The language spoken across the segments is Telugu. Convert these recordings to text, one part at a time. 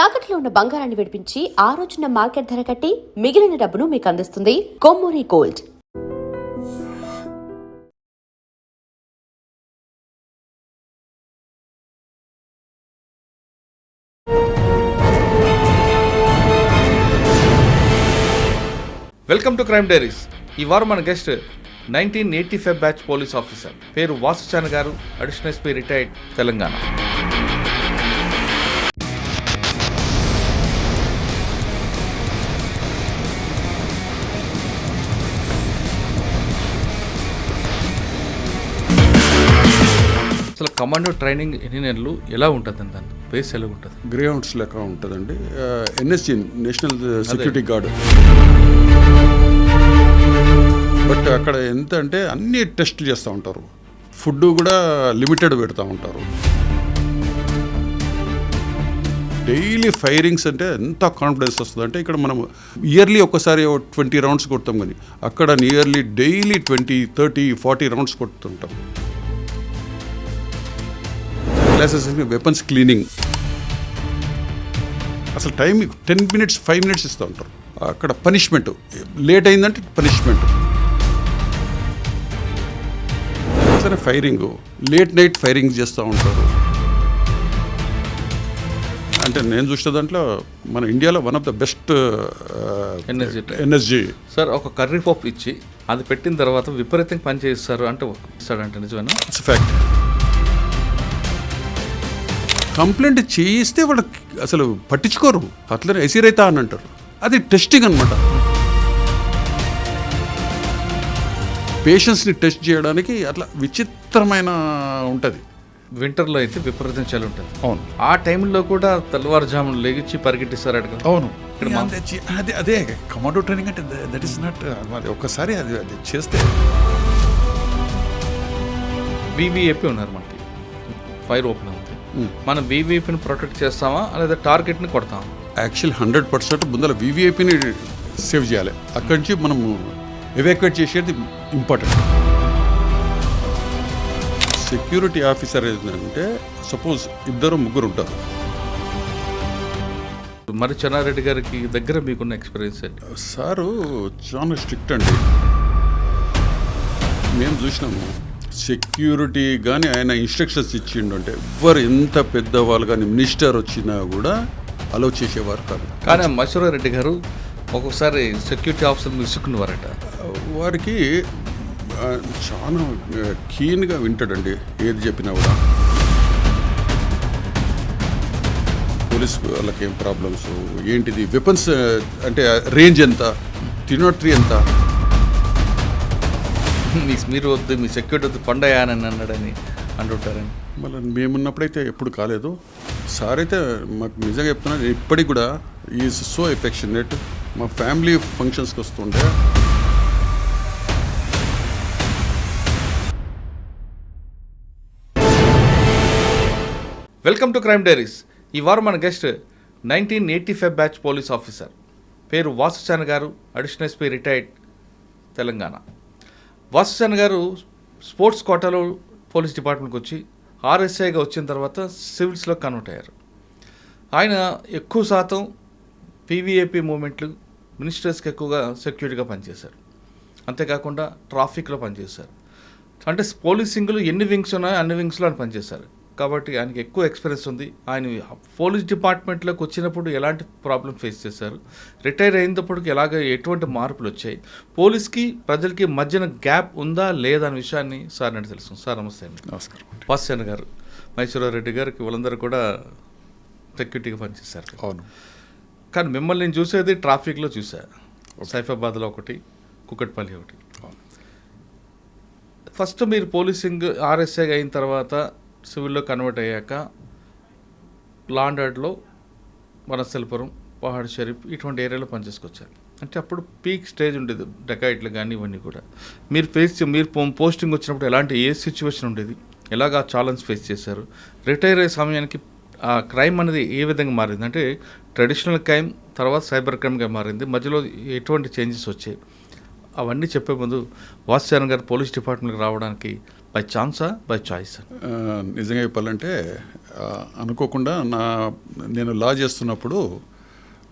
తాకట్లో ఉన్న బంగారాన్ని విడిపించి ఆ రోజున మార్కెట్ ధర కట్టి మిగిలిన డబ్బును మీకు అందిస్తుంది Kommuri gold. Welcome to crime diaries. ఈ వారం మన గెస్ట్ 1985 బ్యాచ్ పోలీస్ ఆఫీసర్, పేరు వాసుచాన్ గారు, అడిషనల్ ఎస్పీ రిటైర్డ్, తెలంగాణ. అసలు కమాండో ట్రైనింగ్ ఎన్ని నెలలు, ఎలా ఉంటుంది, దాని బేస్ ఎలా ఉంటుంది? గ్రే హౌండ్స్ లెక్క ఉంటుందండి. NSG, national security guard. But అక్కడ ఎంత అంటే అన్ని టెస్టులు చేస్తూ ఉంటారు, ఫుడ్ కూడా లిమిటెడ్ పెడతా ఉంటారు. డైలీ ఫైరింగ్స్ అంటే ఎంత కాన్ఫిడెన్స్ వస్తుంది అంటే, ఇక్కడ మనం ఇయర్లీ ఒక్కసారి 20 రౌండ్స్ కొడతాం, కానీ అక్కడ నియర్లీ డైలీ 20, 30, 40 రౌండ్స్ కొడుతుంటాం. క్లాసెస్, వెపన్స్ క్లీనింగ్, అసలు టైం 10 minutes 5 minutes ఇస్తూ ఉంటారు. అక్కడ పనిష్మెంట్, లేట్ అయిందంటే పనిష్మెంట్. సరే, ఫైరింగ్, లేట్ నైట్ ఫైరింగ్ చేస్తూ ఉంటారు. అంటే నేను చూసిన దాంట్లో మన ఇండియాలో one of the best NSG. Sir, ఒక కర్రీ పప్పు ఇచ్చి అది పెట్టిన తర్వాత విపరీతంగా పని చేస్తారు అంటే ఇస్తాడంటే నిజమేనా? It's fact. కంప్లైంట్ చేయిస్తే వాళ్ళకి అసలు పట్టించుకోరు, అట్లనే ఎసిరైతా అని అంటారు. అది టెస్టింగ్ అనమాట. పేషెంట్స్ని టెస్ట్ చేయడానికి అట్లా విచిత్రమైన ఉంటుంది. వింటర్లో అయితే విపరీతం చలి ఉంటుంది. అవును, ఆ టైంలో కూడా తెల్లవారుజామున లెగిచ్చి పరిగెట్టిస్తారు అడగ. అవును. అదే కమాండో ట్రైనింగ్ అంటే దట్ ఈస్ నాట్. ఒక్కసారి అది చేస్తే వివిఐపి ఉన్నారు మనకి, ఫైర్ ఓపెన్ అవుతుంది. మనం వివిఐపిని ప్రొటెక్ట్ చేస్తామా లేదా టార్గెట్ని కొడతామా? యాక్చువల్ 100% ముందర వివిఐపిని సేవ్ చేయాలి. అక్కడి నుంచి మనము ఎవాక్యుయేట్ చేసేది ఇంపార్టెంట్. సెక్యూరిటీ ఆఫీసర్ ఏంటంటే సపోజ్ 2-3 ఉంటారు. మరి చెన్నారెడ్డి గారికి దగ్గర మీకున్న ఎక్స్పీరియన్స్ ఏంటి? సారు చాలా స్ట్రిక్ట్ అండి. మేము చూసినాము సెక్యూరిటీ కానీ ఆయన ఇన్స్ట్రక్షన్స్ ఇచ్చిండు అంటే ఎవరు ఎంత పెద్దవాళ్ళు కానీ మినిస్టర్ వచ్చినా కూడా అలౌ చేసేవారు కాదు. కానీ మహేశ్వరరెడ్డి గారు ఒక్కొక్కసారి సెక్యూరిటీ ఆఫీసర్ విసుక్కునేవారట. వారికి చాలా కీన్గా వింటాడండి, ఏది చెప్పినా కూడా. పోలీస్ వాళ్ళకి ఏం ప్రాబ్లమ్స్ ఏంటిది, వెపన్స్ అంటే రేంజ్ ఎంత, 303 ఎంత, మీరు వద్దు, మీ సెక్యూరిటీ వద్దు, పండయానని అన్నాడని అంటుంటారని. మళ్ళీ మేమున్నప్పుడైతే ఎప్పుడు కాలేదు. సార్ అయితే మాకు నిజంగా చెప్తున్నాను, ఇప్పటికి కూడా ఈజ్ సో ఎఫెక్షనేట్. మా ఫ్యామిలీ ఫంక్షన్స్కి వస్తుంటే వెల్కమ్ టు క్రైమ్ డైరీస్. ఈ వారం మన గెస్ట్ 1985 బ్యాచ్ పోలీస్ ఆఫీసర్, పేరు వాసుచాన్ గారు, అడిషనల్ ఎస్పీ రిటైర్డ్, తెలంగాణ. వాసుచాన్ గారు స్పోర్ట్స్ కోటాలో పోలీస్ డిపార్ట్మెంట్కి వచ్చి ఆర్ఎస్ఐగా వచ్చిన తర్వాత సివిల్స్లో కన్వర్ట్ అయ్యారు. ఆయన ఎక్కువ శాతం పీవీఏపీ మూమెంట్లు, మినిస్టర్స్కి ఎక్కువగా సెక్యూరిటీగా పనిచేశారు. అంతేకాకుండా ట్రాఫిక్లో పనిచేశారు. అంటే పోలీసింగ్లో ఎన్ని వింగ్స్ ఉన్నాయో అన్ని వింగ్స్లో ఆయన పనిచేశారు. కాబట్టి ఆయనకి ఎక్కువ ఎక్స్పీరియన్స్ ఉంది. ఆయన పోలీస్ డిపార్ట్మెంట్లోకి వచ్చినప్పుడు ఎలాంటి ప్రాబ్లం ఫేస్ చేశారు, రిటైర్ అయినప్పటికి ఎటువంటి మార్పులు వచ్చాయి, పోలీస్కి ప్రజలకి మధ్యన గ్యాప్ ఉందా లేదా అనే విషయాన్ని సార్ అంటే తెలుసు. సార్ నమస్తే అండి. నమస్కారం. వాసుచాన్ గారు, మహేశ్వరరెడ్డి గారికి వాళ్ళందరూ కూడా సెక్యూరిటీగా పనిచేశారు. అవును. కానీ మిమ్మల్ని నేను చూసేది ట్రాఫిక్లో చూశాను. సైఫాబాద్లో ఒకటి, కుకట్పల్లి ఒకటి. ఫస్ట్ మీరు పోలీసింగ్ ఆర్ఎస్ఐగా అయిన తర్వాత సివిల్లో కన్వర్ట్ అయ్యాక లా అండ్ ఆర్డర్లో వనస్థలిపురం, పహాడ్ షరీఫ్ ఇటువంటి ఏరియాలో పనిచేసుకొచ్చారు. అంటే అప్పుడు పీక్ స్టేజ్ ఉండేది, డకాయిట్లు కానీ ఇవన్నీ కూడా. మీరు పోస్టింగ్ వచ్చినప్పుడు ఎలాంటి ఏ సిచ్యువేషన్ ఉండేది, ఎలాగా ఛాలెంజ్ ఫేస్ చేశారు, రిటైర్ అయ్యే సమయానికి ఆ క్రైమ్ అనేది ఏ విధంగా మారింది, అంటే ట్రెడిషనల్ క్రైమ్ తర్వాత సైబర్ క్రైమ్గా మారింది, మధ్యలో ఎటువంటి చేంజెస్ వచ్చాయి, అవన్నీ చెప్పే ముందు వాసుచాన్ గారు పోలీస్ డిపార్ట్మెంట్కి రావడానికి బై ఛాన్సా బై చాయిస్? నిజంగా చెప్పాలంటే అనుకోకుండా నేను లా చేస్తున్నప్పుడు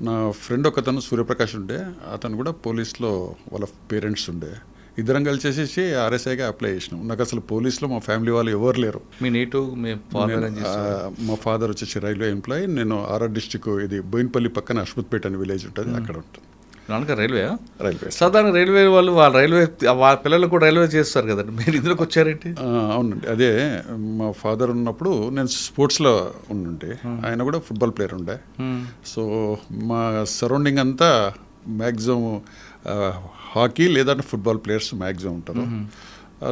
నా ఫ్రెండ్ ఒకతను సూర్యప్రకాష్ ఉండే, అతను కూడా పోలీస్లో వాళ్ళ పేరెంట్స్ ఉండే, ఇద్దరం కలిసేసి ఆర్ఎస్ఐగా అప్లై చేసినాం. నాకు అసలు పోలీస్లో మా ఫ్యామిలీ వాళ్ళు ఎవరు లేరు. మీ నేటివ్ మీ ఫాదర్ మా ఫాదర్ వచ్చేసి రైల్వే ఎంప్లాయీ, నేను ఆర్ఆర్ డిస్టిక్ ఇది బోయిన్పల్లి పక్కన అశ్మత్పేట అని విలేజ్ ఉంటుంది, అక్కడ ఉంటుంది. నాన్నగారు రైల్వే సాధారణ రైల్వే వాళ్ళు వాళ్ళ పిల్లలు కూడా రైల్వే చేస్తారు కదండి, మీరు ఇందులోకి వచ్చారేంటి? అవునండి, అదే మా ఫాదర్ ఉన్నప్పుడు నేను స్పోర్ట్స్లో ఉండుంటే, ఆయన కూడా ఫుట్బాల్ ప్లేయర్ ఉండే. సో మా సరౌండింగ్ అంతా మ్యాక్సిమం హాకీ లేదంటే ఫుట్బాల్ ప్లేయర్స్ మ్యాక్సిమం ఉంటారు.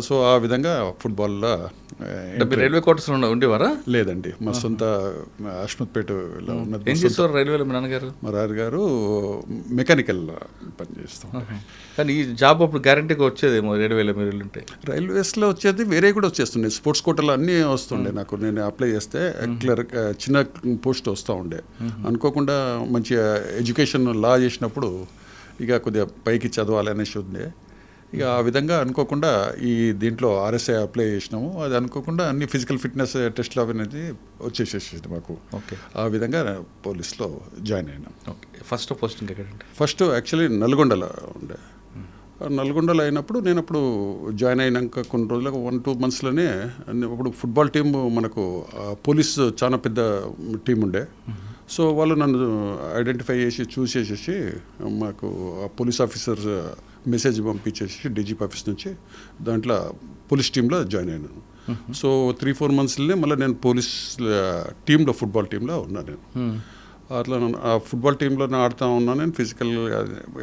సో ఆ విధంగా ఫుట్బాల్లో రైల్వే క్వార్టర్స్ ఉండేవారా? లేదండి, మా సొంత అశ్మత్పేటలో ఉన్నది. ఏం చేస్తారు రైల్వేలో మీ నాన్నగారు? మా రాజుగారు మెకానికల్ పనిచేస్తాం. కానీ ఈ జాబ్ అప్పుడు గ్యారంటీగా వచ్చేదేమో రైల్వేలో మీరు ఉంటే. రైల్వేస్లో వచ్చేది వేరే కూడా వచ్చేస్తుండే, స్పోర్ట్స్ కోటాలో అన్నీ వస్తుండే నాకు. నేను అప్లై చేస్తే క్లర్క్ చిన్న పోస్ట్ వస్తూ ఉండే. అనుకోకుండా మంచిగా ఎడ్యుకేషన్ లా చేసినప్పుడు ఇక కొద్దిగా పైకి చదవాలి అనేసి ఉండే. ఇక ఆ విధంగా అనుకోకుండా ఈ దీంట్లో ఆర్ఎస్ఐ అప్లై చేసినాము. అది అనుకోకుండా అన్ని ఫిజికల్ ఫిట్నెస్ టెస్ట్లు అనేది వచ్చేసేసి మాకు. ఓకే, ఆ విధంగా పోలీస్లో జాయిన్ అయినాం. ఓకే, ఫస్ట్ పోస్టింగ్ ఎక్కడంటే? ఫస్ట్ యాక్చువల్లీ నల్గొండలో ఉండే. నల్గొండలో అయినప్పుడు నేను అప్పుడు జాయిన్ అయినాక కొన్ని రోజులకు 1-2 మంత్స్లోనే అప్పుడు ఫుట్బాల్ టీం మనకు పోలీస్ చాలా పెద్ద టీం ఉండే. సో వాళ్ళు నన్ను ఐడెంటిఫై చేసి చూసేసేసి మాకు పోలీస్ ఆఫీసర్ మెసేజ్ పంపించేసి డీజీపీ ఆఫీస్ నుంచి దాంట్లో పోలీస్ టీంలో జాయిన్ అయినాను. సో 3-4 మంత్స్లోనే మళ్ళీ నేను పోలీస్ టీంలో ఫుట్బాల్ టీంలో ఉన్నాను. నేను అట్లా ఆ ఫుట్బాల్ టీంలో ఆడుతూ ఉన్నాను. నేను ఫిజికల్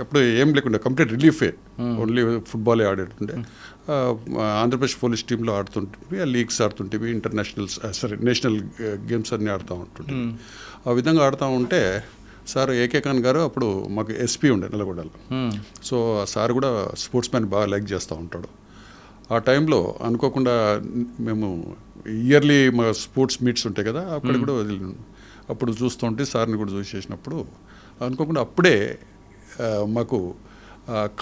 ఎప్పుడు ఏం లేకుండా కంప్లీట్ రిలీఫే, ఓన్లీ ఫుట్బాలే ఆడేటుండే. ఆంధ్రప్రదేశ్ పోలీస్ టీంలో ఆడుతుంటే లీగ్స్ ఆడుతుంటే నేషనల్ గేమ్స్ అన్నీ ఆడుతూ ఉంటుంటే. ఆ విధంగా ఆడుతూ ఉంటే సార్ ఏకే ఖాన్ గారు అప్పుడు మాకు ఎస్పీ ఉండే నల్గొండలో. సో ఆ సార్ కూడా స్పోర్ట్స్ మ్యాన్ బాగా లైక్ చేస్తూ ఉంటాడు. ఆ టైంలో అనుకోకుండా మేము ఇయర్లీ మా స్పోర్ట్స్ మీట్స్ ఉంటాయి కదా, అక్కడ కూడా అప్పుడు చూస్తుంటే సార్ని కూడా చూసేసినప్పుడు అనుకోకుండా అప్పుడే మాకు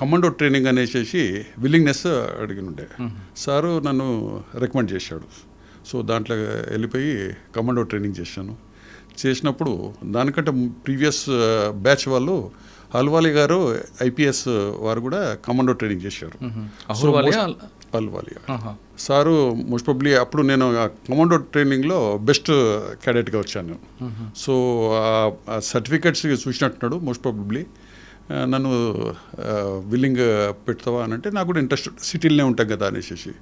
కమాండో ట్రైనింగ్ అనేసి విల్లింగ్నెస్ అడిగినుండే. సారు నన్ను రికమెండ్ చేశాడు. సో దాంట్లో వెళ్ళిపోయి కమాండో ట్రైనింగ్ చేసినప్పుడు దానికంటే ప్రీవియస్ బ్యాచ్ వాళ్ళు అల్వాలి గారు ఐపీఎస్ వారు కూడా కమాండో ట్రైనింగ్ చేశారు. అల్వాలి సారు మోస్ట్ ప్రాబబ్లీ అప్పుడు నేను కమాండో ట్రైనింగ్లో బెస్ట్ క్యాడెట్గా వచ్చాను. సో ఆ సర్టిఫికెట్స్ చూసినట్టున్నాడు. మోస్ట్ ప్రాబబ్లీ నన్ను విల్లింగ్ పెడతావా అని అంటే నాకు కూడా ఇంట్రెస్ట్, సిటీలోనే ఉంటాం కదా అనేసి.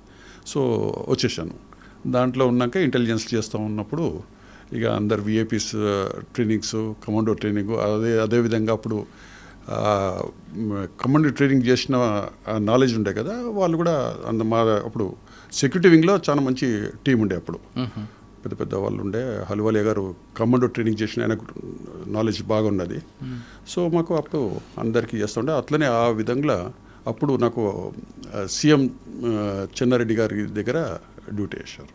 సో వచ్చేసాను. దాంట్లో ఉన్నాక ఇంటెలిజెన్స్ చేస్తూ ఉన్నప్పుడు ఇక అందరు విఐపీస్ ట్రైనింగ్స్, కమాండో ట్రైనింగ్, అదేవిధంగా అప్పుడు కమాండో ట్రైనింగ్ చేసిన నాలెడ్జ్ ఉండే కదా, వాళ్ళు కూడా మా అప్పుడు సెక్యూరిటీ వింగ్లో చాలా మంచి టీం ఉండే. అప్పుడు పెద్ద పెద్ద వాళ్ళు ఉండే. హల్వాలియా గారు కమాండో ట్రైనింగ్ చేసిన ఆయనకు నాలెడ్జ్ బాగున్నది. సో మాకు అప్పుడు అందరికీ చేస్తుండే. అట్లనే ఆ విధంగా అప్పుడు నాకు సీఎం చెన్నారెడ్డి గారి దగ్గర డ్యూటీ చేశారు.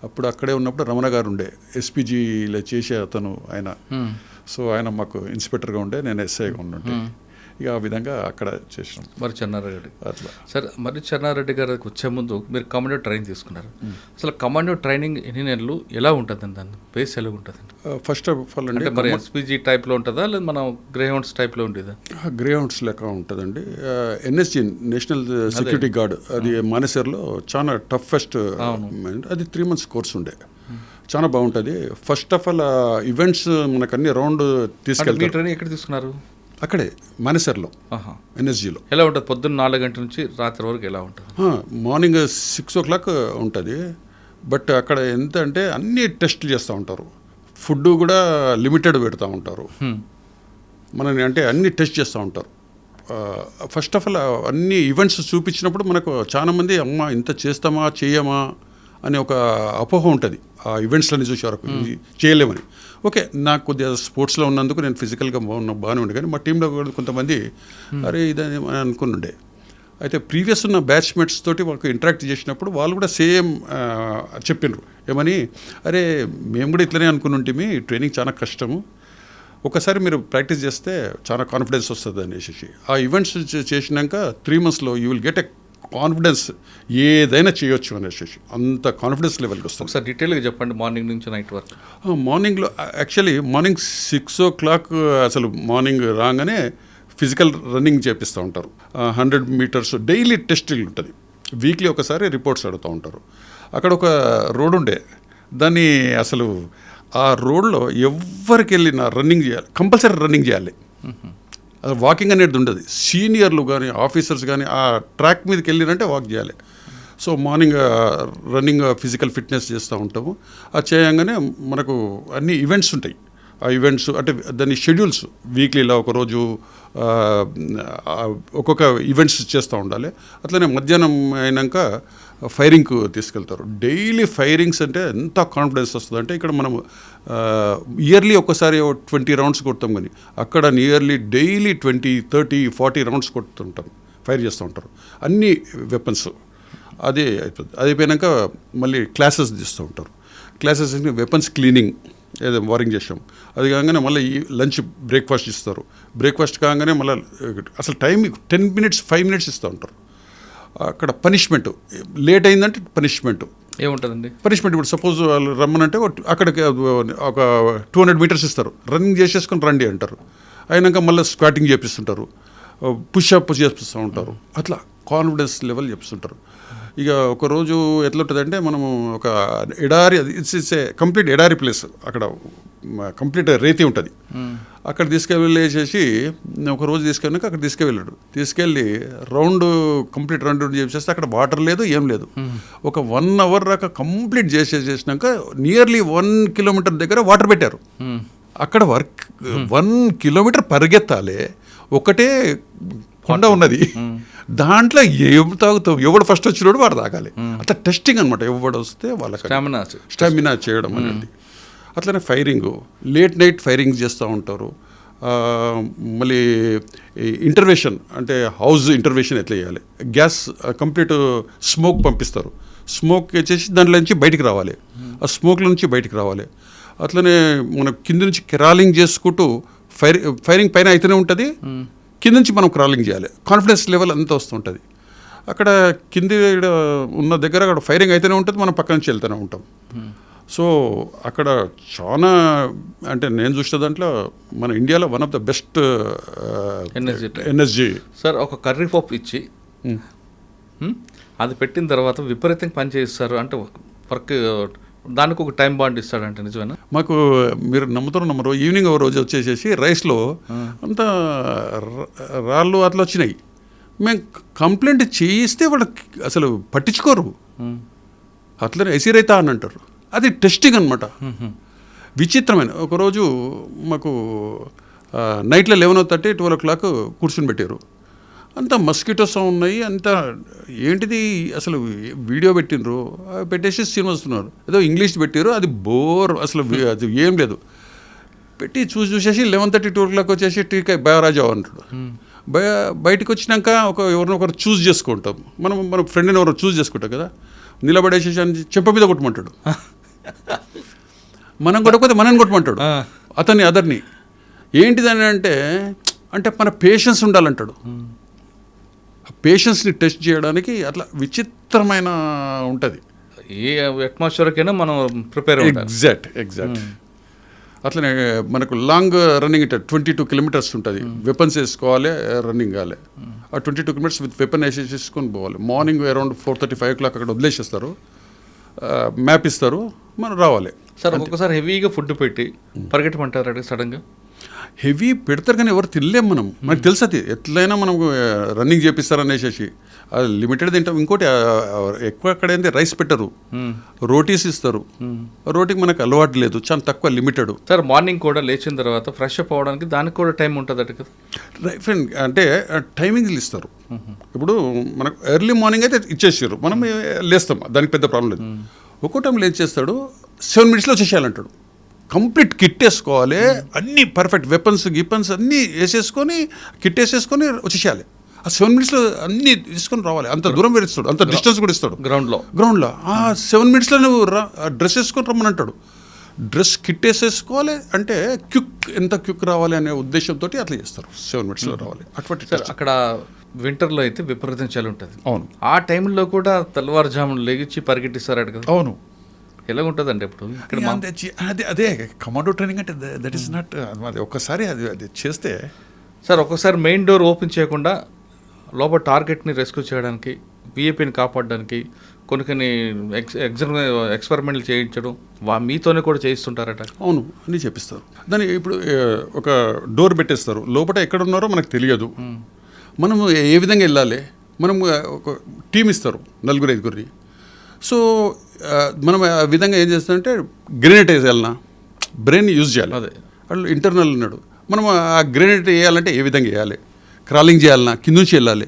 అప్పుడు అక్కడే ఉన్నప్పుడు రమణ గారు ఉండే, ఎస్పీజీలో చేసే అతను ఆయన. సో ఆయన మాకు ఇన్స్పెక్టర్గా ఉండే, నేను ఎస్ఐగా ఉండే. ఇక ఆ విధంగా అక్కడ చేసినాం. మరి చెన్నారెడ్డి అట్లా సరే, మరి చెన్నారెడ్డి గారికి వచ్చే ముందు మీరు కమాండో ట్రైనింగ్ తీసుకున్నారు. అసలు కమాండో ట్రైనింగ్ ఎన్ని నెలలు ఎలా ఉంటుందండి? దాని బేస్ ఎలా ఉంటుందండి? ఫస్ట్ ఆఫ్ ఆల్ అండి, మరి ఎస్పీజీ టైప్లో ఉంటుందా లేదా మనం గ్రే హౌండ్స్ టైప్లో ఉండేదా? గ్రే హౌండ్స్ లెక్క ఉంటుందండి. ఎన్ఎస్జీ నేషనల్ సెక్యూరిటీ గార్డ్, అది మానేసర్లో చాలా టఫెస్ట్. అది 3 months కోర్స్ ఉండే, చాలా బాగుంటుంది. ఫస్ట్ ఆఫ్ ఆల్ ఈవెంట్స్ మనకు అన్ని రౌండ్ తీసుకెళ్తారు. ట్రైనింగ్ ఎక్కడ తీసుకున్నారు? అక్కడే మానేసర్లో ఎన్ఎస్జీలో. ఎలా ఉంటుంది? పొద్దున్న 4 గంటల నుంచి రాత్రి వరకు ఎలా ఉంటుంది? మార్నింగ్ 6 o'clock ఉంటుంది. బట్ అక్కడ ఎంత అంటే అన్ని టెస్టులు చేస్తూ ఉంటారు. ఫుడ్ కూడా లిమిటెడ్ పెడతా ఉంటారు. మనని అంటే అన్ని టెస్ట్ చేస్తూ ఉంటారు. ఫస్ట్ ఆఫ్ ఆల్ అన్ని ఈవెంట్స్ చూపించినప్పుడు మనకు చాలామంది అమ్మ ఇంత చేస్తామా చేయమా అనే ఒక అపోహ ఉంటుంది. ఆ ఈవెంట్స్లన్నీ చూసే వరకు చేయలేమని. ఓకే, నాకు కొద్దిగా స్పోర్ట్స్లో ఉన్నందుకు నేను ఫిజికల్గా బాగానే ఉండే, కానీ మా టీంలో కొంతమంది అరే ఇదని అనుకుని. అయితే ప్రీవియస్ ఉన్న బ్యాచ్మేట్స్ తోటి వాళ్ళకి ఇంటరాక్ట్ చేసినప్పుడు వాళ్ళు కూడా సేమ్ చెప్పినారు. ఏమని, అరే మేము కూడా ఇట్లనే అనుకుని ఉంటే ట్రైనింగ్ చాలా కష్టము, ఒకసారి మీరు ప్రాక్టీస్ చేస్తే చాలా కాన్ఫిడెన్స్ వస్తుంది అనేసి. ఆ ఈవెంట్స్ చేసినాక 3 monthsలో you will get a confidence ఏదైనా చేయొచ్చు అనేసి అంత కాన్ఫిడెన్స్ లెవెల్కి వస్తుంది. ఒకసారి డీటెయిల్గా చెప్పండి మార్నింగ్ నుంచి నైట్ వరకు. మార్నింగ్లో యాక్చువల్లీ మార్నింగ్ 6 o'clock అసలు మార్నింగ్ రాగానే ఫిజికల్ రన్నింగ్ చేపిస్తూ ఉంటారు. 100 meters డైలీ టెస్టింగ్ ఉంటుంది. వీక్లీ ఒకసారి రిపోర్ట్స్ అడుగుతూ ఉంటారు. అక్కడ ఒక రోడ్ ఉండే, దాన్ని అసలు ఆ రోడ్లో ఎవరికి వెళ్ళినా రన్నింగ్ చేయాలి, కంపల్సరీ రన్నింగ్ చేయాలి. అది వాకింగ్ అనేది ఉండదు. సీనియర్లు కానీ ఆఫీసర్స్ కానీ ఆ ట్రాక్ మీదకి వెళ్ళినంటే వాక్ చేయాలి. So morning running physical fitness చేస్తూ ఉంటాము. అది చేయగానే మనకు అన్ని ఈవెంట్స్ ఉంటాయి. ఆ ఈవెంట్స్ అంటే దాని షెడ్యూల్స్ వీక్లీలో ఒకరోజు ఒక్కొక్క ఈవెంట్స్ చేస్తూ ఉండాలి. అట్లనే మధ్యాహ్నం అయినాక ఫైరింగ్కు తీసుకెళ్తారు. డైలీ ఫైరింగ్స్ అంటే ఎంత కాన్ఫిడెన్స్ వస్తుంది అంటే ఇక్కడ మనం ఇయర్లీ ఒక్కసారి 20 rounds కొడతాం, కానీ అక్కడ నియర్లీ డైలీ 20, 30, 40 rounds కొడుతుంటాం, ఫైర్ చేస్తూ ఉంటారు అన్ని వెపన్స్. అది అయిపోతుంది. అది అయిపోయాక మళ్ళీ క్లాసెస్ తీస్తూ ఉంటారు. క్లాసెస్ వెపన్స్ క్లీనింగ్ ఏదో వారింగ్ చేసాం. అది కాగానే మళ్ళీ ఈ లంచ్ బ్రేక్ఫాస్ట్ ఇస్తారు. బ్రేక్ఫాస్ట్ కాగానే మళ్ళీ అసలు టైం 10 minutes 5 minutes ఇస్తూ ఉంటారు. అక్కడ పనిష్మెంట్ లేట్ అయిందంటే పనిష్మెంట్ ఏముంటుందండి? పనిష్మెంట్ ఇప్పుడు సపోజ్ వాళ్ళు రమ్మనంటే అక్కడికి ఒక 200 meters ఇస్తారు, రన్నింగ్ చేసేసుకొని రండి అంటారు. అయినాక మళ్ళీ స్క్వాటింగ్ చేపిస్తుంటారు, పుషప్ చేపిస్తూ ఉంటారు. అట్లా కాన్ఫిడెన్స్ లెవెల్ చేపిస్తుంటారు. ఇక ఒకరోజు ఎట్లా ఉంటుందంటే మనము ఒక ఎడారి, ఇట్స్ ఏ కంప్లీట్ ఎడారి ప్లేస్, అక్కడ కంప్లీట్ రేతి ఉంటుంది. అక్కడ తీసుకెళ్ళేసేసి ఒకరోజు తీసుకెళ్ళినాక అక్కడ తీసుకెళ్ళి కంప్లీట్ రౌండ్ చేసేస్తే అక్కడ వాటర్ లేదు, ఏం లేదు. ఒక 1 hour దాకా కంప్లీట్ చేసేసినాక నియర్లీ 1 kilometer దగ్గర వాటర్ పెట్టారు. అక్కడ 1 kilometer పరిగెత్తాలి, ఒకటే కొండ ఉన్నది, దాంట్లో ఏం తాగుతావు, ఎవడు ఫస్ట్ వచ్చినాడు వాడు తాగాలి. అట్లా టెస్టింగ్ అనమాట. ఎవడు వస్తే వాళ్ళకి స్టామినా చేయడం అనేది. అట్లనే ఫైరింగ్, లేట్ నైట్ ఫైరింగ్ చేస్తూ ఉంటారు. మళ్ళీ ఇంటర్వెన్షన్ అంటే హౌస్ ఇంటర్వెన్షన్ ఎట్లా చేయాలి, గ్యాస్ కంప్లీట్ స్మోక్ పంపిస్తారు. స్మోక్ వచ్చేసి దాంట్లో నుంచి బయటికి రావాలి, ఆ స్మోక్ల నుంచి బయటికి రావాలి. అట్లనే మనం కింద నుంచి క్రాలింగ్ చేసుకుంటూ ఫైరింగ్ పైన అయితేనే ఉంటుంది, కింద నుంచి మనం క్రాలింగ్ చేయాలి. కాన్ఫిడెన్స్ లెవెల్ అంతా వస్తుంటుంది. అక్కడ కింది ఉన్న దగ్గర అక్కడ ఫైరింగ్ అయితేనే ఉంటుంది, మనం పక్క నుంచి వెళ్తూనే ఉంటాం. సో అక్కడ చాలా అంటే నేను చూసిన దాంట్లో మన ఇండియాలో one of the best energy. Sir ఒక కర్రీ పప్పు ఇచ్చి అది పెట్టిన తర్వాత విపరీతంగా పని చేయిస్తారు అంటే వర్క్, దానికి ఒక టైం బాండ్ ఇస్తాడంటే నిజమేనా? మాకు మీరు నమ్మరు, ఈవినింగ్ ఒక రోజు వచ్చేసేసి రైస్లో అంతా రాళ్ళు అట్లా వచ్చినాయి. మేము కంప్లైంట్ చేయిస్తే వాళ్ళకి అసలు పట్టించుకోరు. అట్లనే ఎసిరైతా అని అంటారు. అది టెస్టింగ్ అనమాట. విచిత్రమైన ఒకరోజు మాకు నైట్లో 11:30, 12 o'clock కూర్చుని పెట్టారు. అంతా మస్కిటోస్ ఉన్నాయి, అంతా ఏంటిది అసలు వీడియో పెట్టినరు, పెట్టేసి సినిమా వస్తున్నారు. ఏదో ఇంగ్లీష్ పెట్టారు, అది బోర్, అసలు అది ఏం లేదు. పెట్టి చూసేసి 11:30, 12 o'clock వచ్చేసి టీకా బయరాజా అంటాడు. బయటకు వచ్చినాక ఎవరినొకరు చూస్ చేసుకుంటాం. మన ఫ్రెండ్ని ఎవరు చూస్ చేసుకుంటాం కదా, నిలబడేసేసి అని చెంప మీద కొట్టమంటాడు. మనం కొట్టకపోతే మనని కొట్టమంటాడు అతన్ని, అదర్ని. ఏంటిదని అంటే మన పేషెన్స్ ఉండాలంటాడు. పేషెన్స్ని టెస్ట్ చేయడానికి అట్లా విచిత్రమైన ఉంటుంది. ఏ అట్మాస్ఫియర్కైనా మనం ప్రిపేర్ ఎగ్జాక్ట్. అట్లనే మనకు లాంగ్ రన్నింగ్ 22 kilometers ఉంటుంది. వెపన్స్ వేసుకోవాలి, రన్నింగ్ కావాలి. ఆ 22 kilometers విత్ వెపన్ వేసేసుకొని పోవాలి. మార్నింగ్ అరౌండ్ 4:30, 5 o'clock అక్కడ వదిలేసేస్తారు, మ్యాప్ ఇస్తారు, మనం రావాలి. సార్ ఒక్కొక్కసారి హెవీగా ఫుడ్ పెట్టి పరిగెట్టమంటారు అంటే సడన్గా హెవీ పెడతారు, కానీ ఎవరు తినలేము మనం. మనకు తెలుసు అది ఎట్లయినా మనం రన్నింగ్ చేపిస్తారనేసి అది లిమిటెడ్ తింటాం. ఇంకోటి ఎక్కువ అక్కడ ఏంటి రైస్ పెట్టరు, రోటీస్ ఇస్తారు. రోటీకి మనకు అలవాటు లేదు, చాలా తక్కువ, లిమిటెడ్. సార్ మార్నింగ్ కూడా లేచిన తర్వాత ఫ్రెష్ అప్ అవ్వడానికి దానికి కూడా టైం ఉంటుంది అట కదా? ఫ్రెండ్ అంటే టైమింగ్లు ఇస్తారు. ఇప్పుడు మనకు ఎర్లీ మార్నింగ్ అయితే ఇచ్చేసారు, మనం లేస్తాం, దానికి పెద్ద ప్రాబ్లం లేదు. ఒక్కో టైం ఏం చేస్తాడు, 7 minutesలో వచ్చేసేయాలంటాడు. కంప్లీట్ కిట్ వేసుకోవాలి, అన్నీ పర్ఫెక్ట్ వెపన్స్ అన్నీ వేసేసుకొని కిట్ వేసేసుకొని వచ్చేసేయాలి. ఆ 7 minutesలో అన్నీ తీసుకొని రావాలి. అంత దూరం వేస్తాడు, అంత డిస్టెన్స్ కూడా ఇస్తాడు. గ్రౌండ్లో ఆ 7 minutesలో నువ్వు డ్రెస్ వేసుకొని రమ్మని అంటాడు. డ్రెస్ కిట్ వేసేసుకోవాలి అంటే ఎంత క్విక్ రావాలి అనే ఉద్దేశంతో అట్లా చేస్తారు. 7 minutesలో రావాలి. అటువంటి సార్ అక్కడ వింటర్లో అయితే విపరీతం చలి ఉంటుంది. అవును ఆ టైంలో కూడా తెల్లవారుజామున లెగిచ్చి పరిగెట్టిస్తారట కదా, అవును. ఎలా ఉంటుందండి ఇప్పుడు ఇక్కడ అదే కమాండో ట్రైనింగ్ అంటే దట్ ఈస్ నాట్, అది ఒక్కసారి అది చేస్తే. సార్ ఒక్కోసారి మెయిన్ డోర్ ఓపెన్ చేయకుండా లోపల టార్గెట్ని రెస్క్యూ చేయడానికి, విఐపిని కాపాడడానికి కొన్ని ఎక్స్పెరిమెంట్లు చేయించడం మీతోనే కూడా చేయిస్తుంటారట. అవును అన్నీ చెప్పిస్తారు. దాన్ని ఇప్పుడు ఒక డోర్ పెట్టేస్తారు, లోపల ఎక్కడ ఉన్నారో మనకు తెలియదు. మనము ఏ విధంగా వెళ్ళాలి, మనం ఒక టీం ఇస్తారు 4-5. సో మనం ఆ విధంగా ఏం చేస్తామంటే గ్రెనేట్ వేసేయాలన్నా బ్రెయిన్ యూజ్ చేయాలి. అదే వాళ్ళు ఇంటర్నల్ ఉన్నాడు, మనం ఆ గ్రెనేట్ వేయాలంటే ఏ విధంగా వేయాలి, క్రాలింగ్ చేయాలన్నా కింద నుంచి వెళ్ళాలి.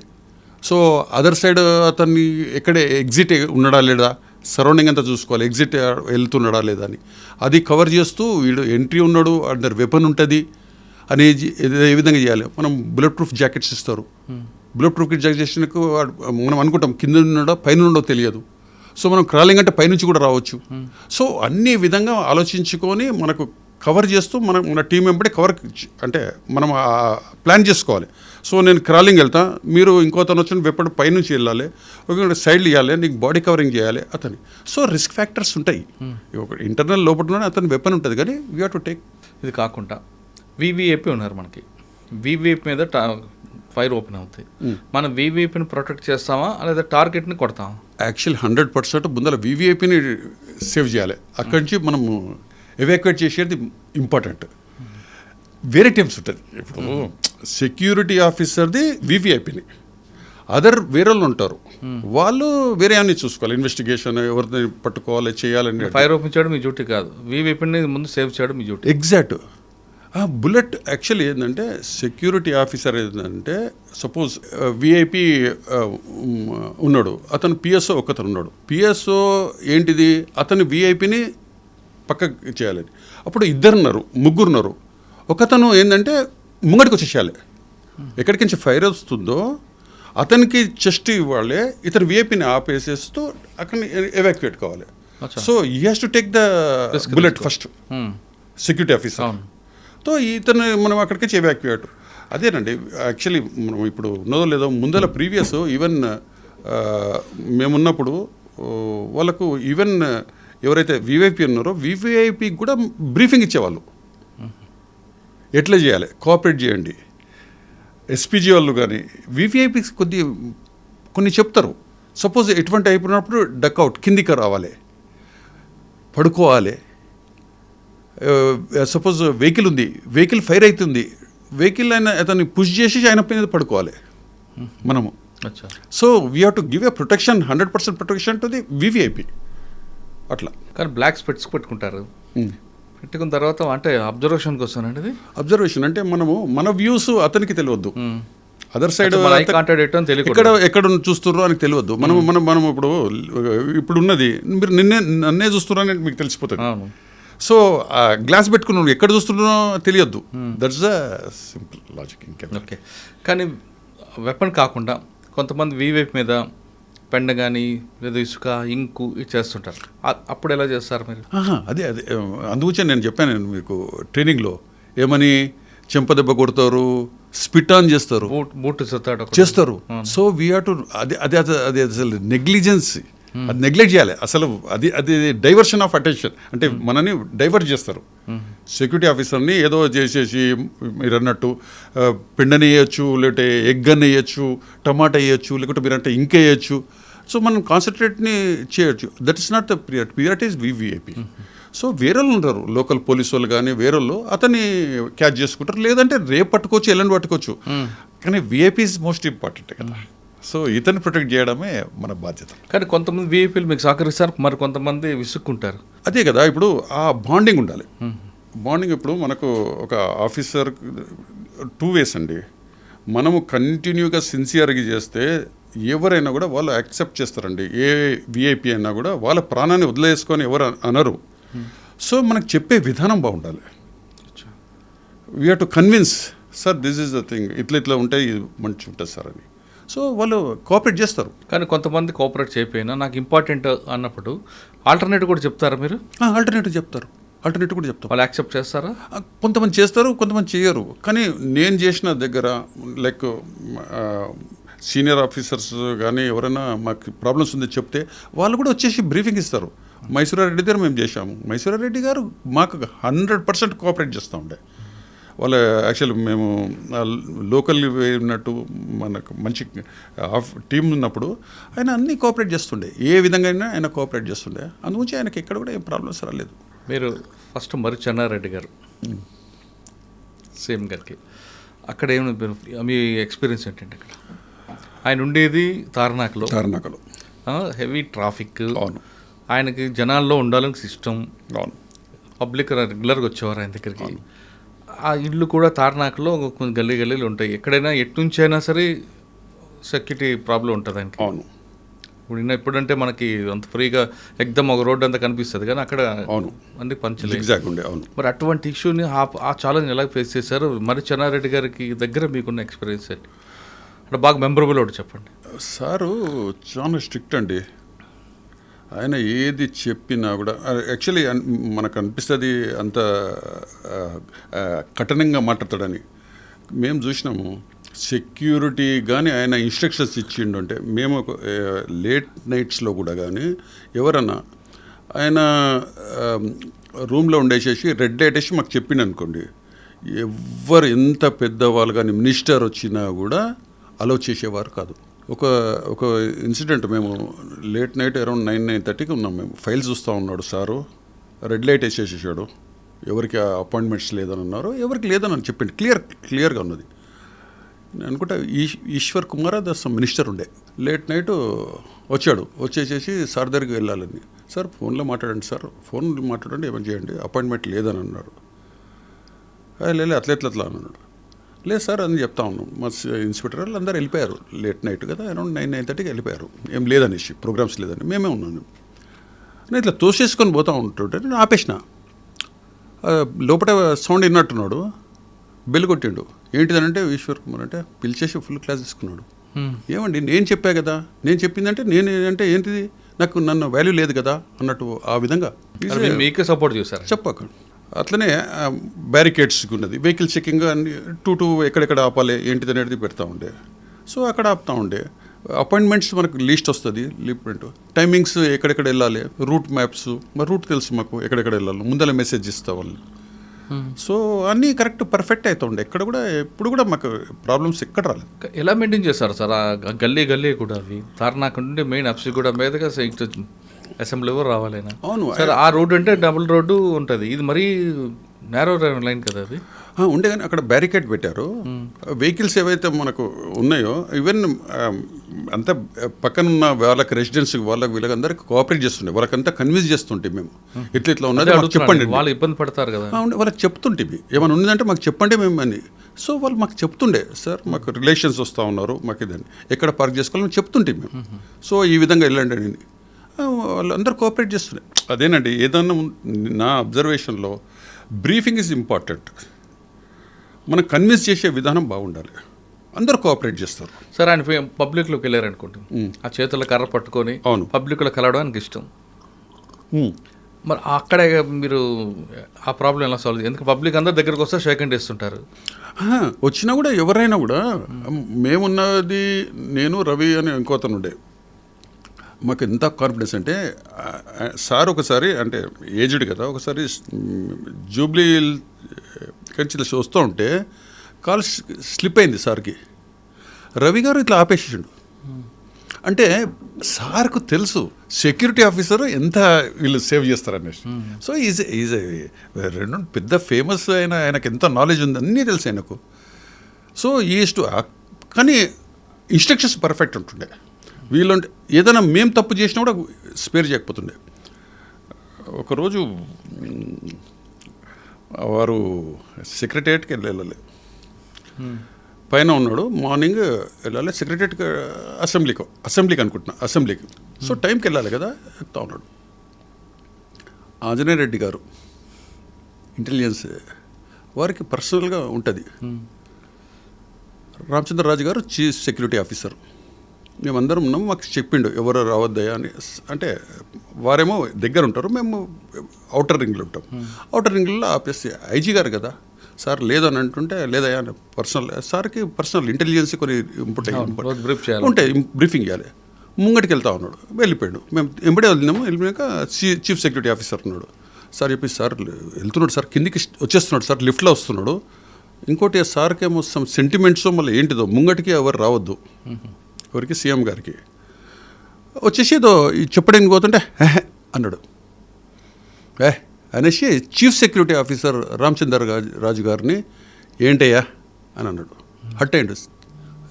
సో అదర్ సైడ్ అతన్ని ఎక్కడే ఎగ్జిట్ ఉన్నాడా లేదా, సరౌండింగ్ అంతా చూసుకోవాలి, ఎగ్జిట్ వెళ్తున్నాడా లేదా అని. అది కవర్ చేస్తూ వీడు ఎంట్రీ ఉన్నాడు, అందరు వెపన్ ఉంటుంది అనేది ఏ విధంగా చేయాలి. మనం బుల్లెట్ ప్రూఫ్ జాకెట్స్ ఇస్తారు. బుల్లెట్ ప్రూఫ్ జాకెట్స్కు మనం అనుకుంటాం కింద ఉన్నాడో పైన ఉండో తెలియదు. సో మనం క్రాలింగ్ అంటే పైనుంచి కూడా రావచ్చు. సో అన్ని విధంగా ఆలోచించుకొని మనకు కవర్ చేస్తూ మన టీం వెంబడి కవర్ అంటే మనం ప్లాన్ చేసుకోవాలి. సో నేను క్రాలింగ్ వెళ్తా, మీరు ఇంకోతను వచ్చిన వెప్పటి పైనుంచి వెళ్ళాలి, ఒక సైడ్లు ఇవ్వాలి, నీకు బాడీ కవరింగ్ చేయాలి అతని. సో రిస్క్ ఫ్యాక్టర్స్ ఉంటాయి. ఒక ఇంటర్నల్ లోపలనే అతని వెపన్ ఉంటుంది, కానీ వీ హ్యావ్ టు టేక్. ఇది కాకుండా వివిఐపి ఉన్నారు మనకి, వివిఐపి మీద ఫైర్ ఓపెన్ అవుతాయి. మనం వివిఐపిని ప్రొటెక్ట్ చేస్తామా లేదా టార్గెట్ని కొడతామా? యాక్చువల్ 100% ముందర వివిఐపిని సేవ్ చేయాలి. అక్కడి నుంచి మనము ఎవాక్యుయేట్ చేసేది ఇంపార్టెంట్. వేరే టీమ్స్ ఉంటుంది. ఇప్పుడు సెక్యూరిటీ ఆఫీసర్ది వివిఐపిని, వేరే వాళ్ళు ఉంటారు, వాళ్ళు వేరే అన్ని చూసుకోవాలి, ఇన్వెస్టిగేషన్ ఎవరిని పట్టుకోవాలి చేయాలని. ఫైర్ ఓపెన్ చేయడం మీ డ్యూటీ కాదు, వివిఐపిని ముందు సేవ్ చేయడం మీ డ్యూటీ. ఎగ్జాక్ట్. బుల్లెట్ యాక్చువల్లీ ఏంటంటే సెక్యూరిటీ ఆఫీసర్ ఏంటంటే సపోజ్ విఐపి ఉన్నాడు, అతను పిఎస్ఓ ఒకతను ఉన్నాడు. పిఎస్ఓ ఏంటిది, అతను విఐపిని పక్కకి చేయాలని. అప్పుడు 2 ముగ్గురున్నారు. ఒకతను ఏంటంటే ముంగడికి వచ్చేసేయాలి, ఎక్కడికి నుంచి ఫైర్ వస్తుందో అతనికి చెస్ట్ ఇవ్వాలి, ఇతను విఐపిని ఆపేసేస్తూ అక్కడ ఎవాక్యుయేట్ కావాలి. So he has to take the bullet first, security officer. So ఇతను మనం అక్కడికి ఎవాక్యుయేట్. అదేనండి యాక్చువల్లీ మనం ఇప్పుడు ఉన్నదో లేదో ముందర ప్రీవియస్ ఈవెన్ మేమున్నప్పుడు వాళ్ళకు ఈవెన్ ఎవరైతే వివిఐపి ఉన్నారో వివిఐపికి కూడా బ్రీఫింగ్ ఇచ్చేవాళ్ళు, ఎట్లా చేయాలి, కోఆపరేట్ చేయండి. ఎస్పీజీ వాళ్ళు కానీ వివిఐపి కొన్ని చెప్తారు. సపోజ్ ఎటువంటి అయిపోయినప్పుడు డక్అవుట్, కిందికి రావాలి, పడుకోవాలి. సపోజ్ వెహికల్ ఉంది, వెహికల్ ఫైర్ అవుతుంది, వెహికల్ అయినా అతన్ని పుష్ చేసి ఆయన పైన పడుకోవాలి మనము. So we have to give a protection, 100% protection to the VVIP. అట్లా. కానీ బ్లాక్ స్పెట్స్ పెట్టుకుంటారు, పెట్టుకున్న తర్వాత అంటే అబ్జర్వేషన్కి వస్తానండి. అది అబ్జర్వేషన్ అంటే మన వ్యూస్ అతనికి తెలియద్దు, అదర్ సైడ్ ఎక్కడ చూస్తుర్రో అని తెలియద్దు. మనం ఇప్పుడు ఉన్నది మీరు నన్నే చూస్తున్నారని మీకు తెలిసిపోతుంది. సో గ్లాస్ పెట్టుకున్నాను, ఎక్కడ చూస్తున్నారో తెలియద్దు. That's the simple logic. Okay. కానీ వెపన్ కాకుండా కొంతమంది వివైపు మీద పెండ కానీ లేదా ఇసుక, ఇంకు ఇది చేస్తుంటారు, అప్పుడు ఎలా చేస్తారు మీరు? అదే అందుగురించి నేను చెప్పాను మీకు ట్రైనింగ్లో, ఏమని చెంపదెబ్బ కొడతారు, స్పిట్ ఆన్ చేస్తారు, బూట్ చేస్తారు. సో వీ హ్యావ్ టు అది అసలు నెగ్లిజెన్సీ, అది నెగ్లెక్ట్ చేయాలి అసలు. అది డైవర్షన్ ఆఫ్ అటెన్షన్, అంటే మనని డైవర్ట్ చేస్తారు. సెక్యూరిటీ ఆఫీసర్ని ఏదో చేసేసి మీరు అన్నట్టు పెండని వేయచ్చు, లేకపోతే ఎగ్ అని వేయచ్చు, టమాటా వేయచ్చు, లేకపోతే మీరంటే ఇంకేయచ్చు. సో మనం కాన్సన్ట్రేట్ని చేయొచ్చు. That is not the priority is VVIP. So వేరే వాళ్ళు ఉంటారు, లోకల్ పోలీసు వాళ్ళు కానీ వేరే వాళ్ళు అతన్ని క్యాచ్ చేసుకుంటారు, లేదంటే రేపు పట్టుకోవచ్చు, ఎల్లుండి పట్టుకోవచ్చు. కానీ విఐపి ఈజ్ మోస్ట్ ఇంపార్టెంట్ కదా. సో ఇతన్ని ప్రొటెక్ట్ చేయడమే మన బాధ్యత. కానీ కొంతమంది విఐపీలు మీకు సహకరిస్తారు, మరి కొంతమంది విసుక్కుంటారు. అదే కదా, ఇప్పుడు ఆ బాండింగ్ ఉండాలి. బాండింగ్ ఇప్పుడు మనకు ఒక ఆఫీసర్ 2 ways అండి. మనము కంటిన్యూగా సిన్సియర్గా చేస్తే ఎవరైనా కూడా వాళ్ళు యాక్సెప్ట్ చేస్తారండి. ఏ విఐపి అయినా కూడా వాళ్ళ ప్రాణాన్ని వదిలేసుకొని ఎవరు అనరు. సో మనకు చెప్పే విధానం బాగుండాలి. We have to convince, sir this is the thing, ఇట్లా ఉంటే ఇది మంచి ఉంటుంది సార్ అని. సో వాళ్ళు కోఆపరేట్ చేస్తారు. కానీ కొంతమంది కోఆపరేట్ చేయకపోయినా నాకు ఇంపార్టెంట్ అన్నప్పుడు ఆల్టర్నేటివ్ కూడా చెప్తారా మీరు? ఆల్టర్నేటివ్ చెప్తారు, ఆల్టర్నేటివ్ కూడా చెప్తారు. వాళ్ళు యాక్సెప్ట్ చేస్తారా? కొంతమంది చేస్తారు, కొంతమంది చేయరు. కానీ నేను చేసిన దగ్గర లైక్ సీనియర్ ఆఫీసర్స్ కానీ ఎవరైనా మాకు ప్రాబ్లమ్స్ ఉంది చెప్తే వాళ్ళు కూడా వచ్చేసి బ్రీఫింగ్ ఇస్తారు. మైసూరారెడ్డి దగ్గర మేము చేశాము. మైసూరారెడ్డి గారు మాకు 100% కోఆపరేట్ చేస్తూ ఉండే. వాళ్ళ యాక్చువల్లీ మేము లోకల్ ఉన్నట్టు మనకు మంచి టీం ఉన్నప్పుడు ఆయన అన్నీ కోఆపరేట్ చేస్తుండే, ఏ విధంగా అయినా ఆయన కోఆపరేట్ చేస్తుండే. అందుగురించి ఆయనకి ఎక్కడ కూడా ఏం ప్రాబ్లమ్స్ రాలేదు. మీరు ఫస్ట్ మరి చెన్నారెడ్డి గారు సేమ్ గారికి అక్కడ ఏమైనా మీ ఎక్స్పీరియన్స్ ఏంటంటే అక్కడ ఆయన ఉండేది తార్నాకలో హెవీ ట్రాఫిక్. అవును. ఆయనకి జనాల్లో ఉండాలని సిస్టమ్. అవును. పబ్లిక్ రెగ్యులర్గా వచ్చేవారు ఆయన దగ్గరికి. ఆ ఇల్లు కూడా తార్నాకలో కొన్ని గల్లీలు ఉంటాయి. ఎక్కడైనా ఎట్నుంచి అయినా సరే సెక్యూరిటీ ప్రాబ్లం ఉంటుంది ఆయనకి. అవును. ఇప్పుడంటే మనకి అంత ఫ్రీగా ఎగ్దమ్ ఒక రోడ్డు అంతా కనిపిస్తుంది, కానీ అక్కడ అవును అన్ని పంచలేదు. ఎగ్జాక్ట్ ఉండే. అవును. మరి అటువంటి ఇష్యూని ఆ ఛాలెంజ్ ఎలా ఫేస్ చేశారు? మరి చెన్నారెడ్డి గారికి దగ్గర మీకున్న ఎక్స్పీరియన్స్ ఏంటి? అంటే బాగా మెమరబుల్ ఒకటి చెప్పండి. సారు చాలా స్ట్రిక్ట్ అండి. ఆయన ఏది చెప్పినా కూడా యాక్చువల్లీ మనకు అనిపిస్తుంది అంత కఠినంగా మాట్లాడతాడని. మేము చూసినాము సెక్యూరిటీ కానీ ఆయన ఇన్స్ట్రక్షన్స్ ఇచ్చిండు అంటే మేము లేట్ నైట్స్లో కూడా కానీ ఎవరన్నా ఆయన రూమ్లో ఉండేసేసి రెడ్ లైట్ వేసి మాకు చెప్పిండు అనుకోండి, ఎవరు ఎంత పెద్దవాళ్ళు కానీ మినిస్టర్ వచ్చినా కూడా అలౌ చేసేవారు కాదు. ఒక ఇన్సిడెంట్, మేము లేట్ నైట్ అరౌండ్ 9-9:30కి ఉన్నాం. మేము ఫైల్స్ చూస్తూ ఉన్నాడు సారు, రెడ్ లైట్ వేసేసేసాడు. ఎవరికి అపాయింట్మెంట్స్ లేదని అన్నారు, ఎవరికి లేదని చెప్పిండు. క్లియర్గా ఉన్నది. నేను అనుకుంటా ఈశ్వర్ కుమార్ దాస్ మినిస్టర్ ఉండే. లేట్ నైట్ వచ్చేసేసి సార్ దగ్గరికి వెళ్ళాలని, సార్ ఫోన్లో మాట్లాడండి, సార్ ఫోన్లో మాట్లాడండి, ఏమైనా చేయండి, అపాయింట్మెంట్ లేదని అన్నాడు. లేదు అట్లా అన్నాడు. లేదు సార్ అని చెప్తా ఉన్నాం. మా ఇన్స్పెక్టర్ వాళ్ళు అందరూ వెళ్ళిపోయారు. లేట్ నైట్ కదా, అరౌండ్ 9-9:30కి వెళ్ళిపోయారు. ఏం లేదనేసి, ప్రోగ్రామ్స్ లేదని. మేమే ఉన్నాను. నేను ఇట్లా తోసేసుకొని పోతూ ఉంటుంటే నేను ఆపేసిన. లోపల సౌండ్ విన్నట్టున్నాడు, బెల్ కొట్టిండు. ఏంటిదనంటే ఈశ్వర్ కుమార్ అంటే పిలిచేసి ఫుల్ క్లాస్ తీసుకున్నాడు. ఏమండి నేను చెప్పా కదా, నేను చెప్పిందంటే నేను అంటే ఏంటిది, నన్ను వాల్యూ లేదు కదా అన్నట్టు ఆ విధంగా మీకే సపోర్ట్ చేశారు. చెప్పక అట్లనే బ్యారికేడ్స్ ఉన్నది, వెహికల్ చెకింగ్ అన్ని 2 ఎక్కడెక్కడ ఆపాలి ఏంటిది అనేది పెడతా ఉండే. సో అక్కడ ఆపుతా ఉండే. అపాయింట్మెంట్స్ మనకు లిస్ట్ వస్తుంది, టైమింగ్స్ ఎక్కడెక్కడ వెళ్ళాలి, రూట్ మ్యాప్స్, మరి రూట్ తెలుసు మాకు ఎక్కడెక్కడ వెళ్ళాలి, ముందర మెసేజ్ ఇస్తా వాళ్ళు. సో అన్నీ కరెక్ట్ పర్ఫెక్ట్ అవుతుండే. ఎక్కడ కూడా ఎప్పుడు కూడా మాకు ప్రాబ్లమ్స్ ఎక్కడ రాలేదు. ఎలా మెయింటైన్ చేస్తారు సార్ ఆ గల్లీ కూడా? అవి తార్నాక నుండి మెయిన్ అప్సి కూడా మీదగా అసెంబ్లీ ఎవరు రావాలైనా. అవును సార్, ఆ రోడ్డు అంటే డబుల్ రోడ్డు ఉంటుంది, ఇది మరీ నేరో లైన్ కదా అది. ఉండే కానీ అక్కడ బ్యారికేడ్ పెట్టారు. వెహికల్స్ ఏవైతే మనకు ఉన్నాయో ఈవెన్ అంతా పక్కన ఉన్న వాళ్ళకి రెసిడెన్స్ వాళ్ళకి వీళ్ళకందరికీ కోఆపరేట్ చేస్తుండే, వాళ్ళకంతా కన్విన్స్ చేస్తుంటే మేము ఇట్లా ఉన్నది చెప్పండి, వాళ్ళు ఇబ్బంది పడతారు కదా. వాళ్ళకి చెప్తుంటే ఏమైనా ఉన్నదంటే మాకు చెప్పండి మేము అని. సో వాళ్ళు మాకు చెప్తుండే, సార్ మాకు రిలేషన్స్ వస్తూ ఉన్నారు, మాకు ఇదని ఎక్కడ పార్క్ చేసుకోవాలని చెప్తుంటే మేము. సో ఈ విధంగా వెళ్ళండి అని వాళ్ళందరూ కోఆపరేట్ చేస్తుండే. అదేనండి, ఏదన్నా నా అబ్జర్వేషన్లో బ్రీఫింగ్ ఈజ్ ఇంపార్టెంట్. మనం కన్విన్స్ చేసే విధానం బాగుండాలి, అందరూ కోఆపరేట్ చేస్తారు. సార్, ఆయన పబ్లిక్లోకి వెళ్ళారనుకుంటాం, ఆ చేతుల్లో కర్ర పట్టుకొని అవును పబ్లిక్లో కలవడానికి ఇష్టం. మరి అక్కడే మీరు ఆ ప్రాబ్లం ఎలా సాల్వ్? ఎందుకంటే పబ్లిక్ అందరు దగ్గరకు వస్తే షేక్ హ్యాండ్ ఇస్తుంటారు. వచ్చినా కూడా ఎవరైనా కూడా మేమున్నది, నేను రవి అని ఇంకోతను ఉండే, మాకు ఎంత కాన్ఫిడెన్స్ అంటే సార్ ఒకసారి అంటే ఏజ్డ్ కదా, ఒకసారి జూబ్లీ కంచి వస్తూ ఉంటే కాల్ స్లిప్ అయింది సార్కి. రవి గారు ఇట్లా ఆపేసేసిండు. అంటే సార్కు తెలుసు సెక్యూరిటీ ఆఫీసర్ ఎంత వీళ్ళు సేవ్ చేస్తారనేసి. సో ఈజ్ రెండు పెద్ద ఫేమస్ అయిన ఆయనకు ఎంత నాలెడ్జ్ ఉంది అన్నీ తెలుసు ఆయనకు. సో కానీ ఇన్స్ట్రక్షన్స్ పర్ఫెక్ట్ ఉంటుండే. వీళ్ళంటే ఏదైనా మేము తప్పు చేసినా కూడా స్పేర్ చేయకపోతుండే. ఒకరోజు వారు సెక్రటేరియట్కి వెళ్ళాలి, పైన ఉన్నాడు, మార్నింగ్ వెళ్ళాలి సెక్రటేరియట్కి, అసెంబ్లీకి అనుకుంటున్నా, అసెంబ్లీకి. సో టైంకి వెళ్ళాలి కదా, చెప్తా ఉన్నాడు. ఆంజనేయ రెడ్డి గారు ఇంటెలిజెన్స్ వారికి పర్సనల్గా ఉంటుంది. రామచంద్రరాజు గారు చీఫ్ సెక్యూరిటీ ఆఫీసర్. మేమందరం ఉన్నాము, మాకు చెప్పిండు ఎవరు రావద్దయా అని. అంటే వారేమో దగ్గర ఉంటారు, మేము అవుటర్ రింగ్లో ఉంటాం. అవుటర్ రింగ్లో ఆపేసి ఐజీ గారు కదా, సార్ లేదని అంటుంటే లేదయా పర్సనల్ సార్కి పర్సనల్ ఇంటెలిజెన్స్ కొన్ని రోజు బ్రీఫ్ చేయాలి. ఉంటాయి బ్రీఫింగ్ ఇవ్వాలి. ముంగటికి వెళ్తా ఉన్నాడు, వెళ్ళిపోయాడు. మేము ఎంబడే వదిలినాము. వెళ్ళిపోయాక చీఫ్ సెక్యూరిటీ ఆఫీసర్ ఉన్నాడు. సార్ చెప్పి సార్ వెళ్తున్నాడు సార్, కిందికి వచ్చేస్తున్నాడు సార్, లిఫ్ట్లో వస్తున్నాడు. ఇంకోటి సార్కేమో సమ్ సెంటిమెంట్స్ మళ్ళీ ఏంటిదో ముంగటికి ఎవరు రావద్దు, ఎవరికి సీఎం గారికి వచ్చేసి ఏదో చెప్పడానికి పోతుంటే అన్నాడు. అనేసి చీఫ్ సెక్యూరిటీ ఆఫీసర్ రామచందర్ రాజు గారిని ఏంటయ్యా అని అన్నాడు. హట్ అయ్యండు.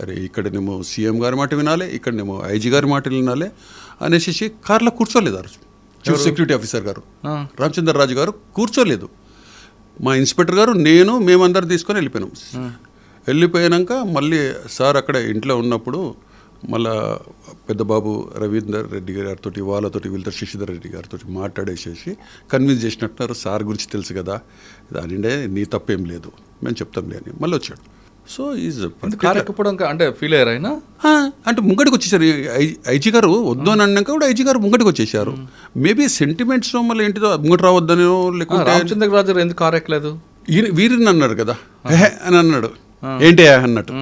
అరే ఇక్కడనేమో సీఎం గారి మాట వినాలి, ఇక్కడనేమో ఐజీ గారి మాటలు వినాలి అనేసి కార్లో కూర్చోలేదు ఆ రోజు. చీఫ్ సెక్యూరిటీ ఆఫీసర్ గారు రామచందర్ రాజు గారు కూర్చోలేదు. మా ఇన్స్పెక్టర్ గారు మేమందరం తీసుకొని వెళ్ళిపోయినాం. వెళ్ళిపోయాక మళ్ళీ సార్ అక్కడ ఇంట్లో ఉన్నప్పుడు మళ్ళా పెద్దబాబు రవీందర్ రెడ్డి గారితో వీళ్ళతో శశిధర్ రెడ్డి గారితో మాట్లాడేసేసి కన్విన్స్ చేసినట్టున్నారు. సార్ గురించి తెలుసు కదా, దానిండే నీ తప్పేం లేదు, మేము చెప్తాంలే అని మళ్ళీ వచ్చాడు. సో ఈజ్ అంటే ఫీల్ అయ్యారు ఆయన. అంటే ముంగడికి వచ్చేసారు. ఐజీ గారు వద్దు అని అన్నాక కూడా ఐజీ గారు ముంగడికి వచ్చేసారు. మేబీ సెంటిమెంట్స్ మళ్ళీ ఏంటిదో ముంగటి రావద్దనో లేకుంటే రామచంద్ర రాజు ఎందుకు కారు ఎక్కలేదు వీరిని అన్నాడు కదా అని అన్నాడు. ఏంటి అన్నట్టు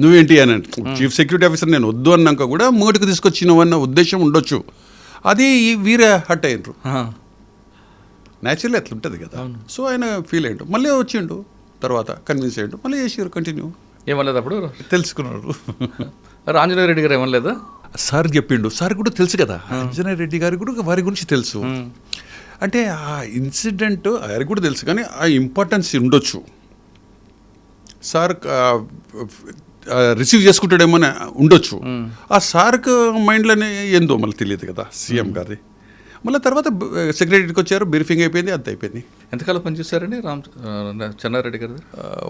నువ్వేంటి అని చీఫ్ సెక్యూరిటీ ఆఫీసర్ నేను వద్దు అన్నాక కూడా ముంగటికి తీసుకొచ్చినవన్న ఉద్దేశం ఉండొచ్చు. అది వీరే హట్ అయ్యారు. న్యాచురల్లీ అట్లా ఉంటుంది కదా. సో ఆయన ఫీల్ అయ్యాడు. మళ్ళీ వచ్చిండు, తర్వాత కన్విన్స్ అయ్యాడు, మళ్ళీ చేసారు కంటిన్యూ. ఏమలేదు అప్పుడు తెలుసుకున్నాడు. ఆంజనేయ రెడ్డి గారు ఏమనలేదా? సార్ చెప్పిండు. సార్ కూడా తెలుసు కదా, ఆంజనేయ రెడ్డి గారికి కూడా వారి గురించి తెలుసు. అంటే ఆ ఇన్సిడెంట్ ఆయనకు కూడా తెలుసు, కానీ ఆ ఇంపార్టెన్స్ ఉండొచ్చు. సార్ రిసీవ్ చేసుకుంటాడేమో ఉండొచ్చు. ఆ సార్కి మైండ్లోనే ఏందో మళ్ళీ తెలియదు కదా సీఎం గారి. మళ్ళీ తర్వాత సెక్రటరీకి వచ్చారు, బ్రీఫింగ్ అయిపోయింది, అంత అయిపోయింది. ఎంతకాలం పనిచేశారండి చెన్నారెడ్డి గారు?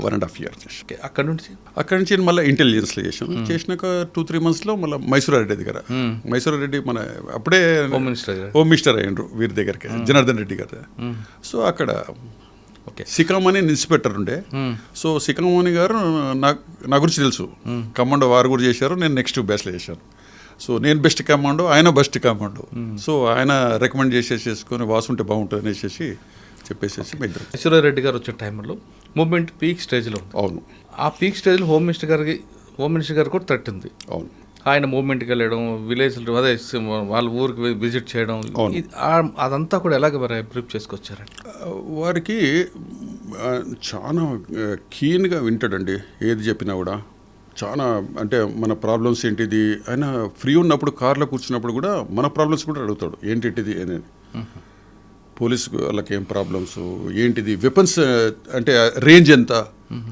1.5 years. అక్కడ నుంచి మళ్ళీ ఇంటెలిజెన్స్లో చేసినాక 2-3 monthsలో మళ్ళీ మైసూరా రెడ్డి దగ్గర. మైసూరా రెడ్డి మన అప్పుడే హోమ్ మినిస్టర్ అయ్యిండ్రు వీరి దగ్గరికి, జనార్దన్ రెడ్డి గారు. సో అక్కడ సికామణి ఇన్స్పెక్టర్ ఉండే. సో సికామణి గారు నా గురించి తెలుసు, కమాండో వారు కూడా చేశారు, నేను నెక్స్ట్ బ్యాచ్లో చేశాను. సో నేను బెస్ట్ కమాండో, ఆయన బెస్ట్ కమాండో. సో ఆయన రికమెండ్ చేసుకొని వాసుంటే బాగుంటుంది అనేసి చెప్పేసేసి రెడ్డి గారు వచ్చిన టైంలో మూవ్మెంట్ పీక్ స్టేజ్లో ఉంది. అవును. ఆ పీక్ స్టేజ్లో హోమ్ మినిస్టర్ గారు కూడా థ్రెట్ ఉంది. అవును. ఆయన మూవ్మెంట్కి వెళ్ళడం, విలేజ్ అదే వాళ్ళ ఊరికి విజిట్ చేయడం, అదంతా కూడా ఎలాగ బ్రీఫ్ చేసుకొచ్చారండి? వారికి చాలా కీన్గా వింటాడండి, ఏది చెప్పినా కూడా. చాలా అంటే మన ప్రాబ్లమ్స్ ఏంటిది, ఆయన ఫ్రీ ఉన్నప్పుడు కార్లో కూర్చున్నప్పుడు కూడా మన ప్రాబ్లమ్స్ కూడా అడుగుతాడు, ఏంటిది అని. పోలీసు వాళ్ళకి ఏం ప్రాబ్లమ్స్ ఏంటిది, వెపన్స్ అంటే రేంజ్ ఎంత,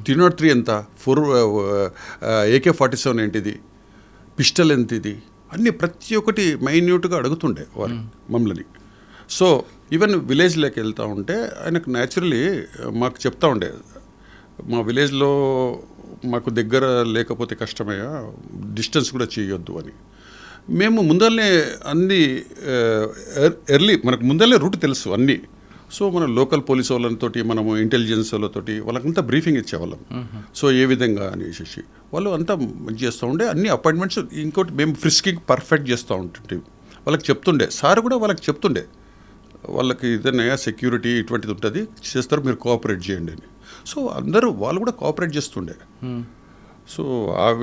303 ఎంత, 4 AK-47 ఏంటిది, పిస్టల్ ఎంత, ఇది అన్నీ ప్రతి ఒక్కటి మైన్యూట్గా అడుగుతుండే వారు మమ్మల్ని. సో ఈవెన్ విలేజ్లోకి వెళ్తూ ఉంటే ఆయనకు న్యాచురలీ మాకు చెప్తా ఉండే, మా విలేజ్లో మాకు దగ్గర లేకపోతే కష్టమయ్యా, డిస్టెన్స్ కూడా చేయొద్దు అని. మేము ముందరనే అన్ని ఎర్లీ మనకు ముందరనే రూట్ తెలుసు అన్నీ. సో మన లోకల్ పోలీస్ వాళ్ళతోటి, మనము ఇంటెలిజెన్స్ వాళ్ళతోటి వాళ్ళకంతా బ్రీఫింగ్ ఇచ్చేవాళ్ళం. సో ఏ విధంగా అనేసి వాళ్ళు అంతా మంచి చేస్తూ ఉండే. అన్ని అపాయింట్మెంట్స్, ఇంకోటి మేము ఫ్రిస్కింగ్ పర్ఫెక్ట్ చేస్తూ ఉంటుంటే వాళ్ళకి చెప్తుండే. సార్ కూడా వాళ్ళకి చెప్తుండే, వాళ్ళకి ఏదైనా సెక్యూరిటీ ఇటువంటిది ఉంటుంది చేస్తారు, మీరు కోఆపరేట్ చేయండి అని. సో అందరూ వాళ్ళు కూడా కోఆపరేట్ చేస్తుండే. సో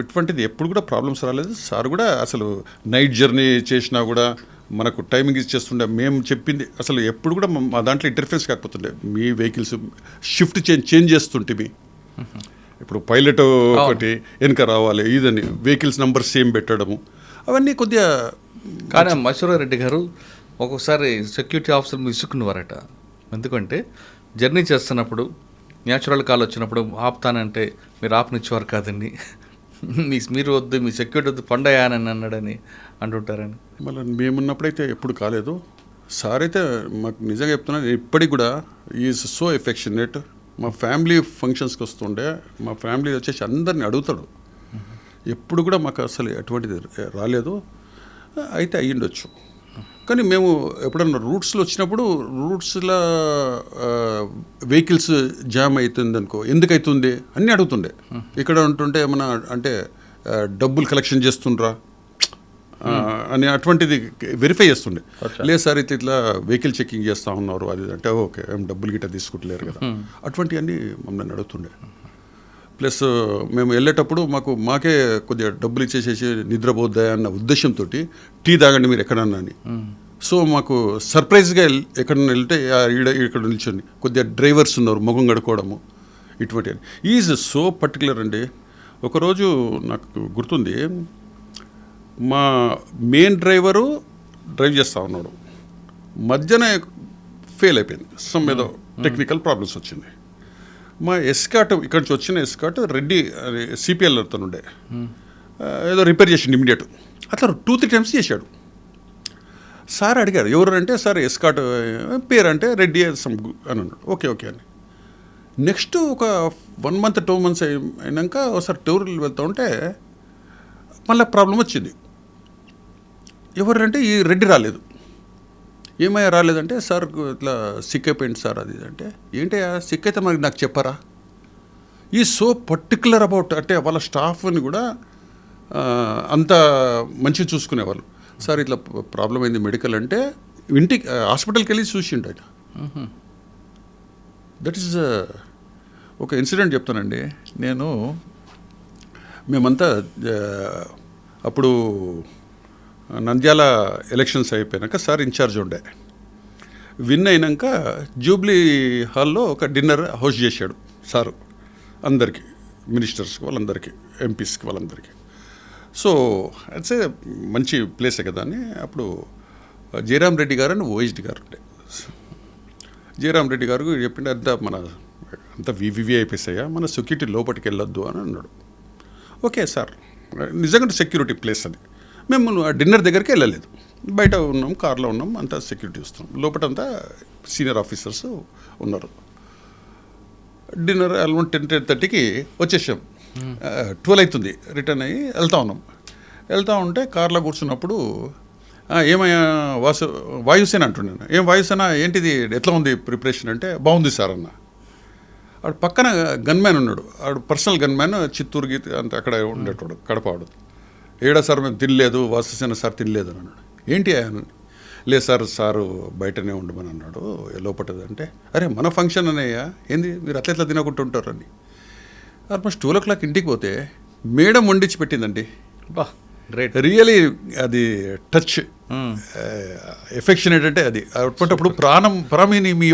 ఇటువంటిది ఎప్పుడు కూడా ప్రాబ్లమ్స్ రాలేదు. సార్ కూడా అసలు నైట్ జర్నీ చేసినా కూడా మనకు టైమింగ్ ఇచ్చేస్తుండే. మేము చెప్పింది అసలు ఎప్పుడు కూడా మా దాంట్లో ఇంటర్ఫరెన్స్ కాకపోతుండే. మీ వెహికల్స్ షిఫ్ట్ చేంజ్ చేస్తుంటే ఇప్పుడు పైలట్ ఒకటి వెనక రావాలి, ఇదని వెహికల్స్ నెంబర్ సేమ్ పెట్టడము, అవన్నీ కొద్దిగా. కానీ మైసూరా రెడ్డి గారు ఒక్కొక్కసారి సెక్యూరిటీ ఆఫీసర్ విసుక్కునేవారట. ఎందుకంటే జర్నీ చేస్తున్నప్పుడు న్యాచురల్ కాల్ వచ్చినప్పుడు ఆపుతానంటే మీరు ఆపనిచ్చేవారు కాదండి, మీరు వద్దు, మీ సెక్యూరిటీ వద్దు, పండయానని అన్నాడని అంటుంటారని. మళ్ళీ మేమున్నప్పుడైతే ఎప్పుడు కాలేదు. సార్ అయితే మాకు నిజంగా చెప్తున్నాను, ఇప్పటికి కూడా ఈజ్ సో ఎఫెక్షనేట్. మా ఫ్యామిలీ ఫంక్షన్స్కి వస్తుండే, మా ఫ్యామిలీ వచ్చేసి అందరిని అడుగుతాడు. ఎప్పుడు కూడా మాకు అసలు ఎటువంటిది రాలేదు. అయితే అయ్యిండొచ్చు, కానీ మేము ఎప్పుడన్నా రూట్స్లో వచ్చినప్పుడు రూట్స్లో వెహికల్స్ జామ్ అవుతుంది అనుకో, ఎందుకు అవుతుంది అన్నీ అడుగుతుండే. ఇక్కడ ఉంటుంటే ఏమన్నా అంటే డబ్బులు కలెక్షన్ చేస్తుండ్రా అని అటువంటిది వెరిఫై చేస్తుండే. లేదు సార్ ఇట్లా వెహికల్ చెకింగ్ చేస్తూ ఉన్నారు అది అంటే ఓకే ఏం డబ్బులు గిట్ట తీసుకుంటలేరు కదా, అటువంటివన్నీ మమ్మల్ని అడుగుతుండే. ప్లస్ మేము వెళ్ళేటప్పుడు మాకే కొద్దిగా డబ్బులు ఇచ్చేసేసి నిద్రపోద్దా అన్న ఉద్దేశంతో టీ తాగండి మీరు ఎక్కడన్నా అని. సో మాకు సర్ప్రైజ్గా ఎక్కడన్నా వెళ్తే ఇక్కడ నిల్చొని కొద్దిగా డ్రైవర్స్ ఉన్నారు ముఖం కడుక్కోవడము ఇటువంటి. ఈజ్ సో పర్టికులర్ అండి. ఒకరోజు నాకు గుర్తుంది, మా మెయిన్ డ్రైవరు డ్రైవ్ చేస్తూ ఉన్నాడు, మధ్యన ఫెయిల్ అయిపోయింది, సమ్ ఏదో టెక్నికల్ ప్రాబ్లమ్స్ వచ్చింది. మా ఎస్కాట్ ఇక్కడి నుంచి వచ్చిన ఎస్కాట్ రెడ్డి సిపిఎల్ అతను ఉండే, ఏదో రిపేర్ చేసిండు ఇమీడియట్. అట్లా 2-3 టైమ్స్ చేశాడు. సార్ అడిగారు ఎవరు అంటే, సార్ ఎస్కాట్ పేరు అంటే రెడ్డి సమ్ అని అన్నాడు. ఓకే ఓకే అని. నెక్స్ట్ ఒక 1 month 2 months అయినాక ఒకసారి టూర్లు వెళ్తూ ఉంటే మళ్ళీ ప్రాబ్లం వచ్చింది. ఎవరంటే ఈ రెడ్డి రాలేదు. ఏమయ్యా రాలేదంటే, సార్ ఇట్లా సిక్ అయిపోయింది సార్ అది అంటే. ఏంటయ్యా సిక్ అయితే మరి నాకు చెప్పారా? ఈ సో పర్టికులర్ అబౌట్ అంటే వాళ్ళ స్టాఫ్ని కూడా అంత మంచిగా చూసుకునేవాళ్ళు. సార్ ఇట్లా ప్రాబ్లం అయింది మెడికల్ అంటే ఇంటికి హాస్పిటల్కి వెళ్ళి చూసిండు ఆయన. దట్ ఈస్ ఒక ఇన్సిడెంట్ చెప్తానండి. మేమంతా అప్పుడు నంద్యాల ఎలక్షన్స్ అయిపోయాక సార్ ఇన్ఛార్జ్ ఉండే. విన్ అయినాక జూబ్లీ హాల్లో ఒక డిన్నర్ హోస్ట్ చేశాడు సారు అందరికీ, మినిస్టర్స్కి వాళ్ళందరికీ, ఎంపీస్కి వాళ్ళందరికీ. సో ఇట్స్ ఏ మంచి ప్లేసే కదా అని. అప్పుడు జయరాం రెడ్డి గారు అని ఓఎస్డి గారు ఉండే. జయరాం రెడ్డి గారు చెప్పిండే అంత వివివి అయిపోయాయా, మన సెక్యూరిటీ లోపలికి వెళ్ళొద్దు అని అన్నాడు. ఓకే సార్, నిజంగా సెక్యూరిటీ ప్లేస్ అది. మేము ఆ డిన్నర్ దగ్గరికి వెళ్ళలేదు, బయట ఉన్నాం, కార్లో ఉన్నాం, అంతా సెక్యూరిటీ ఇస్తాం. లోపలంతా సీనియర్ ఆఫీసర్స్ ఉన్నారు. డిన్నర్ అలౌండ్ 10-10:30కి వచ్చేసాం. 12 అవుతుంది, రిటర్న్ అయ్యి వెళ్తా ఉంటే కార్లో కూర్చున్నప్పుడు ఏమయ్యా వాయుసేన అంటున్నాను. ఏం వాయుసేన ఏంటిది ఎట్లా ఉంది ప్రిపరేషన్ అంటే, బాగుంది సార్ అన్న. ఆడు పక్కన గన్మ్యాన్ ఉన్నాడు, ఆడు పర్సనల్ గన్మ్యాన్, చిత్తూరు గీత అంత అక్కడ ఉండేటోడు, కడపవాడు. ఏడా సార్ మేము తినలేదు, వాసుసేన సార్ తినలేదు అని అన్నాడు. ఏంటి అని. లేదు సారు బయటనే ఉండమని అన్నాడు లోపటది అంటే. అరే మన ఫంక్షన్ అనేయ్యా, ఏంది మీరు అట్లా తినకుంటుంటారు అని. ఆల్మోస్ట్ 12 o'clock ఇంటికి పోతే మేడం వండించి పెట్టిందండి. బా గ్రేట్, రియలీ అది టచ్ ఎఫెక్షనేట్ అంటే అది. అప్పుడు ప్రాణిని మీ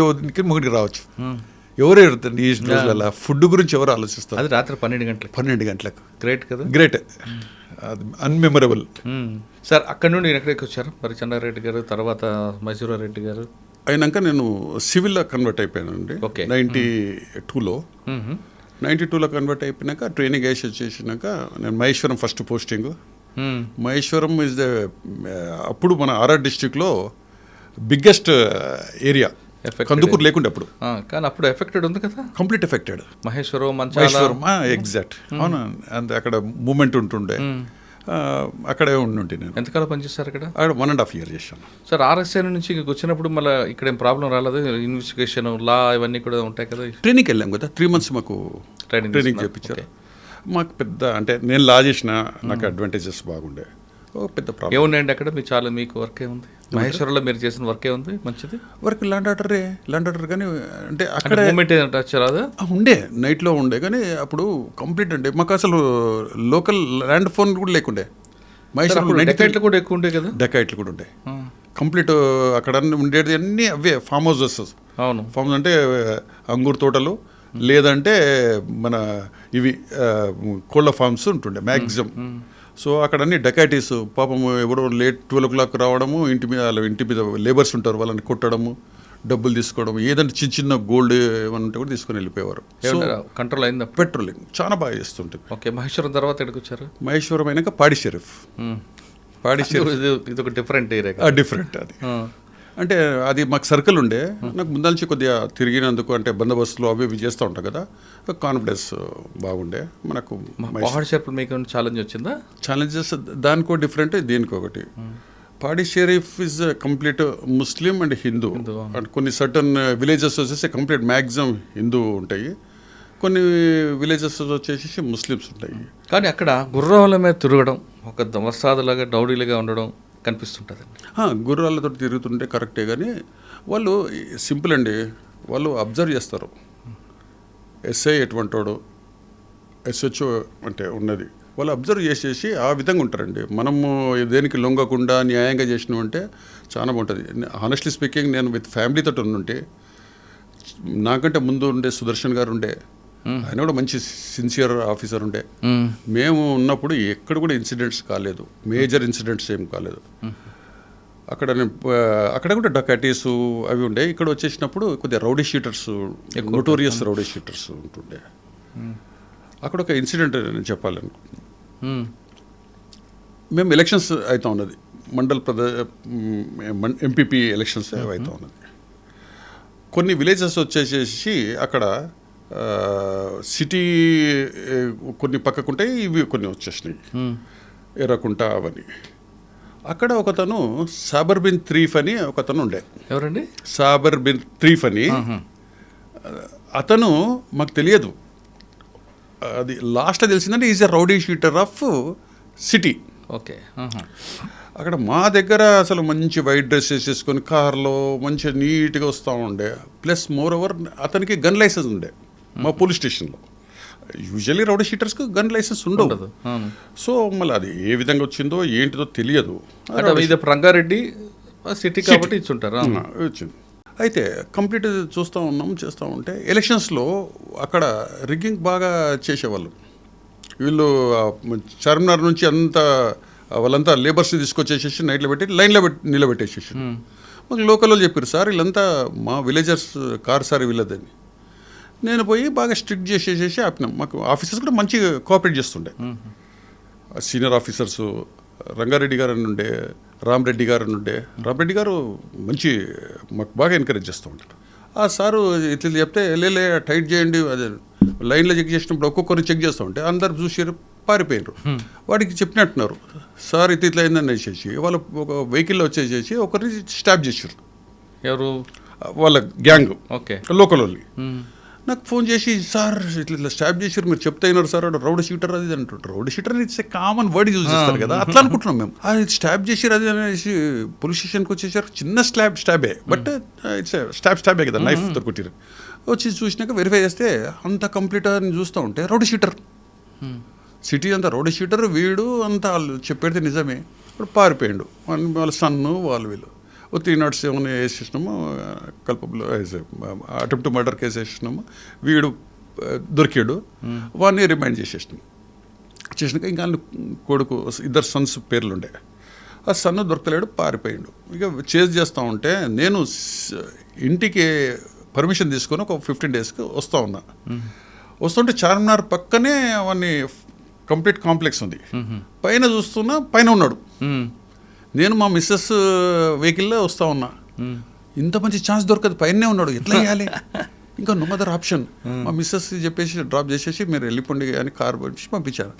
ముగిడికి రావచ్చు. ఎవరు ఎడుతుంది ఈ రోజులలో ఫుడ్ గురించి ఎవరు ఆలోచిస్తారు? అది రాత్రి 12 గంటలకు. గ్రేట్ కదా, గ్రేట్, అది అన్మెమరబుల్. సార్ అక్కడ నుండి ఎక్కడికి వచ్చారు మరి? చెన్నారెడ్డి గారు తర్వాత మైసూరారెడ్డి గారు అయినాక నేను సివిల్లో కన్వర్ట్ అయిపోయానండి. 92లో 92లో కన్వర్ట్ అయిపోయినాక ట్రైనింగ్ చేసినాక నేను Maheshwaram first posting. Maheshwaram is the అప్పుడు మన ఆర్ఆర్ డిస్ట్రిక్ట్లో బిగ్గెస్ట్ ఏరియా. కందుకూరు లేకుండే అప్పుడు, కానీ అప్పుడు ఎఫెక్టెడ్ ఉంది కదా, కంప్లీట్ ఎఫెక్టెడ్. మహేశ్వరం ఎగ్జాక్ట్ అవును. అంతే, అక్కడ మూమెంట్ ఉంటుండే, అక్కడే ఉండి నేను. ఎంతకాలం పనిచేస్తారు అక్కడ? 1.5 years చేశాను సార్. ఆర్ఎస్ఐ నుంచి ఇక్కడికి వచ్చినప్పుడు మళ్ళీ ఇక్కడ ఏం ప్రాబ్లం రాలేదు? ఇన్వెస్టిగేషన్, లా ఇవన్నీ కూడా ఉంటాయి కదా. ట్రైనింగ్కి వెళ్ళాం కదా, 3 months మాకు ట్రైనింగ్ చేయించారు. మాకు పెద్ద అంటే నేను లా చేసిన నాకు అడ్వాంటేజెస్ బాగుండే. పెద్ద ప్రాబ్లం ఏమున్నాయండి అక్కడ? మీకు వర్క్ ఏముంది? మహేశ్వరంలో మీరు చేసిన వర్క్ ఏముంది మంచిది? వర్క్ ల్యాండ్ ఆర్డర్ కానీ అంటే అక్కడ మూమెంట్ రాదు ఉండే, నైట్లో ఉండే. కానీ అప్పుడు కంప్లీట్ అంటే మాకు అసలు లోకల్ ల్యాండ్ ఫోన్ కూడా లేకుండే. మహేశ్వరం డెకాయిట్లు కూడా ఎక్కువ ఉండే కదా. డెకాయిట్లు కూడా ఉండే కంప్లీట్. అక్కడ ఉండేది అన్నీ అవే ఫామ్ హౌసెస్. అవును, ఫామ్ అంటే అంగూరు తోటలు, లేదంటే మన ఇవి కోళ్ళ ఫార్మ్స్ ఉంటుండే మ్యాక్సిమం. సో అక్కడ అన్ని డకాయిటీస్. పాపం ఎవరో లేట్ 12 o'clock రావడము, ఇంటి మీద లేబర్స్ ఉంటారు, వాళ్ళని కొట్టడము, డబ్బులు తీసుకోవడం, ఏదంటే చిన్న గోల్డ్ ఏమైనా ఉంటే కూడా తీసుకొని వెళ్ళిపోయేవారు. కంట్రోల్ అయిందా? పెట్రోలింగ్ చాలా బాగా చేస్తుంటుంది. ఓకే, మహేశ్వరం తర్వాత ఎక్కడికి వచ్చారు? మహేశ్వరం అయినాక పాడి షరీఫ్. ఇది ఒక డిఫరెంట్ ఏరియా. డిఫరెంట్ అది అంటే అది మాకు సర్కిల్ ఉండే. నాకు ముందు నుంచి కొద్దిగా తిరిగినందుకు అంటే బందోబస్తులు అవి ఇవి చేస్తూ ఉంటాం కదా, కాన్ఫిడెన్స్ బాగుండే మనకు. పహాడ్ షరీఫ్లో మీకు ఛాలెంజ్ వచ్చిందా? ఛాలెంజెస్ దానికో డిఫరెంట్, దీనికి ఒకటి. పాడి Sharif is complete Muslim and Hindu. And కొన్ని సర్టన్ విలేజెస్ వచ్చేసి కంప్లీట్ మ్యాక్సిమం హిందూ ఉంటాయి, కొన్ని విలేజెస్ వచ్చేసి ముస్లిమ్స్ ఉంటాయి. కానీ అక్కడ గుర్రాల మీద తిరగడం, ఒక దమస్తాదులాగా డౌడీలుగా ఉండడం కనిపిస్తుంటుందండి. గుర్రాలతో తిరుగుతుంటే కరెక్టే, కానీ వాళ్ళు సింపుల్ అండి. వాళ్ళు అబ్జర్వ్ చేస్తారు. ఎస్ఐ ఎటువంటి వాడు, ఎస్హెచ్ఓ అంటే ఉన్నది, వాళ్ళు అబ్జర్వ్ చేసేసి ఆ విధంగా ఉంటారండి. మనము దేనికి లొంగకుండా న్యాయంగా చేసినామంటే చాలా బాగుంటుంది. హానెస్ట్లీ స్పీకింగ్, నేను విత్ ఫ్యామిలీతో ఉంటే నాకంటే ముందు ఉండే సుదర్శన్ గారు ఉండే, ఆయన కూడా మంచి సిన్సియర్ ఆఫీసర్ ఉండే. మేము ఉన్నప్పుడు ఎక్కడ కూడా ఇన్సిడెంట్స్ కాలేదు, మేజర్ ఇన్సిడెంట్స్ ఏం కాలేదు. అక్కడ కూడా డకాటీస్ అవి ఉండే. ఇక్కడ వచ్చేసినప్పుడు కొద్దిగా rowdy sheeters, notorious rowdy sheeters ఉంటుండే. అక్కడ ఒక ఇన్సిడెంట్ నేను చెప్పాలనుకుంటున్నాను. మేము ఎలక్షన్స్ అవుతా ఉన్నది, ఎంపీపీ ఎలక్షన్స్ అవుతా ఉన్నది. కొన్ని విలేజెస్ వచ్చేసేసి అక్కడ సిటీ కొన్ని పక్కకుంటాయి, ఇవి కొన్ని వచ్చేసినాయి, ఎర్రకుంట అవన్నీ. అక్కడ ఒకతను సాబర్ బిన్ త్రీఫ్ అని ఒకతను ఉండే. ఎవరండి? సాబర్ బిన్ త్రీఫ్ అని. అతను మాకు తెలియదు, అది లాస్ట్ తెలిసిందంటే is a rowdy sheeter of city. Okay. అక్కడ మా దగ్గర అసలు మంచి వైట్ డ్రెస్ వేసేసుకొని కార్లో మంచిగా నీట్గా వస్తూ ఉండే. ప్లస్ మోర్ ఓవర్ అతనికి గన్ లైసెన్స్ ఉండే మా పోలీస్ స్టేషన్లో. యూజువల్లీ రౌడీ షీటర్స్కి గన్ లైసెన్స్ ఉండదు. సో మళ్ళీ అది ఏ విధంగా వచ్చిందో ఏంటిదో తెలియదు. ఇది రంగారెడ్డి సిటీ కాబట్టి ఇచ్చుంటారు, వచ్చింది. అయితే కంప్లీట్ చేస్తూ ఉంటే ఎలక్షన్స్లో అక్కడ రిగ్గింగ్ బాగా చేసేవాళ్ళు. వీళ్ళు చార్మినార్ నుంచి అంతా వాళ్ళంతా లేబర్స్ని తీసుకొచ్చేసేసి నైట్లో పెట్టి లైన్లో నిలబెట్టేసేసి మాకు లోకల్ వాళ్ళు చెప్పారు, సార్ వీళ్ళంతా మా విలేజర్స్ కార్ సార్ వీళ్ళదని. నేను పోయి బాగా స్ట్రిక్ట్ చేసేసేసి ఆపినాం. మాకు ఆఫీసర్స్ కూడా మంచిగా కోఆపరేట్ చేస్తుండే. సీనియర్ ఆఫీసర్స్ రంగారెడ్డి గారు అని ఉండే, రామరెడ్డి గారు అని ఉండే. రామరెడ్డి గారు మంచి మాకు బాగా ఎంకరేజ్ చేస్తూ ఉంటారు. ఆ సారు ఇట్లా చెప్తే లే టైట్ చేయండి, అదే లైన్లో చెక్ చేసినప్పుడు ఒక్కొక్కరిని చెక్ చేస్తూ ఉంటే అందరు చూసారు, పారిపోయారు. వాడికి చెప్పినట్టున్నారు, సార్ ఇట్లా అయిందని వేసేసి వాళ్ళు ఒక వెహికల్లో వచ్చేసేసి ఒకరిని స్టాప్ చేశారు. ఎవరు? వాళ్ళ గ్యాంగ్. ఓకే. లోకల్ వాళ్ళు నాకు ఫోన్ చేసి, సార్ ఇట్లా స్టాప్ చేశారు, మీరు చెప్తే అయినారు సార్, రౌడీ షీటర్ అది అంటుంటారు. Rowdy sheeter it's a common word use చేస్తారు కదా, అట్లా అనుకుంటున్నాం మేము. అది స్టాప్ చేసారు అది అనేసి పోలీస్ స్టేషన్కి వచ్చేసారు. చిన్న స్టాబే, బట్ ఇట్స్ స్టాబే కదా, నైఫ్తో కొట్టిరు. వచ్చి చూసినాక వెరిఫై చేస్తే అంత కంప్లీట్ అని చూస్తూ ఉంటే రౌడీ షీటర్. సిటీ అంతా రౌడీ షీటర్, వీడు అంతా వాళ్ళు చెప్పేది నిజమే. ఇప్పుడు పారిపోయాడు. వాళ్ళ సన్ను వీళ్ళు 307 వేసేసినాము, కల్పబుల్ అటెంప్ట్ మర్డర్ కేసు వేసేసినాము. వీడు దొరికాడు, వాడిని రిమైండ్ చేసేసినాం. చేసినాక ఇంకా కొడుకు ఇద్దరు సన్స్ పేర్లు ఉండే. ఆ సన్ను దొరకలేడు, పారిపోయాడు. ఇక చేజ్ చేస్తూ ఉంటే నేను ఇంటికి పర్మిషన్ తీసుకొని ఒక 15 డేస్కి వస్తూ ఉన్నా. వస్తుంటే చార్మినార్ పక్కనే అవన్నీ కంప్లీట్ కాంప్లెక్స్ ఉంది. పైన చూస్తున్నా, పైన ఉన్నాడు. నేను మా మిస్సెస్ వెహికల్లో వస్తూ ఉన్నా. ఇంత మంచి ఛాన్స్ దొరకదు, పైనే ఉన్నాడు, ఎట్లా చేయాలి? ఇంకా నో అదర్ ఆప్షన్. మా మిస్సెస్ చెప్పేసి డ్రాప్ చేసేసి మీరు వెళ్ళిపోండి అని కార్ పంపించారు.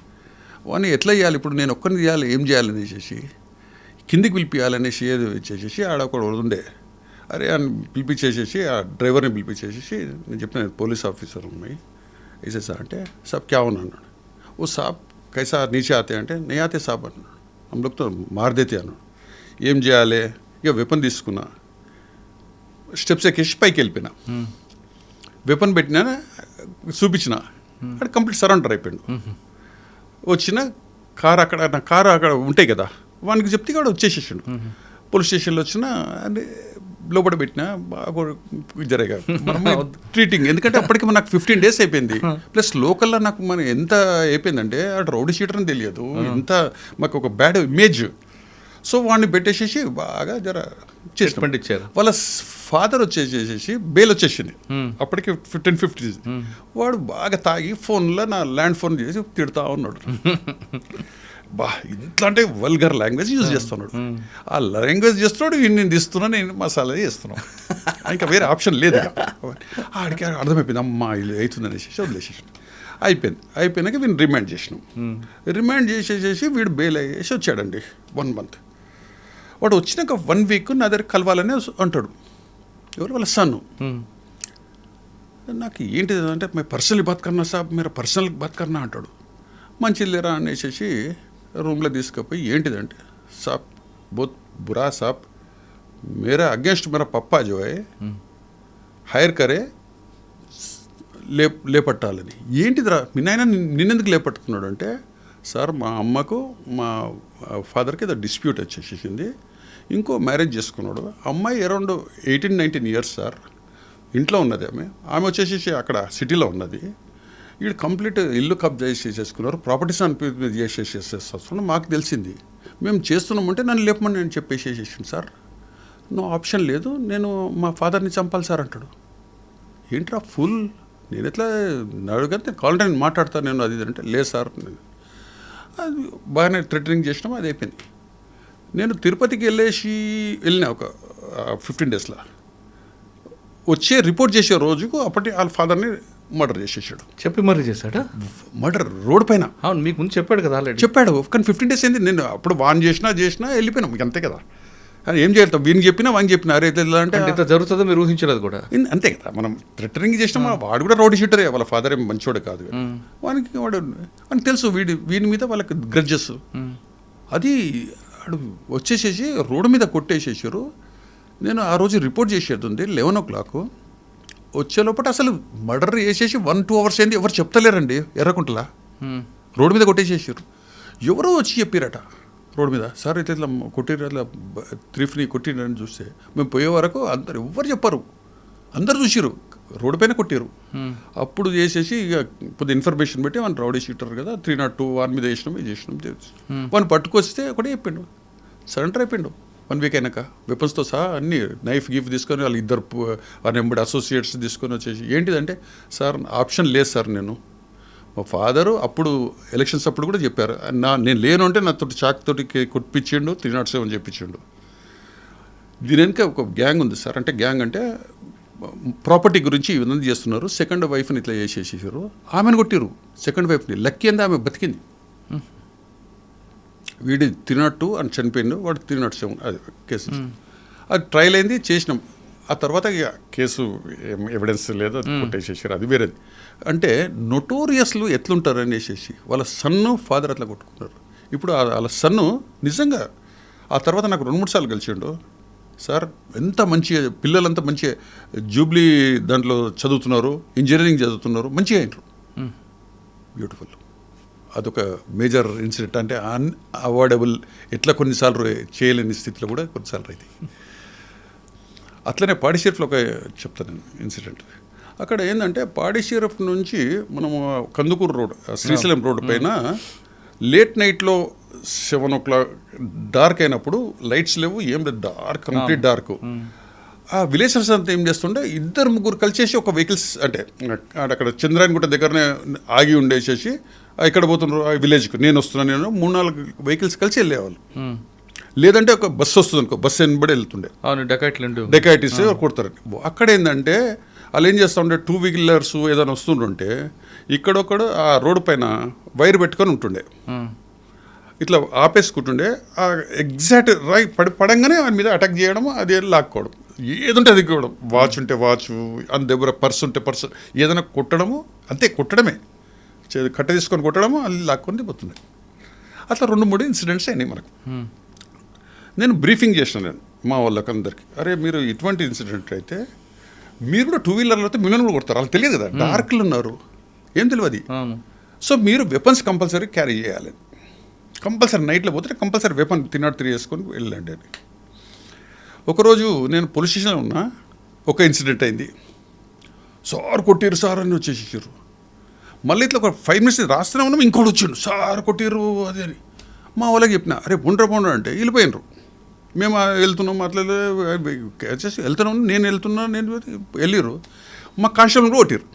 వాడిని ఎట్లా చేయాలి ఇప్పుడు, నేను ఒక్కరిని చేయాలి, ఏం చేయాలని చేసేసి కిందికి పిలిపియాలనేసి ఏది చేసేసి ఆడ ఒకడు ఉండే. అరే అని పిలిపించేసేసి ఆ డ్రైవర్ని పిలిపించేసేసి నేను చెప్పిన పోలీస్ ఆఫీసర్ ఉన్నాయి ऐसे సార్ అంటే సాబ్ క్యా ఉన్నా అన్నాడు. ఓ సాబ్ కైసా నీచే ఆతే అంటే నే ఆతే సాబ్ అన్నాడు. हम लोग तो मार देते అన్నాడు. ఏం చేయాలి? ఇక వెపన్ తీసుకున్నా, స్టెప్స్ ఎక్కేసి పైకి వెళ్ళిపోయినా, వెపన్ పెట్టినా, చూపించిన, అక్కడ కంప్లీట్ సరెండర్ అయిపోయాడు. వచ్చిన కారు అక్కడ, నా కారు అక్కడ ఉంటాయి కదా, వానికి చెప్తే కూడా వచ్చేసేసాడు. పోలీస్ స్టేషన్లో వచ్చిన లోపల పెట్టినా బాగా జరగా ట్రీటింగ్. ఎందుకంటే అప్పటికి నాకు 15 డేస్ అయిపోయింది. ప్లస్ లోకల్లో నాకు మన ఎంత అయిపోయిందంటే అటు రౌడీ షీటర్ అని తెలియదు, ఎంత మాకు ఒక బ్యాడ్ ఇమేజ్. సో వాడిని పెట్టేసేసి బాగా జర చేసి ఇచ్చారు. వాళ్ళ ఫాదర్ వచ్చేసేసి బెయిల్ వచ్చేసింది అప్పటికి 10-15 డేస్. వాడు బాగా తాగి ఫోన్లో నా ల్యాండ్ ఫోన్ చేసి తిడతా ఉన్నాడు. ఇంట్లో అంటే వల్గర్ లాంగ్వేజ్ యూజ్ చేస్తున్నాడు. ఆ లాంగ్వేజ్ చేస్తున్నాడు, నేను తీస్తున్నా, నేను మసాలా చేస్తున్నాను. ఇంకా వేరే ఆప్షన్ లేదు. ఆడికి అర్థమైపోయింది, అమ్మా ఇది అవుతుంది అనేసి వదిలేసేసి అయిపోయినాక వీడిని రిమాండ్ చేసినాం. రిమాండ్ చేసేసేసి వీడు బెయిల్ అయ్యేసి వచ్చాడండి 1 month. వాడు వచ్చినాక 1 week నా దగ్గర కలవాలని అంటాడు. ఎవరు? వాళ్ళ సన్ను. నాకు ఏంటిది అంటే, మేము పర్సనల్ బాత్ కన్నా సాబ్, మీరు పర్సనల్ బాత్ కన్నా అంటాడు. మంచి లేరా అనేసి రూమ్లో తీసుకుపోయి ఏంటిదంటే సాప్ బోత్ బురా సాప్ मेरा अगेंस्ट मेरा पप्पा जो है హైర్ కరే లేపట్టాలని. ఏంటిదిరా మీ నాయన నిన్నెందుకు లేపట్టుకున్నాడు అంటే, సార్ మా అమ్మకు మా ఫాదర్కి ఏదో డిస్ప్యూట్ వచ్చేసింది, ఇంకో మ్యారేజ్ చేసుకున్నాడు. అమ్మాయి అరౌండ్ 18-19 ఇయర్స్ సార్, ఇంట్లో ఉన్నది ఆమె వచ్చేసి అక్కడ సిటీలో ఉన్నది. వీడు కంప్లీట్ ఇల్లు కబ్జా చేసేసుకున్నారు, ప్రాపర్టీస్ అని చేసేసేస్తున్నాం. మాకు తెలిసింది, మేము చేస్తున్నామంటే నన్ను లేపమని నేను చెప్పేసేసాను సార్. నో ఆప్షన్ లేదు, నేను మా ఫాదర్ని చంపాలి సార్ అంటాడు. ఏంట్రా ఫుల్, నేను ఎట్లా అడిగితే కావాలంటే నేను మాట్లాడతాను నేను అది అంటే, లేదు సార్ అది బాగానే థ్రెటనింగ్ చేసినాము, అది అయిపోయింది. నేను తిరుపతికి వెళ్ళిన ఒక 15 డేస్లో వచ్చే రిపోర్ట్ చేసే రోజుకు అప్పటి వాళ్ళ ఫాదర్ని మర్డర్ చేసేసాడు. చెప్పి మరీ చేశాడా? మర్డర్ రోడ్ పైన. అవును, మీకు ముందు చెప్పాడు కదా ఆల్రెడీ. చెప్పాడు, కానీ 15 డేస్ అయింది. నేను అప్పుడు వాన్ చేసినా వెళ్ళిపోయినా, మీకు అంతే కదా. అని ఏం చేయాలి, వీని చెప్పినా వాని చెప్పినా, అరే అంటే ఇంత జరుగుతుందో మీరు ఊహించలేదు కూడా. అంతే కదా, మనం థ్రెటనింగ్ చేసినా వాడు కూడా రోడ్ షీటరే, వాళ్ళ ఫాదర్ ఏం మంచివాడు కాదు. వానికి తెలుసు వీని మీద వాళ్ళకి గ్రడ్జెస్. అది వాడు వచ్చేసేసి రోడ్డు మీద కొట్టేసేసారు. నేను ఆ రోజు రిపోర్ట్ చేసేది ఉంది 11 o'clock. వచ్చే లోపల అసలు మర్డర్ చేసేసి 1-2 hours అయింది, ఎవరు చెప్తలేరండి. ఎర్రకుంటలా రోడ్డు మీద కొట్టేసేసారు. ఎవరో వచ్చి చెప్పారట రోడ్డు మీద, సార్ ఇట్లా కొట్టిరు, అట్లా 3 కొట్టిరని చూస్తే మేము పోయే వరకు అందరు ఎవ్వరు చెప్పారు, అందరు చూసిరు రోడ్డు పైన కొట్టారు. అప్పుడు చేసేసి ఇక కొద్ది ఇన్ఫర్మేషన్ పెట్టి వాడిని రౌడీ షీటర్ కదా 302 వాని మీద చేసినాం వాడిని పట్టుకొస్తే ఒకటే చెప్పిండు, సరెండర్ అయిపోయిండు. 1 week అయినాక వెపన్స్తో సహా అన్ని నైఫ్ గిఫ్ తీసుకొని వాళ్ళు ఇద్దరు వాని ఎంబడి అసోసియేట్స్ తీసుకొని వచ్చేసి, ఏంటిదంటే సార్ ఆప్షన్ లేదు సార్, నేను మా ఫాదరు అప్పుడు ఎలక్షన్స్ అప్పుడు కూడా చెప్పారు, నేను లేను అంటే నాతో చాక్ తోటి కొట్టించిండు, 307 చెప్పించిండు. దీని వెనుక ఒక గ్యాంగ్ ఉంది సార్. అంటే గ్యాంగ్ అంటే ప్రాపర్టీ గురించి ఈ విధంగా చేస్తున్నారు. సెకండ్ వైఫ్ని ఇట్లా చేసేసారు, ఆమెను కొట్టిరు. సెకండ్ వైఫ్ని లక్కీ అంది, ఆమె బతికింది. వీడి 302 అని చనిపోయిండు, వాడు 307 అది కేసు. అది ట్రయల్ అయింది, చేసినాం. ఆ తర్వాత ఇక కేసు ఎవిడెన్స్ లేదు, అది కొట్టేసేసారు, అది వేరేది. అంటే నొటోరియస్లు ఎట్లుంటారు అనేసి వాళ్ళ సన్ను ఫాదర్ అట్లా కొట్టుకున్నారు. ఇప్పుడు వాళ్ళ సన్ను నిజంగా ఆ తర్వాత నాకు 2-3 సార్లు కలిసిండు. సార్ ఎంత మంచి పిల్లలంతా మంచి జూబ్లీ దాంట్లో చదువుతున్నారు, ఇంజనీరింగ్ చదువుతున్నారు, మంచిగా అయినారు, బ్యూటిఫుల్. అదొక మేజర్ ఇన్సిడెంట్. అంటే అన్అవాయిడబుల్, ఎట్లా కొన్నిసార్లు చేయలేని స్థితిలో కూడా కొన్నిసార్లు అయితే. అట్లనే పాడిషెర్ఫ్లో ఒక చెప్తాను ఇన్సిడెంట్. అక్కడ ఏంటంటే పాడిషెర్ఫ్ నుంచి మనము కందుకూరు రోడ్, శ్రీశైలం రోడ్డు పైన లేట్ నైట్లో 7 o'clock డార్క్ అయినప్పుడు లైట్స్ లేవు, ఏం లేదు, డార్క్, కంప్లీట్ డార్క్. ఆ విలేజర్స్ అంతా ఏం చేస్తుంటే 2-3 కలిసేసి ఒక వెహికల్స్, అంటే అక్కడ చంద్రాయనగుట్ట దగ్గరనే ఆగి ఉండేసేసి ఇక్కడ పోతున్నారు ఆ విలేజ్కి, నేను వస్తున్నాను, నేను 3-4 వెహికల్స్ కలిసి వెళ్ళేవాళ్ళు. లేదంటే ఒక బస్సు వస్తుంది అనుకో, బస్సు వెనబడి వెళ్తుండే. అవును, డెకాయిటీస్ కొడతారు. అక్కడ ఏంటంటే వాళ్ళు ఏం చేస్తూ ఉండే, 2 wheelers ఏదైనా వస్తుంటుంటే ఇక్కడొక్కడు ఆ రోడ్డు పైన వైర్ పెట్టుకొని ఉంటుండే, ఇట్లా ఆపేసుకుంటుండే. ఆ ఎగ్జాక్ట్ పడంగానే వాని మీద అటాక్ చేయడం, అది లాక్కోవడం, ఏదంటే అది ఇవ్వడం, వాచ్ ఉంటే వాచ్, అంత దగ్గర పర్స్ ఉంటే పర్సు, ఏదైనా కొట్టడము, అంతే, కొట్టడమే, కట్ట తీసుకొని కొట్టడము, అది లాక్కొని పోతుంది. అట్లా 2-3 ఇన్సిడెంట్స్ అయినాయి మనకు. నేను బ్రీఫింగ్ చేసిన నేను మా వాళ్ళకి అందరికీ, అరే మీరు ఇటువంటి ఇన్సిడెంట్ అయితే మీరు కూడా 2 wheelerలో అయితే మిమ్మల్ని కూడా కొడతారు, వాళ్ళకి తెలియదు కదా, డార్క్లు ఉన్నారు, ఏం తెలియదు. సో మీరు వెపన్స్ కంపల్సరీ క్యారీ చేయాలి, కంపల్సరీ నైట్లో పోతే కంపల్సరీ వెపన్ 303 వేసుకొని వెళ్ళండి అని. ఒకరోజు నేను పోలీస్ స్టేషన్లో ఉన్నా, ఒక ఇన్సిడెంట్ అయింది. సార్ కొట్టిరు సార్ అని వచ్చేసారు. మళ్ళీ ఇట్లా ఒక 5 minutes రాస్తూనే ఉన్నాం, ఇంకోటి వచ్చిండు, సార్ కొట్టిరు అది అని. మా వాళ్ళకి చెప్పిన, అరే బొండ్ర అంటే వెళ్ళిపోయినరు. మేము వెళ్తున్నాం, అట్లా వచ్చేసి వెళ్తున్నాం, నేను వెళ్ళిరు. మా కానిస్టేబుల్ కొట్టిరు,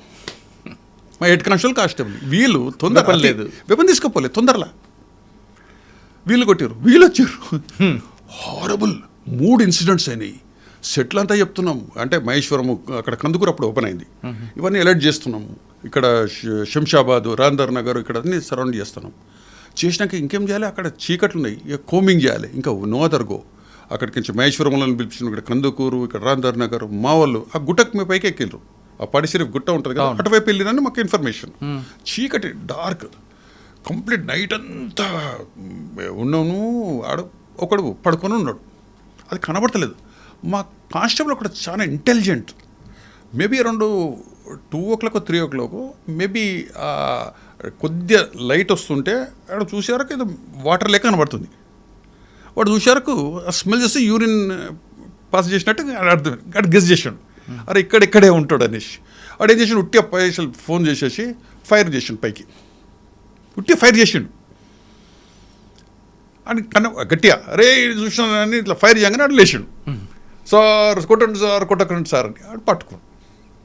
మా హెడ్ కానిస్టేబుల్. వీళ్ళు తొందర లేదు, వెపన్ తీసుకోపోలేదు తొందరలా, వీళ్ళు కొట్టారు, వీళ్ళు వచ్చారు. హారబుల్ 3 ఇన్సిడెంట్స్ అయినాయి. సెట్లు అంతా చెప్తున్నాం, అంటే మహేశ్వరము అక్కడ కందుకూరు అప్పుడు ఓపెన్ అయింది, ఇవన్నీ అలర్ట్ చేస్తున్నాము. ఇక్కడ శంషాబాదు, రాందర్ నగర్, ఇక్కడ అన్నీ సరౌండ్ చేస్తున్నాం. చేసినాక ఇంకేం చేయాలి, అక్కడ చీకట్లు ఉన్నాయి, ఇక కోమింగ్ చేయాలి, ఇంకా నో అదర్ గో. అక్కడికి నుంచి మహేశ్వరంలో పిలిచిన, ఇక్కడ కందుకూరు, ఇక్కడ రాందర్ నగర్, మా వాళ్ళు ఆ గుట్టకు మీ పైకి ఎక్కిండ్రు. ఆ పాడిషెరీఫ్ గుట్ట ఉంటుంది కదా, అటువైపు వెళ్ళిరని మాకు ఇన్ఫర్మేషన్. చీకటి డార్క్, కంప్లీట్ నైట్ అంతా ఉన్నాను. ఒకడు పడుకొని ఉన్నాడు, అది కనబడతలేదు. మా కానిస్టేబుల్ ఒకటి చాలా intelligent, maybe around 2 o'clock 3 o'clock maybe కొద్దిగా లైట్ వస్తుంటే ఆడ చూసేవరకు ఏదో వాటర్ లేక కనబడుతుంది. వాడు చూసేవరకు ఆ స్మెల్ చేస్తే యూరిన్ పాస్ చేసినట్టు అర్థం, అక్కడ గెస్ చేశాడు, అరే ఇక్కడే ఉంటాడు అనేసి. వాడు ఏం చేసాడు, ఉట్టి పైసలు ఫోన్ చేసేసి ఫైర్ చేసిండు, పైకి ఉట్టి ఫైర్ చేసిండు. అని గట్టిగా అరే చూసినా అని ఇట్లా ఫైర్ చేయగానే ఆడు లేచిండు. సార్ కొట్టకండి సార్ అని ఆడు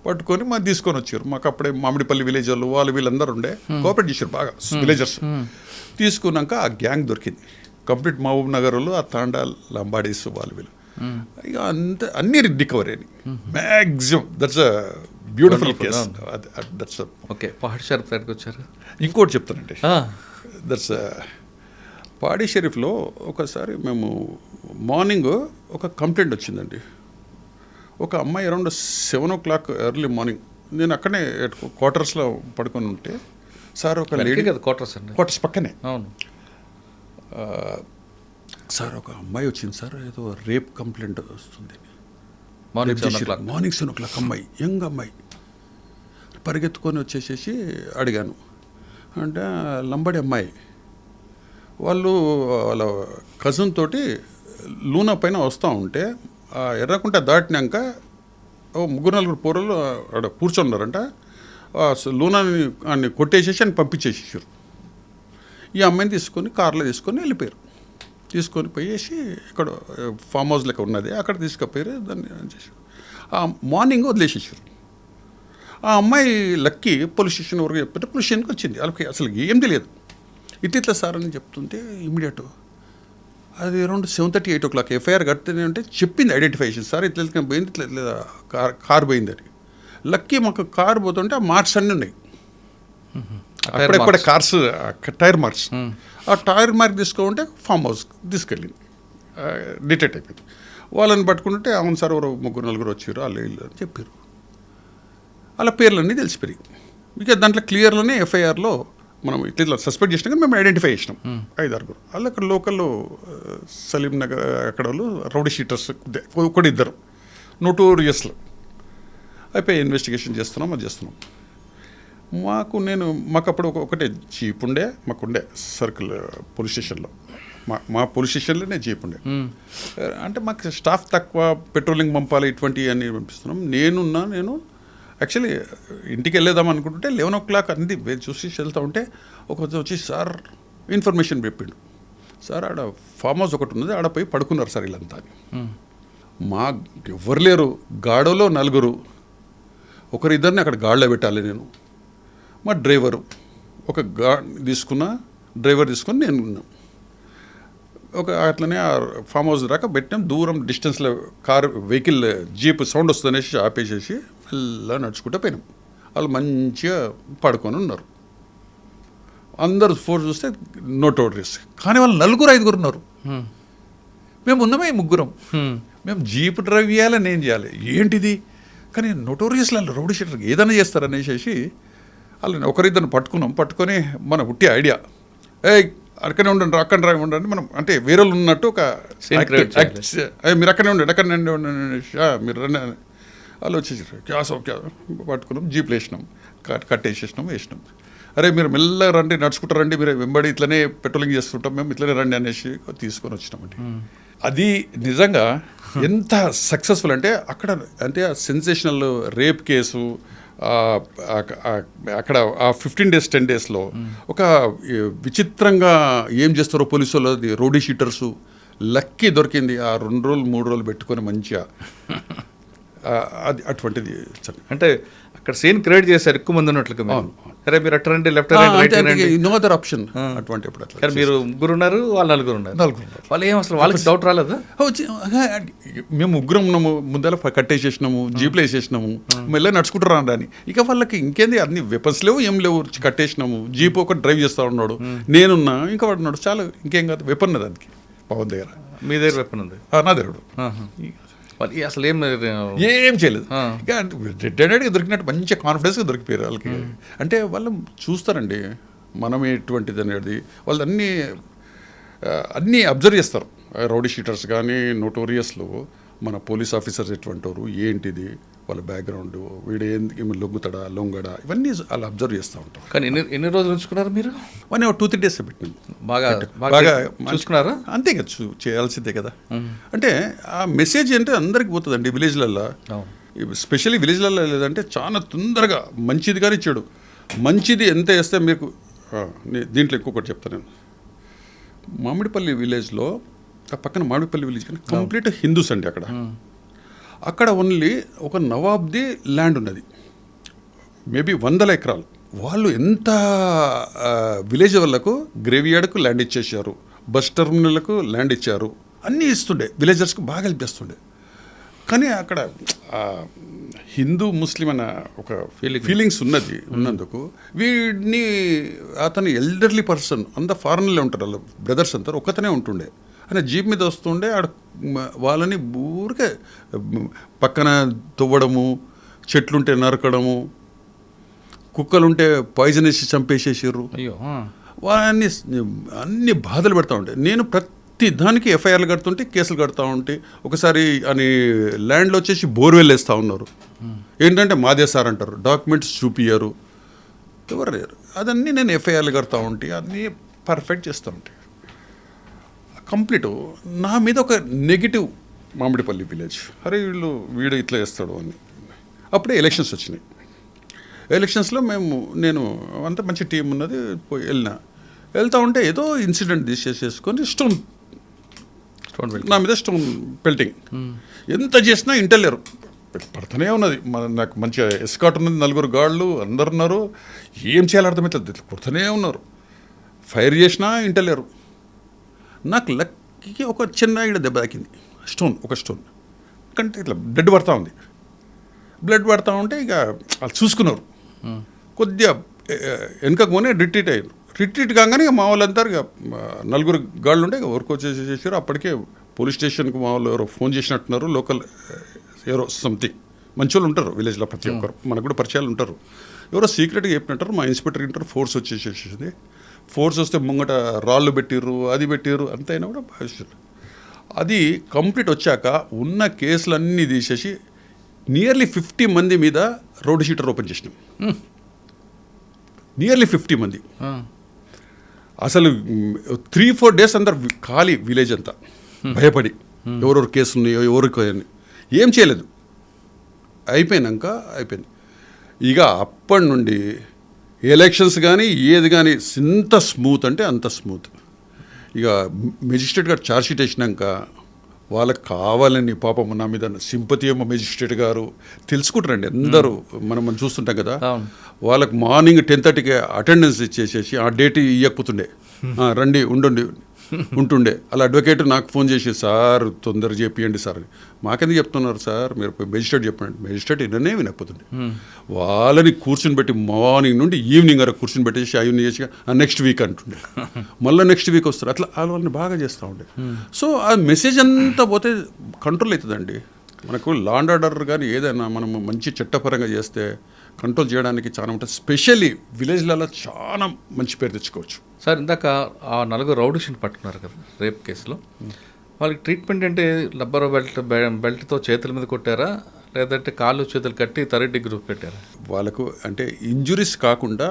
పట్టుకొని మాకు తీసుకొని వచ్చారు. మాకు అప్పుడే మామిడిపల్లి విలేజ్ వాళ్ళు వీళ్ళందరూ ఉండే, కోఆపరేట్ చేశారు బాగా విలేజర్స్. తీసుకున్నాక ఆ గ్యాంగ్ దొరికింది కంప్లీట్, మహబూబ్ నగర్లో ఆ తాండా లంబాడీస్ వీళ్ళు. ఇక అంతే అన్ని రికవరీ అని maximum. That's a beautiful case. That's okay. Pahad Sharif దగ్గరికి వచ్చారు. ఇంకోటి చెప్తానండి, దట్స్ పాడి షరీఫ్లో ఒకసారి మేము మార్నింగ్ ఒక కంప్లైంట్ వచ్చిందండి. ఒక అమ్మాయి అరౌండ్ 7 o'clock ఎర్లీ మార్నింగ్, నేను అక్కడనే క్వార్టర్స్లో పడుకొని ఉంటే, సార్ ఒక లేడీ కదా క్వార్టర్స్ అండి, క్వార్టర్స్ పక్కనే, అవును సార్ ఒక అమ్మాయి వచ్చింది సార్, ఏదో రేప్ కంప్లైంట్ వస్తుంది. మార్నింగ్ 7 o'clock అమ్మాయి, యంగ్ అమ్మాయి. పరిగెత్తుకొని వచ్చేసేసి అడిగాను, అంటే లంబడి అమ్మాయి వాళ్ళు వాళ్ళ కజిన్ తోటి లూనా పైన వస్తూ ఉంటే ఎర్రకుంట దాటినాక 3-4 పోరలు అక్కడ కూర్చొన్నారంట. లూనాని కొట్టేసేసి అని పంపించేసేసారు. ఈ అమ్మాయిని తీసుకొని కార్లో తీసుకొని వెళ్ళిపోయారు. తీసుకొని పోయేసి ఇక్కడ ఫామ్ హౌస్ లెక్క ఉన్నది, అక్కడ తీసుకుపోయారు. దాన్ని చేశారు. ఆ మార్నింగ్ వదిలేసేసారు. ఆ అమ్మాయి లక్కీ పోలీస్ స్టేషన్ వరకు చెప్తుంటే పోలీస్ స్టేషన్కి వచ్చింది. వాళ్ళకి అసలు ఏం తెలియదు. ఇట్లా సార్ అని చెప్తుంటే ఇమీడియట్ అది అరౌండ్ 7:30 8 o'clock ఎఫ్ఐఆర్ కడితేనే అంటే చెప్పింది ఐడెంటిఫికేషన్, సార్ ఇట్లా పోయింది, ఇట్లా కార్ పోయిందని. లక్కీ మాకు కార్ పోతుంటే ఆ మార్క్స్ అన్నీ ఉన్నాయి, అక్కడెక్కడ కార్స్ టైర్ మార్క్స్. ఆ టైర్ మార్క్ తీసుకుంటే ఫామ్ హౌస్ తీసుకెళ్ళింది, డిటెక్ట్ అయిపోయింది. వాళ్ళని పట్టుకుంటే అవును సార్ ఎవరు 3-4 వచ్చారు, వాళ్ళు వీళ్ళు అని చెప్పారు. అలా పేర్లన్నీ తెలిసిపోయి ఇక దాంట్లో క్లియర్లోనే ఎఫ్ఐఆర్లో మనం ఇట్లా సస్పెక్ట్ చేసినా కానీ మేము ఐడెంటిఫై చేసినాం 5-6. వాళ్ళు అక్కడ లోకల్లో సలీం నగర్ అక్కడ వాళ్ళు రౌడీ షీటర్స్ ఒకటి 2 నోటోరియస్లు అయిపోయి ఇన్వెస్టిగేషన్ చేస్తున్నాం, అది చేస్తున్నాం. మాకు అప్పుడు ఒకటే జీప్ ఉండే, మాకుండే సర్కిల్ పోలీస్ స్టేషన్లో, మా పోలీస్ స్టేషన్లోనే జీప్ ఉండే. అంటే మాకు స్టాఫ్ తక్కువ, పెట్రోలింగ్ పంపాలి, ఇటువంటివి అన్నీ పంపిస్తున్నాం. నేను యాక్చువల్లీ ఇంటికి వెళ్ళేద్దాం అనుకుంటుంటే 11 o'clock అన్ని చూసి వెళ్తూ ఉంటే ఒక వచ్చి సార్ ఇన్ఫర్మేషన్ చెప్పిండు, సార్ ఆడ ఫామ్ హౌస్ ఒకటి ఉన్నది, ఆడ పోయి పడుకున్నారు సార్ వీళ్ళంతా అని. మా ఎవరు లేరు, గాడలో 4, 1-2 అక్కడ గాడిలో పెట్టాలి నేను, మా డ్రైవరు ఒక డ్రైవర్ తీసుకుని నేను ఉన్నాం. అట్లనే ఆ ఫామ్ హౌస్ దాకా పెట్టాం. దూరం డిస్టెన్స్లో వెహికల్ జీప్ సౌండ్ వస్తుందనేసి ఆపేసేసి మెల్లగా నడుచుకుంటూ పోయినాం. వాళ్ళు మంచిగా పడుకొని ఉన్నారు. అందరూ ఫోన్ చూస్తే నోటోరియస్, కానీ వాళ్ళు 4-5 ఉన్నారు. మేము ఉన్నామే 3. మేము జీప్ డ్రైవ్ చేయాలి, నేను చేయాలి, ఏంటిది కానీ నోటోరియస్ వాళ్ళు రౌడీ షీటర్ ఏదైనా చేస్తారనేసి వాళ్ళని 1-2 పట్టుకొని మన ఉట్టి ఐడియా, అక్కడనే ఉండండి, అక్కడ ఉండండి మనం, అంటే వేరే ఉన్నట్టు ఒక మీరు అక్కడనే ఉండండి మీరు రండి. వాళ్ళు వచ్చేసారు, క్యాస్ పట్టుకున్నాం, జీప్లు వేసినాం, వేసినాం. అరే మీరు మెల్లగా రండి, నడుచుకుంటూ రండి, మీరు వెంబడి ఇట్లనే పెట్రోలింగ్ చేస్తుంటాం, మేము ఇట్లనే రండి అనేసి తీసుకొని వచ్చినామండి. అది నిజంగా ఎంత సక్సెస్ఫుల్ అంటే అక్కడ, అంటే సెన్సేషనల్ రేప్ కేసు అక్కడ ఆ 15 days 10 daysలో ఒక విచిత్రంగా ఏం చేస్తారో పోలీసు వాళ్ళు, రౌడీ షీటర్సు లక్కీ దొరికింది. ఆ 2 రోజులు 3 రోజులు పెట్టుకొని మంచిగా అది అటువంటిది. అంటే అక్కడ సీన్ క్రియేట్ చేశారు ఎక్కువ మంది ఉన్నట్లుగా. అరే మీరు అటు రండి, లెఫ్ట్ నో అదర్ ఆప్షన్. అటువంటి మీరు 3 ఉన్నారు, వాళ్ళు 4 ఉన్నారు. వాళ్ళు ఏం అసలు వాళ్ళకి డౌట్ రాలేదా? మేము 3 ఉన్నాము, ముందర కట్టేసేసినాము, జీప్లో వేసేసినాము, మెల్లగా నడుచుకుంటారు అని. ఇక వాళ్ళకి ఇంకేంది, అన్ని వెపన్స్ లేవు, ఏం లేవు, కట్టేసినాము. జీప్ ఒకటి డ్రైవ్ చేస్తూ ఉన్నాడు, నేనున్నా, ఇంకా వాడు ఉన్నాడు, చాలా ఇంకేం కాదు. వెపన్ దానికి పవన్ దగ్గర. మీ దగ్గర వెపన్ ఉంది? నా దగ్గర అసలు ఏం చేయలేదు. ఇక డెడ్ దొరికినట్టు మంచి కాన్ఫిడెన్స్గా దొరికిపోయారు వాళ్ళకి. అంటే వాళ్ళు చూస్తారండి, మనం ఎటువంటిది అనేది వాళ్ళు అన్నీ అబ్జర్వ్ చేస్తారు. రౌడీ షీటర్స్ కానీ నోటోరియస్లో మన పోలీస్ ఆఫీసర్స్ ఎటువంటారు, ఏంటిది వాళ్ళ బ్యాక్గ్రౌండ్, వీడు ఏమి లొంగడా, ఇవన్నీ వాళ్ళు అబ్జర్వ్ చేస్తూ ఉంటారు. కానీ ఎన్ని రోజులు ఉంచుకున్నారు మీరు? 2-3 days పెట్టినాం. బాగా చూసుకున్నారా? అంతే కదా, చేయాల్సిందే కదా. అంటే ఆ మెసేజ్ అంటే అందరికి పోతుందండి విలేజ్లల్లో, స్పెషల్లీ విలేజ్లలో. లేదంటే చాలా తొందరగా మంచిది కానీ చెడు. మంచిది ఎంత వేస్తే మీకు దీంట్లో ఇంకొకటి చెప్తాను నేను. మామిడిపల్లి విలేజ్లో, ఆ పక్కన మామిడిపల్లి విలేజ్ కానీ కంప్లీట్ హిందూస్ అండి. అక్కడ ఓన్లీ ఒక నవాబ్ది ల్యాండ్ ఉన్నది, మేబీ 100 ఎకరాలు. వాళ్ళు ఎంత విలేజ్ వాళ్ళకు గ్రేవియార్డ్కు ల్యాండ్ ఇచ్చేసారు, బస్ టెర్మినల్కు ల్యాండ్ ఇచ్చారు, అన్నీ ఇస్తుండే, విలేజర్స్కు బాగా హెల్ప్ చేస్తుండే. కానీ అక్కడ హిందూ ముస్లిం అన్న ఒక ఫీలింగ్స్ ఉన్నందుకు వీడిని, అతను ఎల్డర్లీ పర్సన్ అంతా ఫారెన్లో ఉంటారు, వాళ్ళ బ్రదర్స్ అంతా ఒక్కతనే ఉంటుండే. ఆయన జీప్ మీద వస్తుండే, వాళ్ళని ఊరికే పక్కన తవ్వడము, చెట్లుంటే నరకడము, కుక్కలుంటే పాయిజన్ వేసి చంపేసేసారు. వాళ్ళని అన్ని బాధలు పెడతా ఉంటే నేను ప్రతి దానికి ఎఫ్ఐఆర్లు కడుతుంటే, కేసులు కడతా ఉంటే, ఒకసారి అని ల్యాండ్లో వచ్చేసి బోర్వెల్ వేస్తూ ఉన్నారు. ఏంటంటే మాదే సార్ అంటారు, డాక్యుమెంట్స్ చూపియ్యారు, ఎవరు లేరు. అదన్నీ నేను ఎఫ్ఐఆర్లు కడతా ఉంటే అన్నీ పర్ఫెక్ట్ చేస్తూ ఉంటాయి. కంప్లీట్ నా మీద ఒక నెగిటివ్ మామిడిపల్లి విలేజ్, అరే వీడు ఇట్లా చేస్తాడు అని. అప్పుడే ఎలక్షన్స్ వచ్చినాయి. ఎలక్షన్స్లో నేను అంత మంచి టీం ఉన్నది, వెళ్తా ఉంటే ఏదో ఇన్సిడెంట్ తీసేసుకొని స్టోన్ నా మీద స్టోన్ పెల్టింగ్. ఎంత చేసినా ఇంటలేరు, పడుతూనే ఉన్నది. నాకు మంచిగా ఎస్కాట్ ఉన్నది, 4 గార్డులు అందరు ఉన్నారు, ఏం చేయాలి అర్థమవుతుంది, కొడుతూనే ఉన్నారు. ఫైర్ చేసినా ఇంటలేరు. నాకు లక్కీకి ఒక చిన్న దెబ్బ తాకింది, ఒక స్టోన్ కంటే ఇట్లా బ్లడ్ పడతా ఉంటే ఇక వాళ్ళు చూసుకున్నారు. కొద్దిగా వెనుకకు పోనీ రిట్రీట్ కాగానే ఇక మా వాళ్ళంతా ఇక 4 గాళ్ళు ఉంటే ఇక వర్క్ వచ్చేసేసారు. అప్పటికే పోలీస్ స్టేషన్కి మా వాళ్ళు ఎవరో ఫోన్ చేసినట్టున్నారు, లోకల్ ఎవరో సంథింగ్ మంచి వాళ్ళు ఉంటారు విలేజ్లో, ప్రతి ఒక్కరు మనకు కూడా పరిచయాలు ఉంటారు. ఎవరో సీక్రెట్గా చెప్పినట్టారు, మా ఇన్స్పెక్టర్ ఇంటారు, ఫోర్స్ వచ్చేసేసింది. ఫోర్స్ వస్తే ముంగట రాళ్ళు పెట్టిర్రు, అది పెట్టిర్రు, అంత అయినా కూడా భావిస్తారు. అది కంప్లీట్ వచ్చాక ఉన్న కేసులన్నీ తీసేసి నియర్లీ 50 మంది మీద రోడ్ షీటర్ ఓపెన్ చేసినాం. నియర్లీ 50 మంది. అసలు 3-4 days అందరు ఖాళీ విలేజ్ అంతా, భయపడి ఎవరెవరు కేసు ఉన్నాయో ఎవరికి ఏం చేయలేదు. అయిపోయింది. ఇక అప్పటి నుండి ఎలక్షన్స్ కానీ ఏది కానీ ఇంత స్మూత్ అంటే అంత స్మూత్. ఇక మెజిస్ట్రేట్ గారు ఛార్జ్షీట్ వేసినాక వాళ్ళకి కావాలని పాపం నా మీద సింపతి ఏమో మెజిస్ట్రేట్ గారు తెలుసుకుంటారండి అందరూ, మనం చూస్తుంటాం కదా. వాళ్ళకి మార్నింగ్ 10:30కి అటెండెన్స్ ఇచ్చేసేసి ఆ డేట్ ఇవ్వకపోతుండే, రండి ఉంటుండే. అలా అడ్వకేట్ నాకు ఫోన్ చేసి, సార్ తొందరగా చెప్పియండి సార్. మాకెందుకు చెప్తున్నారు సార్, మీరు మెజిస్ట్రేట్ చెప్పండి. మెజిస్ట్రేట్ వినకపోతుండే. వాళ్ళని కూర్చుని పెట్టి మార్నింగ్ నుండి ఈవినింగ్ వరకు కూర్చుని పెట్టేసి అవన్నీ చేసి నెక్స్ట్ వీక్ అంటుండే, మళ్ళీ నెక్స్ట్ వీక్ వస్తారు. అట్లా వాళ్ళని బాగా చేస్తూ ఉండే. సో ఆ మెసేజ్ అంతా పోతే కంట్రోల్ అవుతుందండి. మనకు లా అండ్ ఆర్డర్ కానీ ఏదైనా మనము మంచి చట్టపరంగా చేస్తే కంట్రోల్ చేయడానికి చాలా ఉంటుంది. స్పెషల్లీ విలేజ్లలో చాలా మంచి పేరు తెచ్చుకోవచ్చు. సార్, ఇందాక ఆ 4 రౌడీస్ని పట్టుకున్నారు కదా రేప్ కేసులో, వాళ్ళకి ట్రీట్మెంట్ అంటే రబ్బర్ బెల్ట్తో చేతుల మీద కొట్టారా, లేదంటే కాళ్ళు చేతులు కట్టి థర్డ్ డిగ్రీ పెట్టారా? వాళ్ళకు అంటే ఇంజురీస్ కాకుండా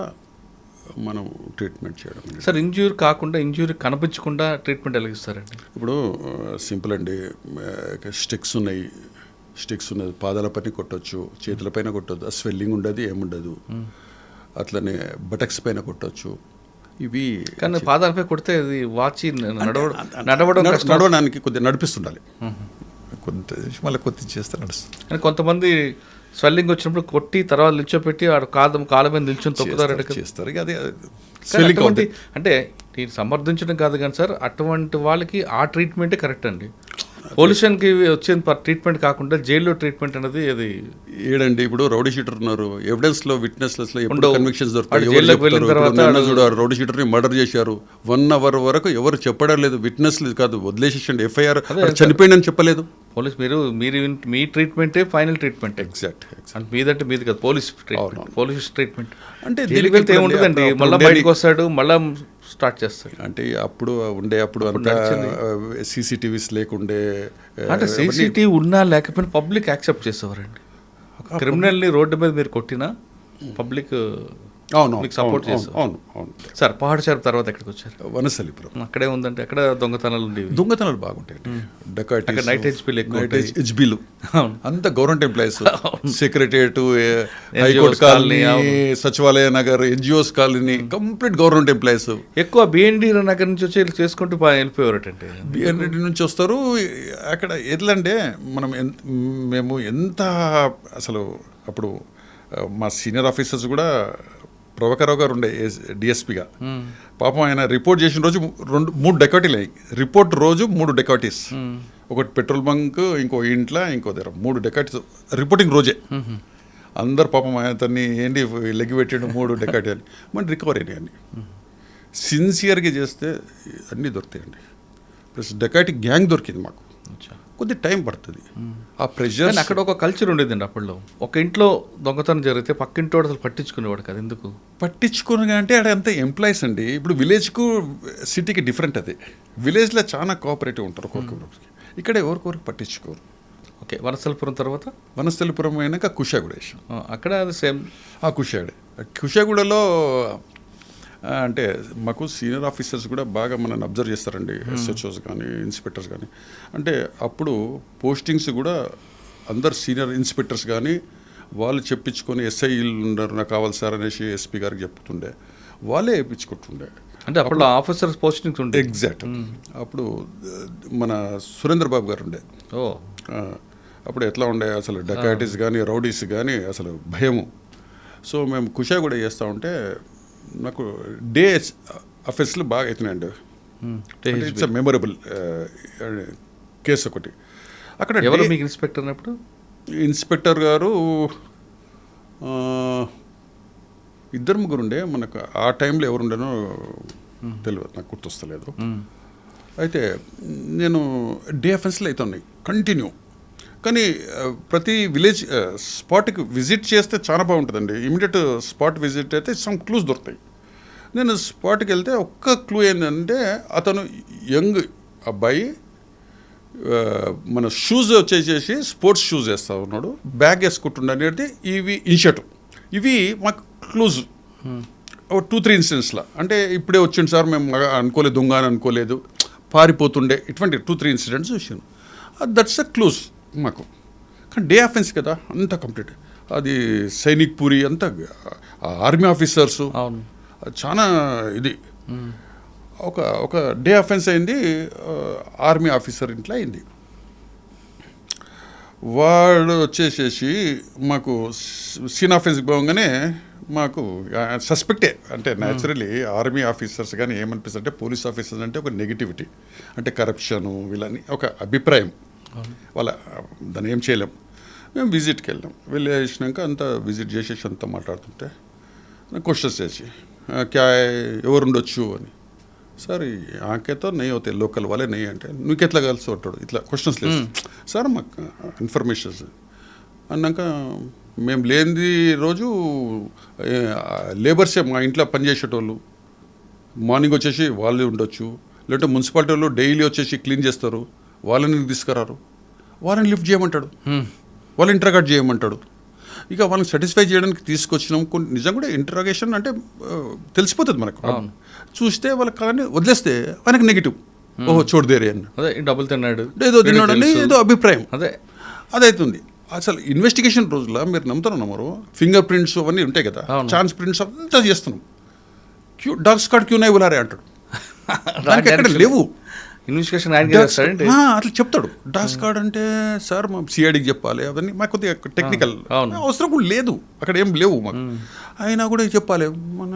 మనం ట్రీట్మెంట్ చేయడం. సార్, ఇంజూరీ కనిపించకుండా ట్రీట్మెంట్ ఎలా ఇస్తారండి? ఇప్పుడు సింపుల్ అండి, స్టిక్స్ ఉన్నది, పాదాలపైన కొట్టవచ్చు, చేతులపైన కొట్టవచ్చు, ఆ స్వెల్లింగ్ ఉండదు, ఏముండదు. అట్లనే బటక్స్ పైన కొట్టవచ్చు. ఇవి కానీ పాదాలపై కొడితే అది వాచి నడవడానికి కొద్దిగా నడిపిస్తుండాలి, మళ్ళీ కొద్ది చేస్తే నడుస్తుంది. కానీ కొంతమంది స్వెల్లింగ్ వచ్చినప్పుడు కొట్టి తర్వాత నిల్చోపెట్టి కాళ్ళ మీద నిల్చొని తొక్కుతారు చేస్తారు. ఇక అది అంటే నేను సమర్థించడం కాదు కానీ సార్, అటువంటి వాళ్ళకి ఆ ట్రీట్మెంటే కరెక్ట్ అండి. పొల్యూషన్కి వచ్చిన ట్రీట్మెంట్ కాకుండా జైల్లో ట్రీట్మెంట్ అనేది అది ఏడండి ఇప్పుడు రౌడీ షీటర్ ఉన్నారు, ఎవిడెన్స్ లో విట్నెస్ లో ఎప్పుడు ఉండవు. కన్విక్షన్స్ వాడు దొరుకుతాయి. జైల్లోకి వెళ్ళిన తర్వాత చూడ రౌడీ షీటర్ ని మర్డర్ చేశారు, 1 hour వరకు ఎవరు చెప్పడం లేదు, విట్నెస్ కాదు వదిలేసేసండి, FIR చనిపోయిందని చెప్పలేదు. పోలీస్ మీరు మీ ట్రీట్మెంటే ఫైనల్ ట్రీట్మెంట్ ఎగ్జాక్ట్ అంటే మీదంటే మీది కదా పోలీస్ ట్రీట్మెంట్. పోలీస్ ట్రీట్మెంట్ అంటే జైలుకి వెళ్తే ఏముంటుందండి, మళ్ళీ బయటకు వస్తాడు, మళ్ళీ స్టార్ట్ చేస్తాడు. అంటే అప్పుడు అంతా CCTVs లేకుండే, అంటే CCTV ఉన్నా లేకపోయినా పబ్లిక్ యాక్సెప్ట్ చేసేవారండి. క్రిమినల్ని రోడ్డు మీద మీరు కొట్టినా పబ్లిక్ అవును మీకు సపోర్ట్ చేస్తారు. అవును అవును. సార్ పహాడ్చారు తర్వాత ఎక్కడికి వచ్చారు? వనస్థలిపురం. అక్కడే ఉందంటే అక్కడ దొంగతనాలు ఉండేవి. దొంగతనాలు బాగుంటాయండి, అక్కడ నైట్ హెచ్పీలు ఎక్కువ ఉంటాయి. హెచ్బీలు అవును. అంత government employees, secretariat, high court colony, Sachivalaya Nagar, NGOs colony, complete government employees. ఎక్కువ BND నగర్ నుంచి వచ్చి చేసుకుంటూ వెళ్ళిపోయేవారటండి. BND నుంచి వస్తారు. అక్కడ ఎట్లా అంటే మేము ఎంత అసలు అప్పుడు మా సీనియర్ ఆఫీసర్స్ కూడా ప్రభాకరరావు గారు ఉండే DSPగా, పాపం ఆయన రిపోర్ట్ చేసిన రోజు 3 డెకాటీలు అయ్యి, రిపోర్ట్ రోజు 3 డెకాటీస్, ఒకటి పెట్రోల్ బంక్, ఇంకో ఇంట్లో, ఇంకో దగ్గర 3 డెకాటీస్ రిపోర్టింగ్ రోజే. అందరు పాపం అతన్ని ఏంటి లెగ్గి పెట్టాడు 3 డెకాటీ అని, మన రికవరీ అని సిన్సియర్గా చేస్తే అన్నీ దొరుకుతాయండి. ప్లస్ డెకాటీ గ్యాంగ్ దొరికింది మాకు, కొద్ది టైం పడుతుంది. ఆ ప్రెషర్ అక్కడ ఒక కల్చర్ ఉండేదండి అప్పట్లో. ఒక ఇంట్లో దొంగతనం జరిగితే పక్కింటోడు అసలు పట్టించుకునేవాడు కదా. ఎందుకు పట్టించుకుని అంటే అక్కడ అంతా ఎంప్లాయీస్ అండి. ఇప్పుడు విలేజ్కు సిటీకి డిఫరెంట్. అది విలేజ్లో చాలా కోఆపరేటివ్ ఉంటారు ఒక్కొక్కరికి, ఇక్కడ ఎవరికొరికి పట్టించుకోరు. ఓకే. వనస్థలిపురం తర్వాత వనస్థలిపురం అయినాక కుషాగూడ వేసాం. అక్కడ అది సేమ్ కుషాగూడలో అంటే మాకు సీనియర్ ఆఫీసర్స్ కూడా బాగా మనల్ని అబ్జర్వ్ చేస్తారండి, SHOs కానీ ఇన్స్పెక్టర్స్ కానీ. అంటే అప్పుడు పోస్టింగ్స్ కూడా అందరు సీనియర్ ఇన్స్పెక్టర్స్ కానీ వాళ్ళు చెప్పించుకొని SIలు ఉన్నారు, నాకు కావాలి సార్ అనేసి SP గారికి చెప్తుండే, వాళ్ళే వేయించుకుంటుండే. అంటే అప్పుడు ఆఫీసర్స్ పోస్టింగ్స్ ఉండే. ఎగ్జాక్ట్. అప్పుడు మన సురేంద్ర బాబు గారు ఉండే. అప్పుడు ఎట్లా ఉండే అసలు డకాటీస్ కానీ రౌడీస్ కానీ అసలు భయము. సో మేము కుషాగూడ చేస్తూ ఉంటే నాకు డే అఫెన్స్లు బాగా అవుతున్నాయండి. ఇట్స్ మెమొరబుల్ కేసు ఒకటి. అక్కడ ఎవరు మీకు ఇన్స్పెక్టర్ అన్నప్పుడు? ఇన్స్పెక్టర్ గారు 2-3 ఉండే. మనకు ఆ టైంలో ఎవరు ఉండేనో తెలియదు, నాకు గుర్తొస్తలేదు. అయితే నేను డే అఫెన్స్లో అవుతున్నాయి కంటిన్యూ. కానీ ప్రతి విలేజ్ స్పాట్కి విజిట్ చేస్తే చాలా బాగుంటుందండి. ఇమీడియట్ స్పాట్ విజిట్ అయితే సమ్ క్లూస్ దొరుకుతాయి. నేను స్పాట్కి వెళ్తే ఒక్క క్లూ ఏంటంటే అతను యంగ్ అబ్బాయి మన షూస్ వచ్చేసేసి స్పోర్ట్స్ షూస్ వేస్తూ ఉన్నాడు, బ్యాగ్ వేసుకుంటుండే అనేది ఇవి ఇన్షర్ట్. ఇవి మాకు క్లూజ్ 2-3 ఇన్సిడెంట్స్లో. అంటే ఇప్పుడే వచ్చింది సార్, మేము అనుకోలేదు, దొంగ అని అనుకోలేదు, పారిపోతుండే, ఇటువంటి 2-3 ఇన్సిడెంట్స్ చూసాను. దట్స్ అ క్లూజ్ మాకు. కానీ డే అఫెన్స్ కదా అంతా కంప్లీట్. అది సైనిక్ పూరి అంతా ఆర్మీ ఆఫీసర్సు, చాలా ఇది. ఒక డే అఫెన్స్ అయింది, ఆర్మీ ఆఫీసర్ ఇంట్లో అయింది. వాడు వచ్చేసేసి మాకు సీన్ అఫెన్స్కి పోగానే మాకు సస్పెక్టే. అంటే న్యాచురలీ ఆర్మీ ఆఫీసర్స్ కానీ ఏమనిపిస్తుంది అంటే పోలీస్ ఆఫీసర్స్ అంటే ఒక నెగిటివిటీ, అంటే కరప్షను వీళ్ళని ఒక అభిప్రాయం వాళ్ళ. దాన్ని ఏం చేయలేం. మేము విజిట్కి వెళ్ళేసినాక అంతా విజిట్ చేసేసి అంతా మాట్లాడుతుంటే క్వశ్చన్స్ చేసి క్యా ఎవరు ఉండొచ్చు అని. సార్ ఆకేతో నెయ్యి అవుతాయి, లోకల్ వాళ్ళే నెయ్యి అంటే నువ్వు ఎట్లా కలిసి ఉంటాడు, ఇట్లా క్వశ్చన్స్ లేదు సార్ మాకు ఇన్ఫర్మేషన్స్ అన్నాక. మేము లేని రోజు లేబర్సే మా ఇంట్లో పనిచేసేటోళ్ళు మార్నింగ్ వచ్చేసి వాళ్ళు ఉండొచ్చు, లేదంటే మున్సిపాలిటీ వాళ్ళు డైలీ వచ్చేసి క్లీన్ చేస్తారు, వాళ్ళని తీసుకురారు, వాళ్ళని లిఫ్ట్ చేయమంటాడు, వాళ్ళని ఇంటరాగేట్ చేయమంటాడు. ఇక వాళ్ళని సాటిస్ఫై చేయడానికి తీసుకొచ్చినాం. కొన్ని నిజం కూడా ఇంటరాగేషన్ అంటే తెలిసిపోతుంది మనకు. చూస్తే వాళ్ళకి కానీ వదిలేస్తే ఆయనకు నెగిటివ్, ఓహో చూడదేరే అని, అదే డబ్బులు తిన్నాడు, ఏదో తిన్నాడని ఏదో అభిప్రాయం అదే అదవుతుంది. అసలు ఇన్వెస్టిగేషన్ రోజుల్లో మీరు నమ్ముతారు ఫింగర్ ప్రింట్స్ అవన్నీ ఉంటాయి కదా, ఛాన్స్ ప్రింట్స్ అంతా చేస్తున్నాం. డాగ్ స్క్వాడ్ క్యూ నై బులారే అంటాడు, దానికి ఎక్కడ లేవు. ఇన్వెస్టిగేషన్ అట్లా చెప్తాడు. డాగ్ స్క్వాడ్ అంటే సార్ మా CIDకి చెప్పాలి, అవన్నీ మాకు కొద్దిగా టెక్నికల్ అవసరం కూడా లేదు, అక్కడ ఏం లేవు మాకు. అయినా కూడా చెప్పాలి. మన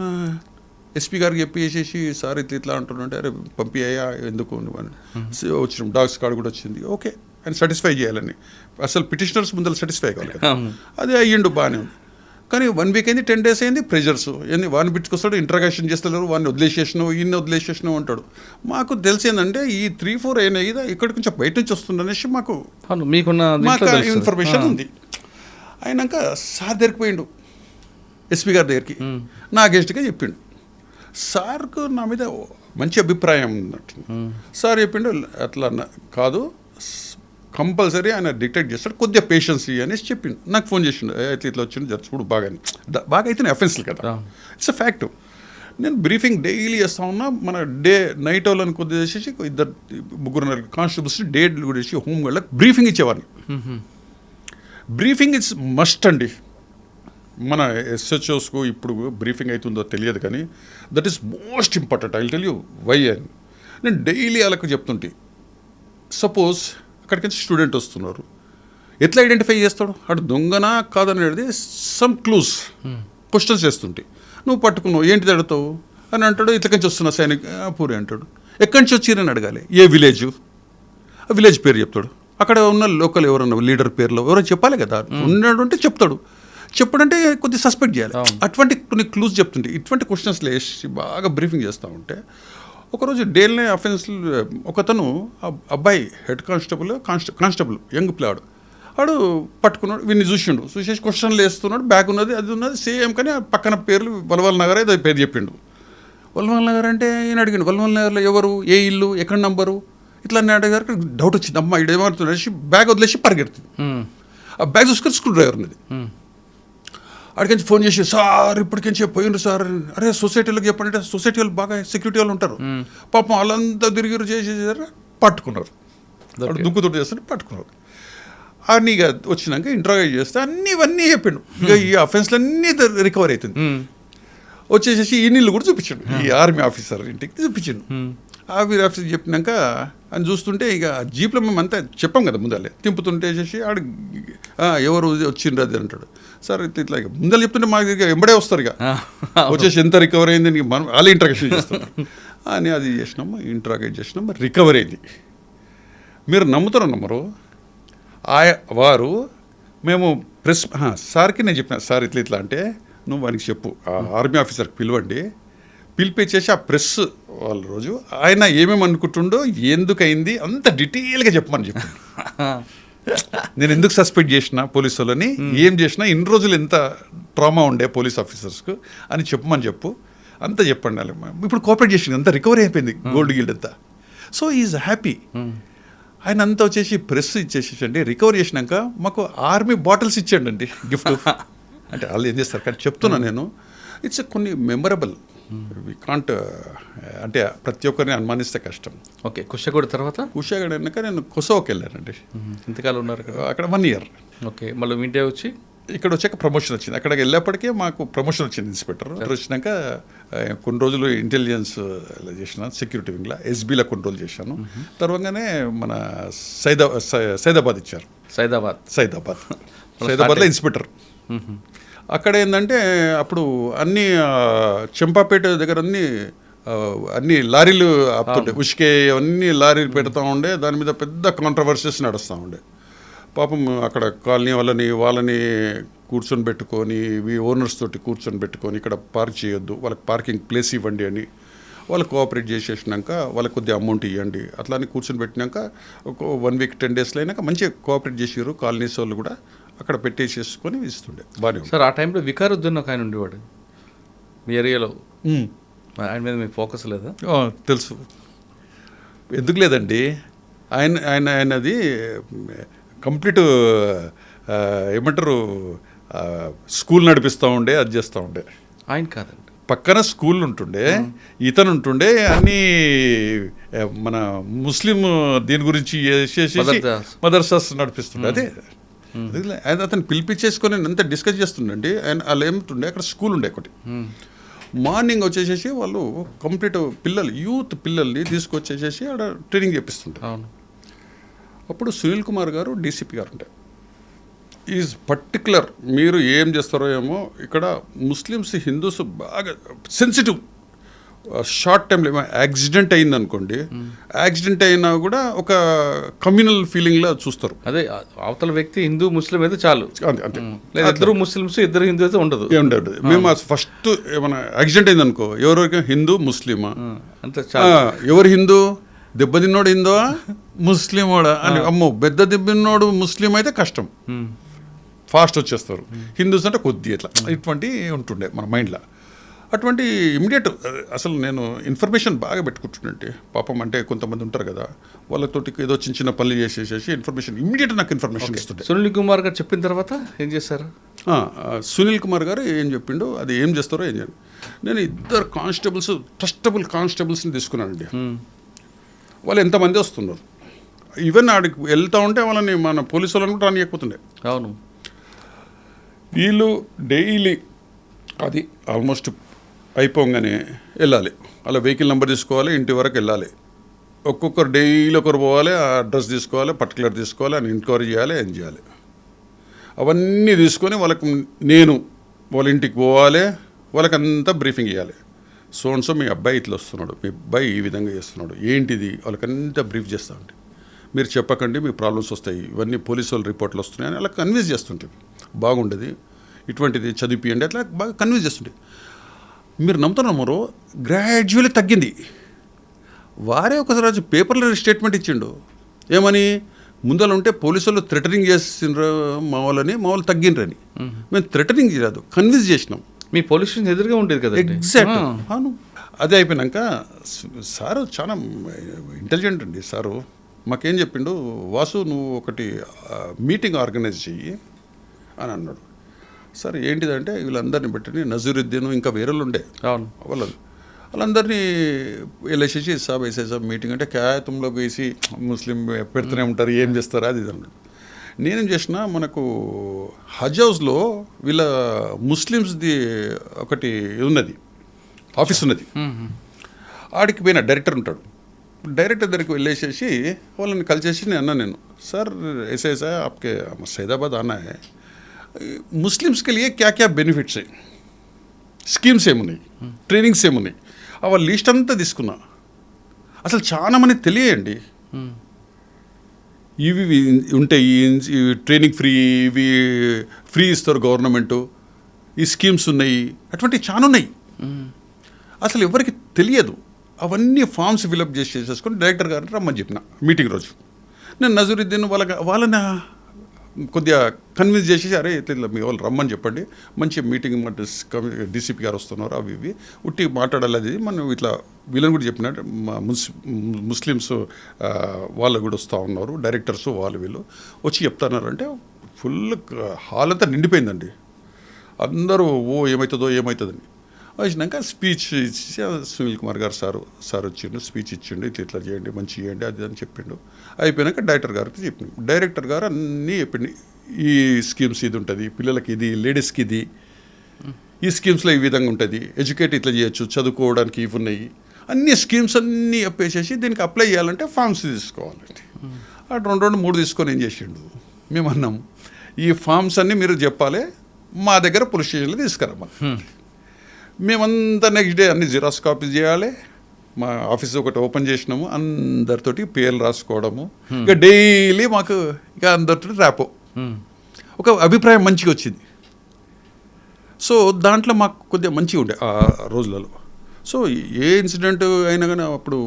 SP గారికి చెప్పేసేసి సార్ ఇట్లా అంటున్నాంటే అరే పంపియ్యా ఎందుకు వచ్చినాం, డాగ్ స్క్వాడ్ కూడా వచ్చింది, ఓకే ఆయన సాటిస్ఫై చేయాలని, అసలు పిటిషనర్స్ ముందర సాటిస్ఫై కావాలి కదా. అదే అయ్యిండు, బాగానే ఉంది. కానీ 1 వీక్ అయింది, 10 days అయింది, ప్రెజర్స్ ఏంది, వాడిని పిచ్చుకొస్తాడు, ఇంట్రాగేషన్ చేస్తలేరు, వాడిని వదిలేసేసినావు, ఈయన్ని వదిలేసేసినావు అంటాడు. మాకు తెలిసిందంటే ఈ 3-4 అయినా ఇక్కడ కొంచెం బయట నుంచి వస్తుంది అనేసి మాకు ఇన్ఫర్మేషన్ ఉంది. అయినాక సార్ దగ్గరికి పోయిండు, ఎస్పీ గారి దగ్గరికి, నా అగేన్స్ట్గా చెప్పిండు. సార్కు నా మీద మంచి అభిప్రాయం ఉన్నట్టు. సార్ చెప్పిండు, అట్లా కాదు, కంపల్సరీ ఆయన డిటెక్ట్ చేస్తాడు, కొద్దిగా పేషెన్స్ అనేసి చెప్పిండు. నాకు ఫోన్ చేసిండు, ఇట్లా వచ్చిండు జడ్జ్ కూడా బాగా అయితే ఎఫెన్స్లు కదా, ఇట్స్ అ ఫ్యాక్ట్. నేను బ్రీఫింగ్ డైలీ చేస్తా ఉన్నా. మన నైట్ వాళ్ళని కొద్దిగా చేసేసి 2-3 కానిస్టేబుల్స్ డే కూడా చేసి హోమ్ గార్డ్లకు బ్రీఫింగ్ ఇచ్చేవాడిని. బ్రీఫింగ్ ఇట్స్ మస్ట్ అండి. మన ఎస్హెచ్ఓస్కు ఇప్పుడు బ్రీఫింగ్ అవుతుందో తెలియదు, కానీ that is most important. I will tell you why అని. నేను డైలీ వాళ్ళకు చెప్తుంటే, సపోజ్ అక్కడికి స్టూడెంట్ వస్తున్నారు, ఎట్లా ఐడెంటిఫై చేస్తాడు, అటు దొంగనా కాదనేది సమ్ క్లూస్ క్వశ్చన్స్ చేస్తుంటే, నువ్వు పట్టుకున్నావు ఏంటి అడుగుతావు అని అంటాడు, ఇట్లకించి వస్తున్నా సైనిక్ పూరి అంటాడు. ఎక్కడి నుంచి వచ్చిరని అడగాలి, ఏ విలేజ్, ఆ విలేజ్ పేరు చెప్తాడు. అక్కడ ఉన్న లోకల్ ఎవరన్నా లీడర్ పేర్లో ఎవరో చెప్పాలి కదా, ఉన్నాడు అంటే చెప్తాడు. చెప్పడంటే కొద్దిగా సస్పెక్ట్ చేయాలి. అటువంటి కొన్ని క్లూస్ చెప్తుంటే, ఇటువంటి క్వశ్చన్స్లో వేసి బాగా బ్రీఫింగ్ చేస్తూ ఉంటే, ఒకరోజు డేల్నే అఫెన్స్ ఒకతను అబ్బాయి హెడ్ కానిస్టేబుల్ యంగ్ ప్లాడ్ వాడు పట్టుకున్నాడు, వీడిని చూసేసి క్వశ్చన్లు వేస్తున్నాడు, బ్యాగ్ ఉన్నది అది ఉన్నది సేమ్, కానీ పక్కన పేర్లు వల్వల్ నగర్ ఏదో పేరు చెప్పిండు. వల్వల్ నగర్ అంటే ఈయన అడిగిండు, వల్వల్ నగర్లో ఎవరు, ఏ ఇల్లు, ఎక్కడ నంబరు, ఇట్లా అన్నీ అడిగారు. డౌట్ వచ్చింది, అమ్మ ఇడేమవుతుంది, బ్యాగ్ వదిలేసి పరిగెడుతుంది. ఆ బ్యాగ్ చూసుకొని స్క్రూ డ్రైవర్ ఉన్నది. అడిగించి ఫోన్ చేసి, సార్ ఇప్పటికించి పోయిండ్రు సార్. అరే సొసైటీలోకి చెప్పండి, సొసైటీ వాళ్ళు బాగా సెక్యూరిటీ వాళ్ళు ఉంటారు, పాపం వాళ్ళంతా తిరిగి చేసేసారు, పట్టుకున్నారు. దుంకుతుడు చేస్తే పట్టుకున్నారు. అన్నీ ఇక వచ్చినాక ఇంటర్వ్యూ చేస్తే ఇవన్నీ చెప్పిండు. ఇక ఈ అఫెన్స్లు అన్నీ రికవర్ అవుతుంది. వచ్చేసేసి ఈ నీళ్ళు కూడా చూపించాడు, ఈ ఆర్మీ ఆఫీసర్ ఇంటికి చూపించాడు. ఆర్మీ ఆఫీసర్ చెప్పినాక అని చూస్తుంటే, ఇక జీప్లో మేము అంతా చెప్పాం కదా ముందలే, తింపుతుంటే వేసేసి ఆడు ఎవరు వచ్చిండ్రు అది అంటాడు. సార్ ఇట్లా ముందర చెప్తుంటే మాకు ఇక ఎంబడే వస్తారు, ఇక వచ్చేసి ఎంత రికవర్ అయింది మనం వాళ్ళే ఇంట్రాగేషన్ చేస్తున్నారు అని అది చేసినాము. ఇంట్రాగేట్ చేసినాము, రికవర్ అయింది. మీరు నమ్మరు, వారు మేము ప్రెస్ సార్కి నేను చెప్పిన, సార్ ఇట్లా అంటే నువ్వు వానికి చెప్పు, ఆర్మీ ఆఫీసర్కి పిలవండి, పిలిపించేసి ఆ ప్రెస్ వాళ్ళ రోజు ఆయన ఏమేమి అనుకుంటుండో, ఎందుకయింది అంత డీటెయిల్గా చెప్పమని చెప్పు. నేను ఎందుకు సస్పెక్ట్ చేసిన పోలీసు వాళ్ళని, ఏం చేసినా ఇన్ని రోజులు ఎంత ట్రామా ఉండే పోలీస్ ఆఫీసర్స్కు అని చెప్పమని చెప్పు, అంతా చెప్పండి. ఇప్పుడు కోఆపరేట్ చేసింది, అంతా రికవరీ అయిపోయింది, గోల్డ్ గిల్డ్ అంతా. So is happy. ఆయన అంతా వచ్చేసి ప్రెస్ ఇచ్చేసేసండి, రికవర్ చేసినాక మాకు ఆర్మీ బాటిల్స్ ఇచ్చాడండి గిఫ్ట్. అంటే వాళ్ళు ఏం చేస్తారు కానీ చెప్తున్నా నేను, ఇట్స్ కొన్ని మెమరబుల్. వి కాంట్ అంటే ప్రతి ఒక్కరిని అనుమానిస్తే కష్టం. ఓకే, కుషాగూడ తర్వాత కుషాగూడ అయినాక నేను కొసోకి వెళ్ళానండి. ఎంతకాలం ఉన్నారు అక్కడ 1 year. ఓకే, మళ్ళీ ఇండియా వచ్చి ఇక్కడ వచ్చాక ప్రమోషన్ వచ్చింది. అక్కడికి వెళ్ళేప్పటికే మాకు ప్రమోషన్ వచ్చింది, ఇన్స్పెక్టర్ వచ్చినాక కొన్ని రోజులు ఇంటెలిజెన్స్ చేసిన, సెక్యూరిటీ వింగ్లో ఎస్బీలో కొన్ని రోజులు చేశాను. తర్వాతనే మన సైదాబాద్ ఇచ్చారు. సైదాబాద్లో ఇన్స్పెక్టర్. అక్కడ ఏంటంటే అప్పుడు అన్నీ చెంపాపేట దగ్గర అన్ని లారీలు ఆపుతుండే, ఉష్కే అన్ని లారీలు పెడతా ఉండే, దాని మీద పెద్ద కాంట్రవర్సీస్ నడుస్తూ ఉండే. పాపం అక్కడ కాలనీ వాళ్ళని కూర్చొని పెట్టుకొని, ఓనర్స్ తోటి కూర్చొని పెట్టుకొని, ఇక్కడ పార్క్ చేయొద్దు, వాళ్ళకి పార్కింగ్ ప్లేస్ ఇవ్వండి అని వాళ్ళు కోఆపరేట్ చేసేసినాక వాళ్ళకి కొద్దిగా అమౌంట్ ఇవ్వండి అట్లా అని కూర్చొని పెట్టినాక ఒక 1 week 10 days అయినాక మంచిగా కోఆపరేట్ చేసారు. కాలనీస్ వాళ్ళు కూడా అక్కడ పెట్టేసేసుకొని ఇస్తుండే, బాగానే. సార్ ఆ టైంలో వికారుద్దీన్ ఒక ఆయన ఉండేవాడు మీ ఏరియాలో, ఆయన మీద మీకు ఫోకస్ లేదా? తెలుసు, ఎందుకు లేదండి. ఆయనది కంప్లీట్ ఏమంటారు, స్కూల్ నడిపిస్తూ ఉండే, అది చేస్తూ ఉండే. ఆయన కాదండి, పక్కన స్కూల్ ఉంటుండే, ఇతను ఉంటుండే, అన్నీ మన ముస్లిం దీని గురించి మదర్సాస్ నడిపిస్తుండే. అదే అతను పిలిపించేసుకొని అంతా డిస్కస్ చేస్తుండండి. ఆయన వాళ్ళు ఏముంటుండే, అక్కడ స్కూల్ ఉండే ఒకటి. మార్నింగ్ వచ్చేసేసి వాళ్ళు కంప్లీట్ యూత్ పిల్లల్ని తీసుకొచ్చేసేసి అక్కడ ట్రైనింగ్ చేపిస్తుండే. అప్పుడు సునీల్ కుమార్ గారు డీసీపీ గారు ఉండే. ఈజ్ పర్టికులర్, మీరు ఏం చేస్తారో ఏమో, ఇక్కడ ముస్లిమ్స్ హిందూస్ బాగా సెన్సిటివ్, షార్ట్ టైంలో యాక్సిడెంట్ అయింది అనుకోండి, యాక్సిడెంట్ అయినా కూడా ఒక కమ్యూనల్ ఫీలింగ్లో చూస్తారు. అదే అవతల వ్యక్తి హిందూ ముస్లిం అయితే చాలు, అంతే. లేదా ఇద్దరు ముస్లిమ్స్ ఇద్దరు హిందూ అయితే ఉండదు. ఏముండదు. మేము ఫస్ట్ ఏమైనా యాక్సిడెంట్ అయింది అనుకో, ఎవరికి హిందూ ముస్లిమా, అంతే చాలు. ఎవరు హిందూ, దెబ్బతిన్నోడు హిందూ ముస్లిమోడా అని, అమ్మో పెద్ద దెబ్బతిన్నోడు ముస్లిం అయితే కష్టం, ఫాస్ట్ వచ్చేస్తారు. హిందూస్ అంటే కొద్ది ఇట్లా ఇటువంటి ఉంటుండే మన మైండ్లో. అటువంటి ఇమీడియట్ అసలు నేను ఇన్ఫర్మేషన్ బాగా పెట్టుకుంటుండే. పాపం అంటే కొంతమంది ఉంటారు కదా, వాళ్ళతోటి ఏదో చిన్న చిన్న పనులు చేసేసేసి ఇన్ఫర్మేషన్ ఇమీడియట్ నాకు ఇన్ఫర్మేషన్ ఇస్తుండే. సునీల్ కుమార్ గారు చెప్పిన తర్వాత ఏం చేశారు? సునీల్ కుమార్ గారు ఏం చెప్పిండో అది ఏం చేస్తారో ఏం చేయండి. నేను ఇద్దరు కానిస్టేబుల్స్, ట్రస్టబుల్ కానిస్టేబుల్స్ని తీసుకున్నానండి. వాళ్ళు ఎంతమంది వస్తున్నారు, ఈవెన్ ఆడికి వెళ్తూ ఉంటే వాళ్ళని మన పోలీసు వాళ్ళని కూడా రానియకపోతుండే. అవును. వీళ్ళు డైలీ అది ఆల్మోస్ట్ అయిపోగానే వెళ్ళాలి, అలా వెహికల్ నెంబర్ తీసుకోవాలి, ఇంటి వరకు వెళ్ళాలి, ఒక్కొక్కరు డైలీ ఒకరు పోవాలి, ఆ అడ్రస్ తీసుకోవాలి, పర్టికులర్ తీసుకోవాలి, అని ఎంక్వైరీ చేయాలి, ఏం చేయాలి, అవన్నీ తీసుకొని వాళ్ళకి నేను వాళ్ళ ఇంటికి పోవాలి, వాళ్ళకంతా బ్రీఫింగ్ ఇవ్వాలి. సో మీ అబ్బాయి ఇట్లా వస్తున్నాడు, మీ అబ్బాయి ఈ విధంగా చేస్తున్నాడు, ఏంటిది, వాళ్ళకంతా బ్రీఫ్ చేస్తామండి. మీరు చెప్పకండి, మీ ప్రాబ్లమ్స్ వస్తాయి, ఇవన్నీ పోలీసు వాళ్ళ రిపోర్ట్లు వస్తున్నాయని అలా కన్విన్స్ చేస్తుంటాం. బాగుండేది, ఇటువంటిది చదివిపియండి, అట్లా బాగా కన్విన్స్ చేస్తుంటే మీరు నమ్ముతున్నారో గ్రాడ్యువల్లీ తగ్గింది. వారే ఒకసారి పేపర్లో స్టేట్మెంట్ ఇచ్చిండు, ఏమని, ముందర ఉంటే పోలీసు వాళ్ళు థ్రెటనింగ్ చేసిండ్రు మా వాళ్ళు తగ్గిండ్రని. మేము థ్రెటనింగ్ చేయలేదు, కన్విన్స్ చేసినాం. మీ పోలీస్ స్టేషన్ ఎదురుగా ఉండేది కదా. ఎగ్జాక్ట్. అవును. అదే అయిపోయినాక సారు చాలా ఇంటెలిజెంట్ అండి సారు. మాకేం చెప్పిండు, వాసు నువ్వు ఒకటి మీటింగ్ ఆర్గనైజ్ చెయ్యి అని అన్నాడు. సరే ఏంటిదంటే వీళ్ళందరినీ బట్టి నజరుద్దీన్ ఇంకా వేరే ఉండే వాళ్ళందరినీ వెళ్ళేసేసి సాబ్ వేసేసాం మీటింగ్ అంటే క్యాతంలో వేసి ముస్లిం పెడుతూనే ఉంటారు, ఏం చేస్తారు అది ఇది అన్నాడు. నేనేం చేసిన, మనకు హజ్ హౌస్లో వీళ్ళ ముస్లిమ్స్ది ఒకటి ఉన్నది, ఆఫీస్ ఉన్నది, ఆడికి పోయిన డైరెక్టర్ ఉంటాడు. డైరెక్టర్ దగ్గరికి వెళ్ళేసేసి వాళ్ళని కలిసేసి నేను సార్ ऐसे ऐसा है आपके सैदाबाद आना है, मुस्लिम्स के लिए क्या क्या बेनिफिट्स है, స్కీమ్స్ ఏమున్నాయి, ట్రైనింగ్స్ ఏమున్నాయి, వాళ్ళ లిస్ట్ అంతా తీసుకున్నా. అసలు చాలా మంది తెలియండి, ఇవి ఉంటాయి, ఈ ట్రైనింగ్ ఫ్రీ, ఇవి ఫ్రీ ఇస్తారు గవర్నమెంటు, ఈ స్కీమ్స్ ఉన్నాయి, అటువంటి చాలా ఉన్నాయి. అసలు ఎవరికి తెలియదు. అవన్నీ ఫామ్స్ ఫిలప్ చేసేసుకొని డైరెక్టర్ గారిని రమ్మని చెప్పిన మీటింగ్ రోజు. నేను నజరుద్దీన్ వాళ్ళని కొద్దిగా కన్విన్స్ చేసేసి, అరే ఇట్లా మీ వాళ్ళు రమ్మని చెప్పండి, మంచి మీటింగ్ డీసీపీ గారు వస్తున్నారు, అవి ఇవి ఉట్టి మాట్లాడాలి, అది మనం ఇట్లా వీళ్ళని కూడా చెప్పినట్టు మా ముస్లిమ్స్ వాళ్ళు కూడా వస్తూ ఉన్నారు, డైరెక్టర్స్ వాళ్ళు వీళ్ళు వచ్చి చెప్తున్నారు. ఫుల్ హాల్ అంతా నిండిపోయిందండి. అందరూ ఏమవుతుందని వచ్చినాక స్పీచ్ ఇచ్చి సునీల్ కుమార్ గారు సార్ వచ్చిండు, స్పీచ్ ఇచ్చిండు, ఇట్లా చేయండి, మంచి చేయండి, అది అని చెప్పిండు. అయిపోయినాక డైరెక్టర్ గారికి చెప్పిండు. డైరెక్టర్ గారు అన్నీ చెప్పిండు, ఈ స్కీమ్స్ ఇది ఉంటుంది, పిల్లలకి ఇది, లేడీస్కి ఇది, ఈ స్కీమ్స్లో ఈ విధంగా ఉంటుంది, ఎడ్యుకేట్ ఇట్లా చేయొచ్చు, చదువుకోవడానికి ఇవి ఉన్నాయి, అన్ని స్కీమ్స్ అన్నీ చెప్పేసేసి దీనికి అప్లై చేయాలంటే ఫామ్స్ తీసుకోవాలండి. అటు 2-3 తీసుకొని ఏం చేసిండు, మేము అన్నాం ఈ ఫామ్స్ అన్నీ మీరు చెప్పాలి, మా దగ్గర పోలీస్ స్టేషన్లో తీసుకురమ్మని. మేమంతా నెక్స్ట్ డే అన్ని జిరాక్స్ కాపీస్ చేయాలి, మా ఆఫీస్ ఒకటి ఓపెన్ చేసినాము, అందరితోటి పేర్లు రాసుకోవడము, ఇక డైలీ మాకు ఇక అందరితో ర్యాపో, ఒక అభిప్రాయం మంచిగా వచ్చింది. సో దాంట్లో మాకు కొద్దిగా మంచిగా ఉండే ఆ రోజులలో. సో ఏ ఇన్సిడెంట్ అయినా కానీ అప్పుడు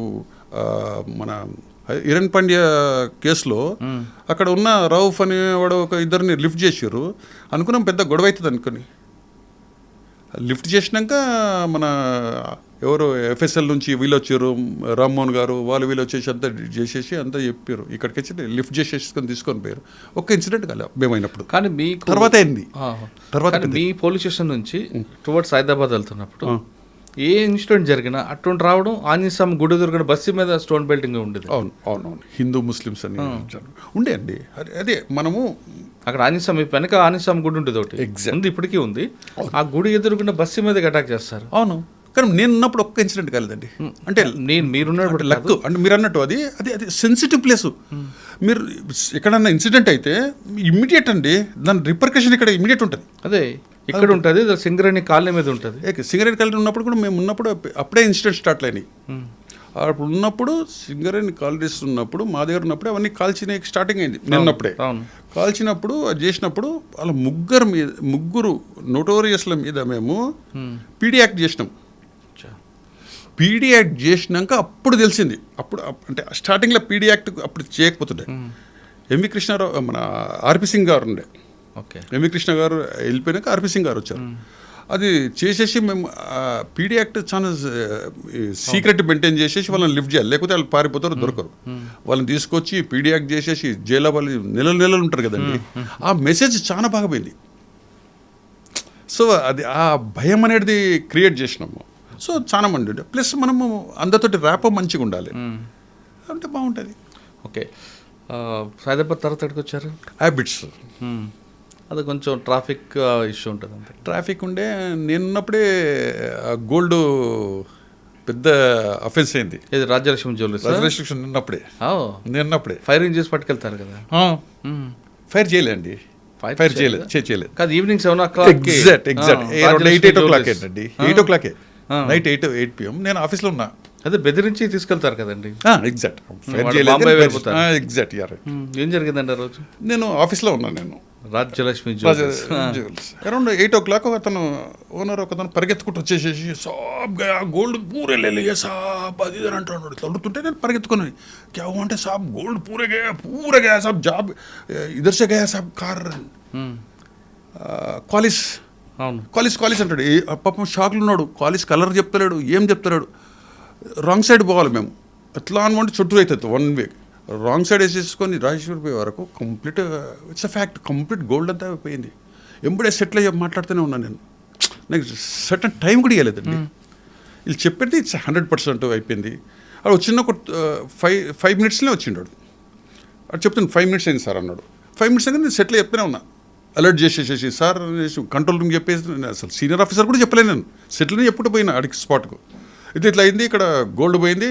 మన హిరణ్ పాండ్యా కేసులో అక్కడ ఉన్న రౌఫ్ అని వాడు ఒక ఇద్దరిని లిఫ్ట్ చేసారు, అనుకున్నాం పెద్ద గొడవ అవుతుంది అనుకుని. లిఫ్ట్ చేసినాక మన ఎవరు ఎఫ్ఎస్ఎల్ నుంచి వీళ్ళు వచ్చారు, రామ్మోహన్ గారు వీళ్ళు వచ్చేసి అంతా చేసేసి అంతా చెప్పారు, ఇక్కడికి వచ్చి లిఫ్ట్ చేసేసుకొని తీసుకొని పోయారు. ఒక్క ఇన్సిడెంట్ కాలే మేమైనప్పుడు, కానీ మీకు తర్వాత అయింది. తర్వాత మీ పోలీస్ స్టేషన్ నుంచి టువర్డ్స్ హైదరాబాద్ వెళ్తున్నప్పుడు ఏ ఇన్సిడెంట్ జరిగినా అటువంటి రావడం, ఆంజనేయస్వామి గుడి దొరికిన బస్సు మీద స్టోన్ బెల్టింగ్ ఉండేది. అవును హిందూ ముస్లిమ్స్ అని ఉండే అండి. అదే మనము అక్కడ ఆంజనేయస్వామి వెనక ఆంజనేయస్వామి గుడి ఉంటుంది ఒకటి, ఉంది ఇప్పటికీ ఉంది. ఆ గుడి ఎదురుకున్న బస్సు మీద అటాక్ చేస్తారు. అవును, కానీ నేను ఉన్నప్పుడు ఒక్క ఇన్సిడెంట్ కాలేదండి. అంటే మీరున్నప్పుడు లక్ అంటే మీరు అన్నట్టు అది సెన్సిటివ్ ప్లేస్. మీరు ఎక్కడన్నా ఇన్సిడెంట్ అయితే ఇమ్మీడియట్ అండి, దాని రిపర్కషన్ ఇక్కడ ఇమ్మీడియట్ ఉంటుంది. అదే ఇక్కడ ఉంటుంది, సింగరేణి కాలనీ మీద ఉంటుంది. సింగరేణి కాలనీ ఉన్నప్పుడు కూడా మేము ఉన్నప్పుడు అప్పుడే ఇన్సిడెంట్ స్టార్ట్ అయినాయి. అప్పుడు ఉన్నప్పుడు సింగరేణి కాలనీస్ ఉన్నప్పుడు మా దగ్గర ఉన్నప్పుడు అవన్నీ కాల్చిన స్టార్టింగ్ అయింది నిన్నప్పుడే. కాల్చినప్పుడు అది చేసినప్పుడు వాళ్ళ ముగ్గురు నోటోరియస్ల మీద మేము పీడీ యాక్ట్ చేసినాం. పీడీ యాక్ట్ చేసినాక అప్పుడు తెలిసింది. అప్పుడు అంటే స్టార్టింగ్లో పీడీ యాక్ట్ అప్పుడు చేయకపోతుండే. ఎంవి కృష్ణారావు మన ఆర్పి సింగ్ గారు ఉండే. ఎంవి కృష్ణ గారు వెళ్ళిపోయినాక ఆర్పి సింగ్ గారు వచ్చారు. అది చేసేసి మేము పీడీ యాక్ట్ చాలా సీక్రెట్ మెయింటైన్ చేసేసి వాళ్ళని లిఫ్ట్ చేయాలి, లేకపోతే వాళ్ళు పారిపోతారు, దొరకరు. వాళ్ళని తీసుకొచ్చి పీడీ యాక్ట్ చేసేసి జైల్లో వాళ్ళు నెలలు ఉంటారు కదండి. ఆ మెసేజ్ చాలా బాగా పోయింది. సో అది ఆ భయం అనేది క్రియేట్ చేసినాము. సో చాలా మంది ఉండే. ప్లస్ మనము అందరితోటి ర్యాపో మంచిగా ఉండాలి అంటే బాగుంటుంది. ఓకే, హైదరాబాద్ తర్వాత ఎక్కడికి వచ్చారు? హ్యాబిట్స్. అది కొంచెం ట్రాఫిక్ ఇష్యూ ఉంటుంది అంతే. ట్రాఫిక్ ఉండే. నేనున్నప్పుడే గోల్డ్ పెద్ద అఫెన్స్ అయింది. ఇది రాజ్యలక్ష్మి జ్యువెలర్స్. రాజ్యలక్ష్మి నిన్నప్పుడే ఫైరింగ్ చేసి పట్టుకెళ్తారు కదా. ఫైర్ చేయలేండి, ఫైర్ చేయలేదు. కాదు, ఈవినింగ్ 7 o'clock ఎగ్జాక్ట్ 8 o'clock అండి. 8 o'clock నైట్ 8 PM నేను ఆఫీస్లో ఉన్నా. అదే బెదిరించి తీసుకెళ్తారు కదండి. Exact exact. ఏం జరిగిందండి ఆ రోజు? నేను ఆఫీస్లో ఉన్నాను. నేను రాజ్యలక్ష్మి అరౌండ్ 8 o'clock అతను ఓనర్ ఒకతను పరిగెత్తుకుంటూ వచ్చేసేసి సాబ్ గయా గోల్డ్ పూరే లే సాబ్ అది ఇది అంటున్నాడు. ఇట్లా అడుగుతుంటే నేను పరిగెత్తుకున్నాను. క్యా అంటే సాబ్ గోల్డ్ పూరే గయా సాబ్ జాబ్ ఇధర్ సే గయా సాబ్ కార్ కాలిస్ అంటాడు. పాపం షాక్లు ఉన్నాడు. కాలిస్ కలర్ చెప్తలేడు, ఏం చెప్తలేడు. రాంగ్ సైడ్ పోవాలి మేము. ఎట్లా అనుకుంటే చుట్టూ అవుతుంది 1 week. రాంగ్ సైడ్ వేసేసుకొని రాజేశ్వరి పోయే వరకు complete it's a fact. Complete gold అంతా అయిపోయింది. ఎంబడే సెటిల్ అయ్యి మాట్లాడుతూనే ఉన్నాను నేను. నాకు సర్టన్ టైం కూడా ఇవ్వలేదండి. వీళ్ళు చెప్పేది ఇట్స్ 100% అయిపోయింది. అది వచ్చిన ఒక 5 minutesలో వచ్చిండాడు. అది చెప్తాను 5 minutes అయింది సార్ అన్నాడు. 5 minutes అయితే నేను సెటిల్ చెప్తూనే ఉన్నా. అలర్ట్ చేసేసేసి సార్ కంట్రోల్ రూమ్ చెప్పేసి అసలు సీనియర్ ఆఫీసర్ కూడా చెప్పలేను. నేను సెటిల్ చెప్పుకుంటూ పోయినా అడిగి స్పాట్కు. ఇట్లా అయింది, ఇక్కడ గోల్డ్ పోయింది,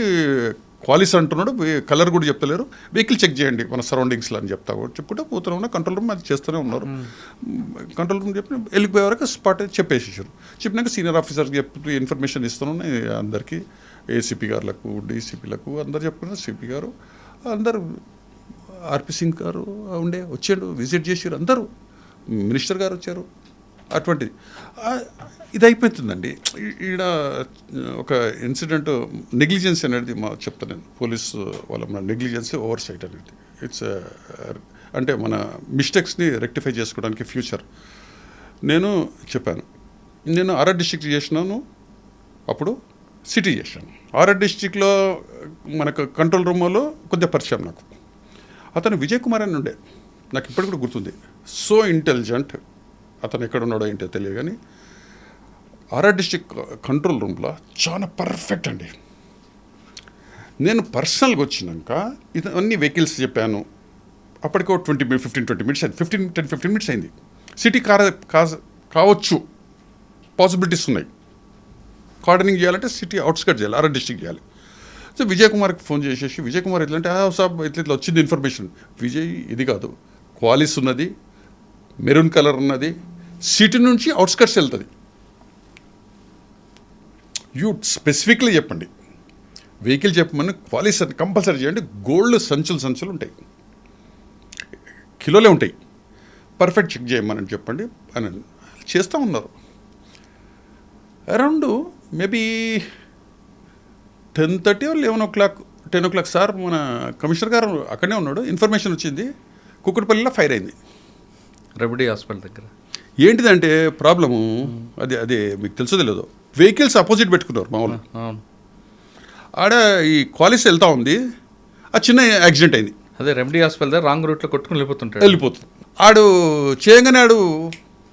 క్వాలిస్ అంటున్నాడు, కలర్ కూడా చెప్తలేరు, వెహికల్ చెక్ చేయండి మన సరౌండింగ్స్లో అని చెప్పుకుంటూ పోతూనే ఉన్నా. కంట్రోల్ రూమ్ అది చేస్తూనే ఉన్నారు. కంట్రోల్ రూమ్ చెప్పి వెళ్ళిపోయే వరకు స్పాట్ చెప్పేసేసారు. చెప్పినాక సీనియర్ ఆఫీసర్కి చెప్తూ ఇన్ఫర్మేషన్ ఇస్తున్నాను అందరికీ, ఏసీపీ గారులకు, డీసీపీలకు అందరు చెప్పుకున్నారు. సిపి గారు అందరు, ఆర్పి సింగ్ గారు వచ్చాడు, విజిట్ చేసారు, అందరూ మినిస్టర్ గారు వచ్చారు. అటువంటిది ఇది అయిపోతుందండి. ఈడ ఒక ఇన్సిడెంట్ నెగ్లిజెన్స్ అనేది చెప్తాను నేను. పోలీసు వాళ్ళ మన నెగ్లిజెన్స్ ఓవర్ సైట్ అనేది ఇట్స్ అంటే మన మిస్టేక్స్ని రెక్టిఫై చేసుకోవడానికి ఫ్యూచర్. నేను చెప్పాను, నేను ఆర్ఆర్ డిస్ట్రిక్ట్ చేసినాను, అప్పుడు సిటీ చేశాను. ఆర్ఆర్ డిస్ట్రిక్ట్లో మనకు కంట్రోల్ రూమ్లో కొద్దిగా పరిచయం నాకు. అతను విజయ్ కుమార్ అని ఉండే, నాకు ఇప్పటికి కూడా గుర్తుంది. So intelligent. అతను ఎక్కడ ఉన్నాడో ఏంటో తెలియదు కానీ ఆర్ఆర్ డిస్ట్రిక్ట్ కంట్రోల్ రూమ్లో చాలా పర్ఫెక్ట్ అండి. నేను పర్సనల్గా వచ్చినాక ఇవన్నీ వెహికల్స్ చెప్పాను. అప్పటికో 15-20 minutes అయింది. 10-15 minutes అయింది. సిటీ కావచ్చు, పాసిబిలిటీస్ ఉన్నాయి. కార్డనింగ్ చేయాలంటే సిటీ అవుట్స్కట్ చేయాలి, ఆర్ఆర్ డిస్ట్రిక్ట్ చేయాలి. సో విజయ్ కుమార్కి ఫోన్ చేసేసి, విజయ్ కుమార్ ఎట్లంటే సాబ్ ఇట్లా వచ్చింది ఇన్ఫర్మేషన్. విజయ్ ఇది కాదు, క్వాలిస్ ఉన్నది, మెరూన్ కలర్ ఉన్నది, సిటీ నుంచి అవుట్స్కట్స్ వెళ్తుంది. యూ స్పెసిఫిక్లీ చెప్పండి, వెహికల్ చెప్పమని క్వాలిస్ కంపల్సరీ చేయండి. గోల్డ్ సంచులు ఉంటాయి, కిలోలే ఉంటాయి, పర్ఫెక్ట్ చెక్ చేయమని చెప్పండి అని చేస్తూ ఉన్నారు. Around maybe 10:30 or 10 o'clock sir మన కమిషనర్ గారు అక్కడనే ఉన్నాడు. ఇన్ఫర్మేషన్ వచ్చింది, కుక్కటిపల్లిలో ఫైర్ అయింది రెమెడీ హాస్పిటల్ దగ్గర. ఏంటిదంటే ప్రాబ్లము అదే మీకు తెలుసో తెలియదు, వెహికల్స్ అపోజిట్ పెట్టుకున్నారు మామూలు. ఆడ ఈ క్వాలిస్ వెళ్తూ ఉంది, ఆ చిన్న యాక్సిడెంట్ అయింది. అదే రెమెడీ హాస్పిటల్ దగ్గర రాంగ్ రూట్లో కొట్టుకుని వెళ్ళిపోతుంది. ఆడు చేయగానే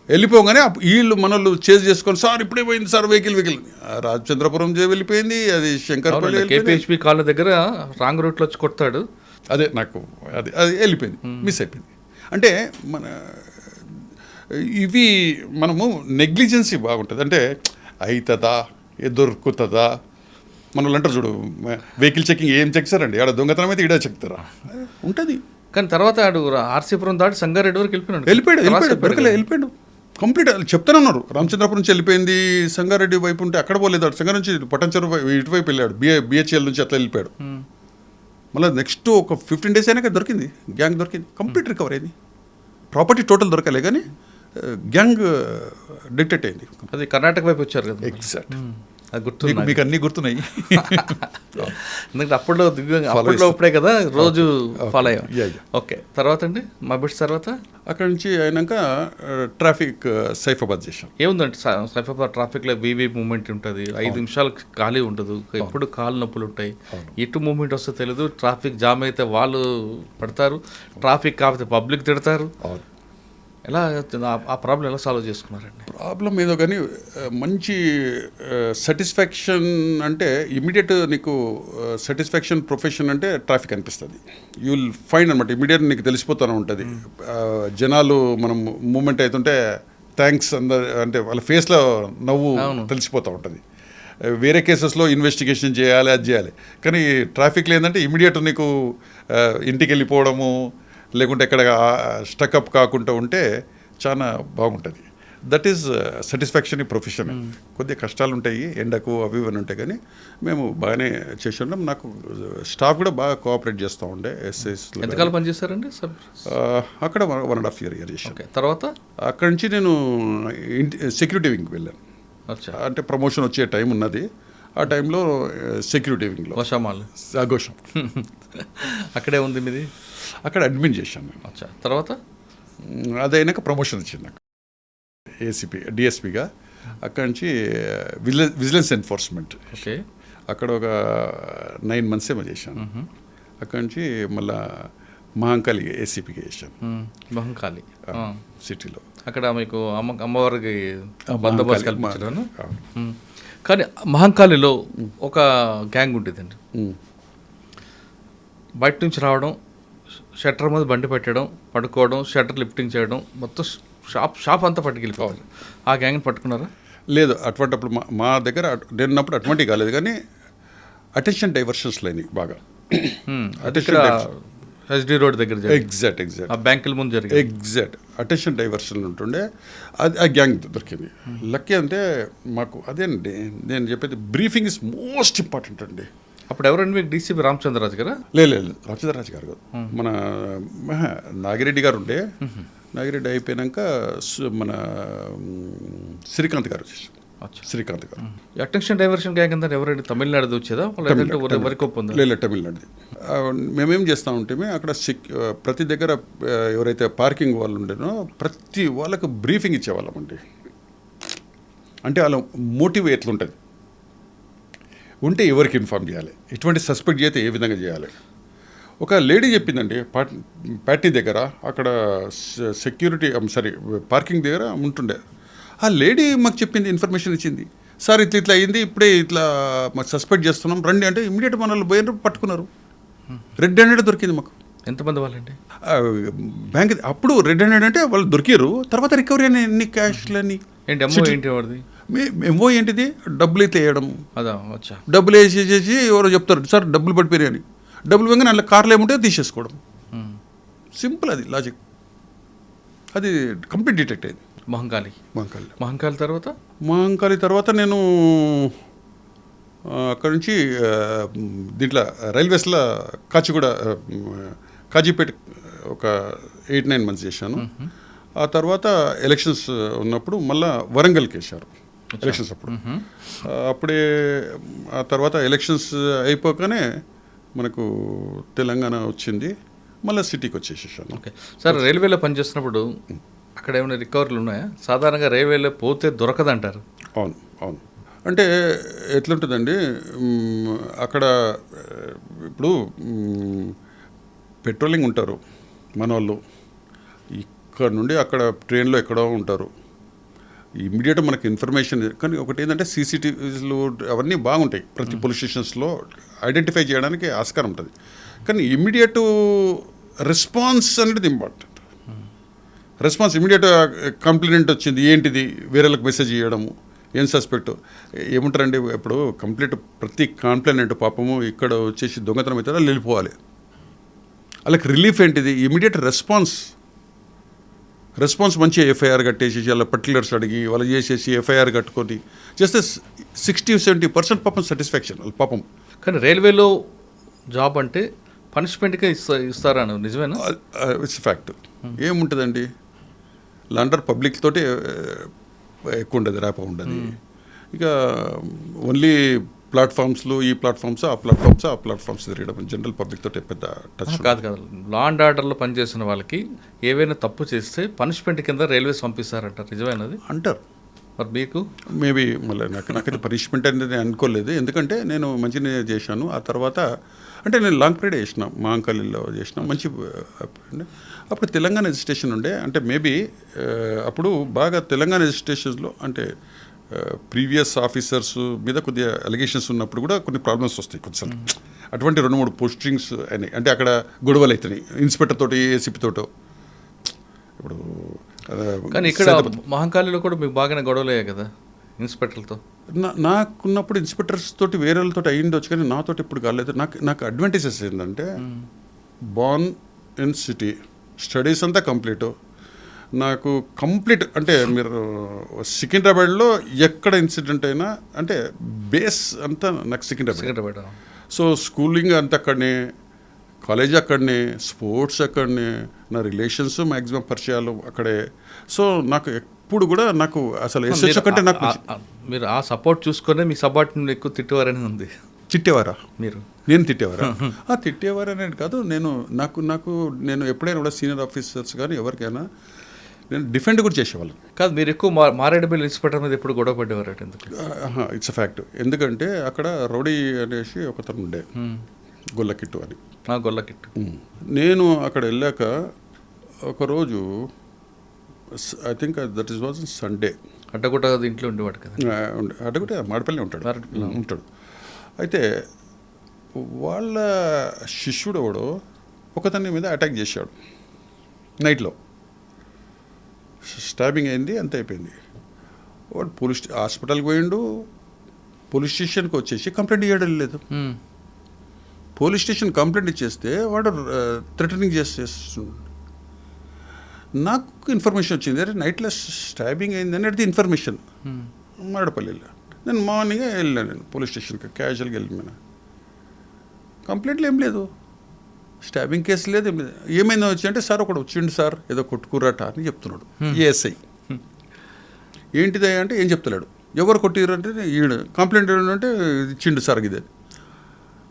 వెళ్ళిపోగానే వీళ్ళు మనోళ్ళు చేజ్ చేసుకొని సార్ ఇప్పుడే పోయింది సార్ వెహికల్ రాజచంద్రపురం వెళ్ళిపోయింది, అది శంకర్పల్లి కేపీహెచ్పీ కాలనీ దగ్గర రాంగ్ రూట్లో వచ్చి కొడతాడు. అదే నాకు అది వెళ్ళిపోయింది, మిస్ అయిపోయింది. అంటే మన ఇవి మనము నెగ్లిజెన్సీ బాగుంటుంది. అంటే అవుతుందా, దొరుకుతుందా, మన వాళ్ళు అంటారు చూడు, వెహికల్ చెకింగ్ ఏం చెక్తారండి, ఆడ దొంగతనం అయితే ఈడ చెక్తారా ఉంటుంది. కానీ తర్వాత ఆడు ఆర్సీపురం దాటి సంగారెడ్డి వరకు వెళ్ళిపోయాడు. వెళ్ళిపోయాడు. కంప్లీట్ చెప్తానే ఉన్నారు. రామచంద్రపురం నుంచి వెళ్ళిపోయింది, సంగారెడ్డి వైపు ఉంటే అక్కడ పోలేదు, సంగారెడ్డి నుంచి పట్టంచెరు ఇటువైపు వెళ్ళాడు, బిహెచ్ఎల్ నుంచి అట్లా వెళ్ళిపోయాడు. మళ్ళీ నెక్స్ట్ ఒక 15 days అయినాక దొరికింది, గ్యాంగ్ దొరికింది, కంప్లీట్ రికవర్ అయింది. ప్రాపర్టీ టోటల్ దొరకలే కానీ గ్యాంగ్ డిటెక్ట్ అయింది. అది కర్ణాటక వైపు వచ్చారు కదా. ఎగ్జాక్ట్. అది గుర్తు మీకు అన్నీ గుర్తున్నాయి. ఎందుకంటే అప్పట్లో ఇప్పుడే కదా రోజు ఫాలో అయ్యాం. ఓకే, తర్వాత అండి మా బిట్స్ తర్వాత అక్కడ నుంచి అయినాక ట్రాఫిక్ సైఫాబాద్ చేశాం. ఏముందంటే సైఫాబాద్ ట్రాఫిక్లో వీవీ మూమెంట్ ఉంటుంది, 5 నిమిషాలు ఖాళీ ఉండదు, ఎప్పుడు కాళ్ళు నొప్పులు ఉంటాయి, ఎటు మూమెంట్ వస్తే తెలియదు. ట్రాఫిక్ జామ్ అయితే వాళ్ళు పడతారు, ట్రాఫిక్ కాకపోతే పబ్లిక్ తిడతారు. ఎలా ఆ ప్రాబ్లం ఎలా సాల్వ్ చేసుకున్నారండి? ప్రాబ్లం ఏదో కానీ మంచి సాటిస్ఫాక్షన్ అంటే ఇమీడియట్ నీకు సాటిస్ఫాక్షన్ ప్రొఫెషన్ అంటే ట్రాఫిక్ అనిపిస్తుంది. యూ విల్ ఫైండ్ అనమాట, ఇమీడియట్ నీకు తెలిసిపోతూనే ఉంటుంది. జనాలు మనం మూమెంట్ అవుతుంటే థ్యాంక్స్ అంటే వాళ్ళ ఫేస్లో నవ్వు తెలిసిపోతూ ఉంటుంది. వేరే కేసెస్లో ఇన్వెస్టిగేషన్ చేయాలి, అది చేయాలి, కానీ ట్రాఫిక్లో ఏంటంటే ఇమీడియట్ నీకు ఇంటికి వెళ్ళిపోవడము లేకుంటే ఎక్కడ స్టక్అప్ కాకుండా ఉంటే చాలా బాగుంటుంది. దట్ ఈస్ సాటిస్ఫాక్షన్ ఈ ప్రొఫెషన్. కొద్దిగా కష్టాలు ఉంటాయి, ఎండకు అవి ఇవన్నీ ఉంటాయి, కానీ మేము బాగానే చేసి ఉన్నాం. నాకు స్టాఫ్ కూడా బాగా కోఆపరేట్ చేస్తూ ఉండే. ఎస్ఎస్లో ఎంతకాలం పనిచేస్తారండి? అక్కడ 1.5 year చేశాను. తర్వాత అక్కడి నుంచి నేను సెక్యూరిటీ వింగ్కి వెళ్ళాను. అంటే ప్రమోషన్ వచ్చే టైం ఉన్నది, ఆ టైంలో సెక్యూరిటీ వింగ్లో గోషం అక్కడే ఉంది మీది. అక్కడ అడ్మిన్ చేశాను నేను. తర్వాత అదైనాక ప్రమోషన్ వచ్చింది నాకు ఏసీపీ డిఎస్పీగా. అక్కడి నుంచి విజిలెన్స్ ఎన్ఫోర్స్మెంట్ అక్కడ ఒక 9 months ఏమో చేశాను. అక్కడి నుంచి మళ్ళా మహంకాళి ఏసీపీగా చేశాను. మహంకాళి సిటీలో అక్కడ మీకు అమ్మవారికి బందోబస్తు కల్పించడం. కానీ మహంకాళిలో ఒక గ్యాంగ్ ఉండేదండి, బయట నుంచి రావడం, షట్టర్ మీద బండి పెట్టడం, పడుకోవడం, షట్టర్ లిఫ్టింగ్ చేయడం, మొత్తం షాప్ అంతా పట్టుకెళ్ళిపోవాలి. ఆ గ్యాంగ్ని పట్టుకున్నారా? లేదు, అటువంటిప్పుడు మా దగ్గర నేనున్నప్పుడు అటువంటివి కాలేదు, కానీ అటెన్షన్ డైవర్షన్స్ లేని బాగా. ఎస్డి రోడ్ దగ్గర ఎగ్జాక్ట్ ఆ బ్యాంకుల ముందు జరిగింది. ఎగ్జాక్ట్ అటెన్షన్ డైవర్షన్ ఉంటుండే, అది ఆ గ్యాంగ్ దొరికింది. లక్కీ అంటే మాకు అదేనండి నేను చెప్పేది, బ్రీఫింగ్ ఇస్ మోస్ట్ ఇంపార్టెంట్ అండి. అప్పుడు ఎవరండి మీకు? డీసీపీ రామచంద్రరాజు గారా? లేదు, రామచంద్రరాజు గారు కాదు, మన నాగిరెడ్డి గారు ఉండే. నాగిరెడ్డి అయిపోయాక మన శ్రీకాంత్ గారు వచ్చేసి. శ్రీకాంత్ గారు. అటెన్షన్ డైవర్షన్ గ్యాంగ్ అంటే ఎవరండి? తమిళనాడు వచ్చేదా? లేదు, తమిళనాడుది. మేమేం చేస్తూ ఉంటే అక్కడ ప్రతి దగ్గర ఎవరైతే పార్కింగ్ వాళ్ళు ఉండేనో ప్రతి వాళ్ళకు బ్రీఫింగ్ ఇచ్చేవాళ్ళమండి. అంటే వాళ్ళ మోటివ్ ఎట్లుంటుంది, ఉంటే ఎవరికి ఇన్ఫార్మ్ చేయాలి, ఎటువంటి సస్పెక్ట్ చేస్తే ఏ విధంగా చేయాలి. ఒక లేడీ చెప్పిందండి ప్యాట్నీ దగ్గర, అక్కడ సెక్యూరిటీ పార్కింగ్ దగ్గర ఉంటుండే. ఆ లేడీ మాకు చెప్పింది, ఇన్ఫర్మేషన్ ఇచ్చింది, సార్ ఇట్లా అయింది, ఇప్పుడే ఇట్లా మాకు సస్పెక్ట్ చేస్తున్నాం రండి అంటే ఇమీడియట్ మనల్ని పోయిన పట్టుకున్నారు. రెడ్ హ్యాండెడ్ దొరికింది మాకు. ఎంతమంది వాళ్ళండి? బ్యాంక్ అప్పుడు రెడ్ హ్యాండెడ్ అంటే వాళ్ళు దొరికారు. తర్వాత రికవరీ అని ఎన్ని క్యాష్లని ఎంఓ ఏంటిది, డబ్బులు అయితే వేయడం, డబ్బులు వేసేసి ఎవరో చెప్తారు సార్ డబ్బులు పడిపోయాయి అని, డబ్బులు వెంగనే అట్లా కార్లు ఏముంటే తీసేసుకోవడం. సింపుల్, అది లాజిక్. అది కంప్లీట్ డిటెక్ట్ అయింది. మహంకాళి తర్వాత నేను అక్కడ నుంచి దీంట్లో రైల్వేస్లో కాజీపేట ఒక 8-9 months చేశాను. ఆ తర్వాత ఎలక్షన్స్ ఉన్నప్పుడు మళ్ళీ వరంగల్కి వేశారు ఎలక్షన్స్ అప్పుడు. అప్పుడే ఆ తర్వాత ఎలక్షన్స్ అయిపోగానే మనకు తెలంగాణ వచ్చింది, మళ్ళీ సిటీకి వచ్చేసేసాను. ఓకే సార్, రైల్వేలో పనిచేస్తున్నప్పుడు అక్కడ ఏమైనా రికవరీలు ఉన్నాయా? సాధారణంగా రైల్వేలో పోతే దొరకదంటారు. అవును. అంటే ఎట్లుంటుందండి అక్కడ, ఇప్పుడు పెట్రోలింగ్ ఉంటారు మన వాళ్ళు, ఇక్కడ నుండి అక్కడ ట్రైన్లో ఎక్కడో ఉంటారు, ఇమ్మీడియట్ మనకి ఇన్ఫర్మేషన్. కానీ ఒకటి ఏంటంటే సీసీటీవీలు అవన్నీ బాగుంటాయి, ప్రతి పోలీస్ స్టేషన్స్లో ఐడెంటిఫై చేయడానికి ఆస్కారం ఉంటుంది. కానీ ఇమ్మీడియట్ రెస్పాన్స్ అనేది ఇంపార్టెంట్. రెస్పాన్స్ ఇమ్మీడియట్ కంప్లైంట్ వచ్చింది, ఏంటిది, వేరేలకు మెసేజ్ చేయడము, ఏం సస్పెక్ట్ ఏముంటారండి. ఇప్పుడు కంప్లీట్ ప్రతి కంప్లైంట్ పాపము ఇక్కడ వచ్చేసి దొంగతనం అయితే వాళ్ళు వెళ్ళిపోవాలి, వాళ్ళకి రిలీఫ్ ఏంటిది, ఇమ్మీడియట్ రెస్పాన్స్ రెస్పాన్స్ మంచిగా ఎఫ్ఐఆర్ కట్టేసి వాళ్ళ పర్టికులర్స్ అడిగి వాళ్ళు చేసేసి ఎఫ్ఐఆర్ కట్టుకొని చేస్తే 60-70% పాపం సాటిస్ఫాక్షన్ పాపం. కానీ రైల్వేలో జాబ్ అంటే పనిష్మెంట్గా ఇస్తారని నిజమేనా? It's fact. ఏముంటుందండి, లండర్ పబ్లిక్ తోటి ఎక్కువ ఉండదు, ర్యాప్ ఉండదు. ఇక ఓన్లీ ప్లాట్ఫామ్స్లో ఈ ప్లాట్ఫామ్స్ ఆ ప్లాట్ఫామ్స్ తిరగడం జనరల్ పబ్లిక్ తోటి పెద్ద టచ్ కాదు. లా అండ్ ఆర్డర్లో పనిచేసిన వాళ్ళకి ఏవైనా తప్పు చేస్తే పనిష్మెంట్ కింద రైల్వేస్ పంపిస్తారంటారు, నిజమేనది అంటారు. మరి మీకు మేబీ మళ్ళీ నాకైతే పనిష్మెంట్ అనేది అనుకోలేదు, ఎందుకంటే నేను మంచిగా చేశాను. ఆ తర్వాత అంటే నేను లాంగ్ పీరియడ్ చేసిన, మాంకలిలో చేసిన మంచి. అప్పుడు తెలంగాణ రిజిస్ట్రేషన్ ఉండే, అంటే మేబీ అప్పుడు బాగా తెలంగాణ రిజిస్ట్రేషన్స్లో అంటే ప్రీవియస్ ఆఫీసర్స్ మీద కొద్దిగా అలిగేషన్స్ ఉన్నప్పుడు కూడా కొన్ని ప్రాబ్లమ్స్ వస్తాయి కొంచెం. అటువంటి 2-3 పోస్టింగ్స్ అయినాయి. అంటే అక్కడ గొడవలు అవుతున్నాయి ఇన్స్పెక్టర్ తోటి, ఏసీపీ తోటో. ఇప్పుడు కానీ ఇక్కడ మహంకాళిలో కూడా మీకు బాగానే గొడవలు అయ్యాయి కదా ఇన్స్పెక్టర్లతో. నాకున్నప్పుడు ఇన్స్పెక్టర్స్ తోటి వేరే వాళ్ళతో అయ్యిండొచ్చు, కానీ నాతోటి ఎప్పుడు కాలేదు. నాకు అడ్వాంటేజెస్ ఏంటంటే బార్న్ ఇన్ సిటీ, స్టడీస్ అంతా కంప్లీట్. నాకు కంప్లీట్ అంటే మీరు సికింద్రాబాద్లో ఎక్కడ ఇన్సిడెంట్ అయినా అంటే బేస్ అంతా నాకు సికింద్రాబాద్. సో స్కూలింగ్ అంతా అక్కడనే, కాలేజ్ అక్కడనే, స్పోర్ట్స్ అక్కడనే, నా రిలేషన్స్ మ్యాక్సిమం పరిచయాలు అక్కడే. సో నాకు ఎప్పుడు కూడా నాకు అసలు ఎస్ఎస్ కంటే నాకు మీరు ఆ సపోర్ట్ చూసుకునే మీ సబార్డినేట్ ఎక్కువ తిట్టేవారని ఉంది. తిట్టేవారా మీరు? నేను తిట్టేవారా? తిట్టేవారనేది కాదు. నేను ఎప్పుడైనా కూడా సీనియర్ ఆఫీసర్స్ కానీ ఎవరికైనా నేను డిఫెండ్ కూడా చేసేవాళ్ళం కాదు. మీరు ఎక్కువ మారేడుమిల్లి ఇన్స్పెక్టర్ మీద ఎప్పుడు గొడవ పడేవారు ఎందుకు? It's a fact. ఎందుకంటే అక్కడ రౌడీ అనేసి ఒకతను ఉండే, గొల్లకిట్టు అని. గొల్లకిట్టు. నేను అక్కడ వెళ్ళాక ఒకరోజు I think that is was Sunday. Addagutta ఇంట్లో ఉండేవాడు కదా. అడ్డగుట్ట మాడపల్లి ఉంటాడు. అయితే వాళ్ళ శిష్యుడు ఎవడో ఒకతని మీద అటాక్ చేశాడు నైట్లో. స్టాబింగ్ అయింది, అంత అయిపోయింది. వాడు హాస్పిటల్కి పోయిండు. పోలీస్ స్టేషన్కి వచ్చేసి కంప్లైంట్ ఇవ్వడం లేదు. పోలీస్ స్టేషన్ కంప్లైంట్ ఇచ్చేస్తే వాడు థ్రెటనింగ్ చేస్తుండు. నాకు ఇన్ఫర్మేషన్ వచ్చింది, అరే నైట్లో స్టాబింగ్ అయింది అనేది ఇన్ఫర్మేషన్ మాడపల్లిలో. నేను మార్నింగే వెళ్ళాను, నేను పోలీస్ స్టేషన్కి క్యాజువల్గా వెళ్ళిపోయినా. కంప్లైంట్లు ఏం లేదు, స్టాబింగ్ కేసు లేదు, ఏం లేదు. ఏమైందో వచ్చి అంటే సార్ ఒకడు వచ్చిండు సార్ ఏదో కొట్టుకురాట అని చెప్తున్నాడు ఏఎస్ఐ. ఏంటిదా అంటే ఏం చెప్తలేడు. ఎవరు కొట్టిరు అంటే ఈయన కంప్లైంట్ అంటే ఇచ్చిండు సార్ ఇదే,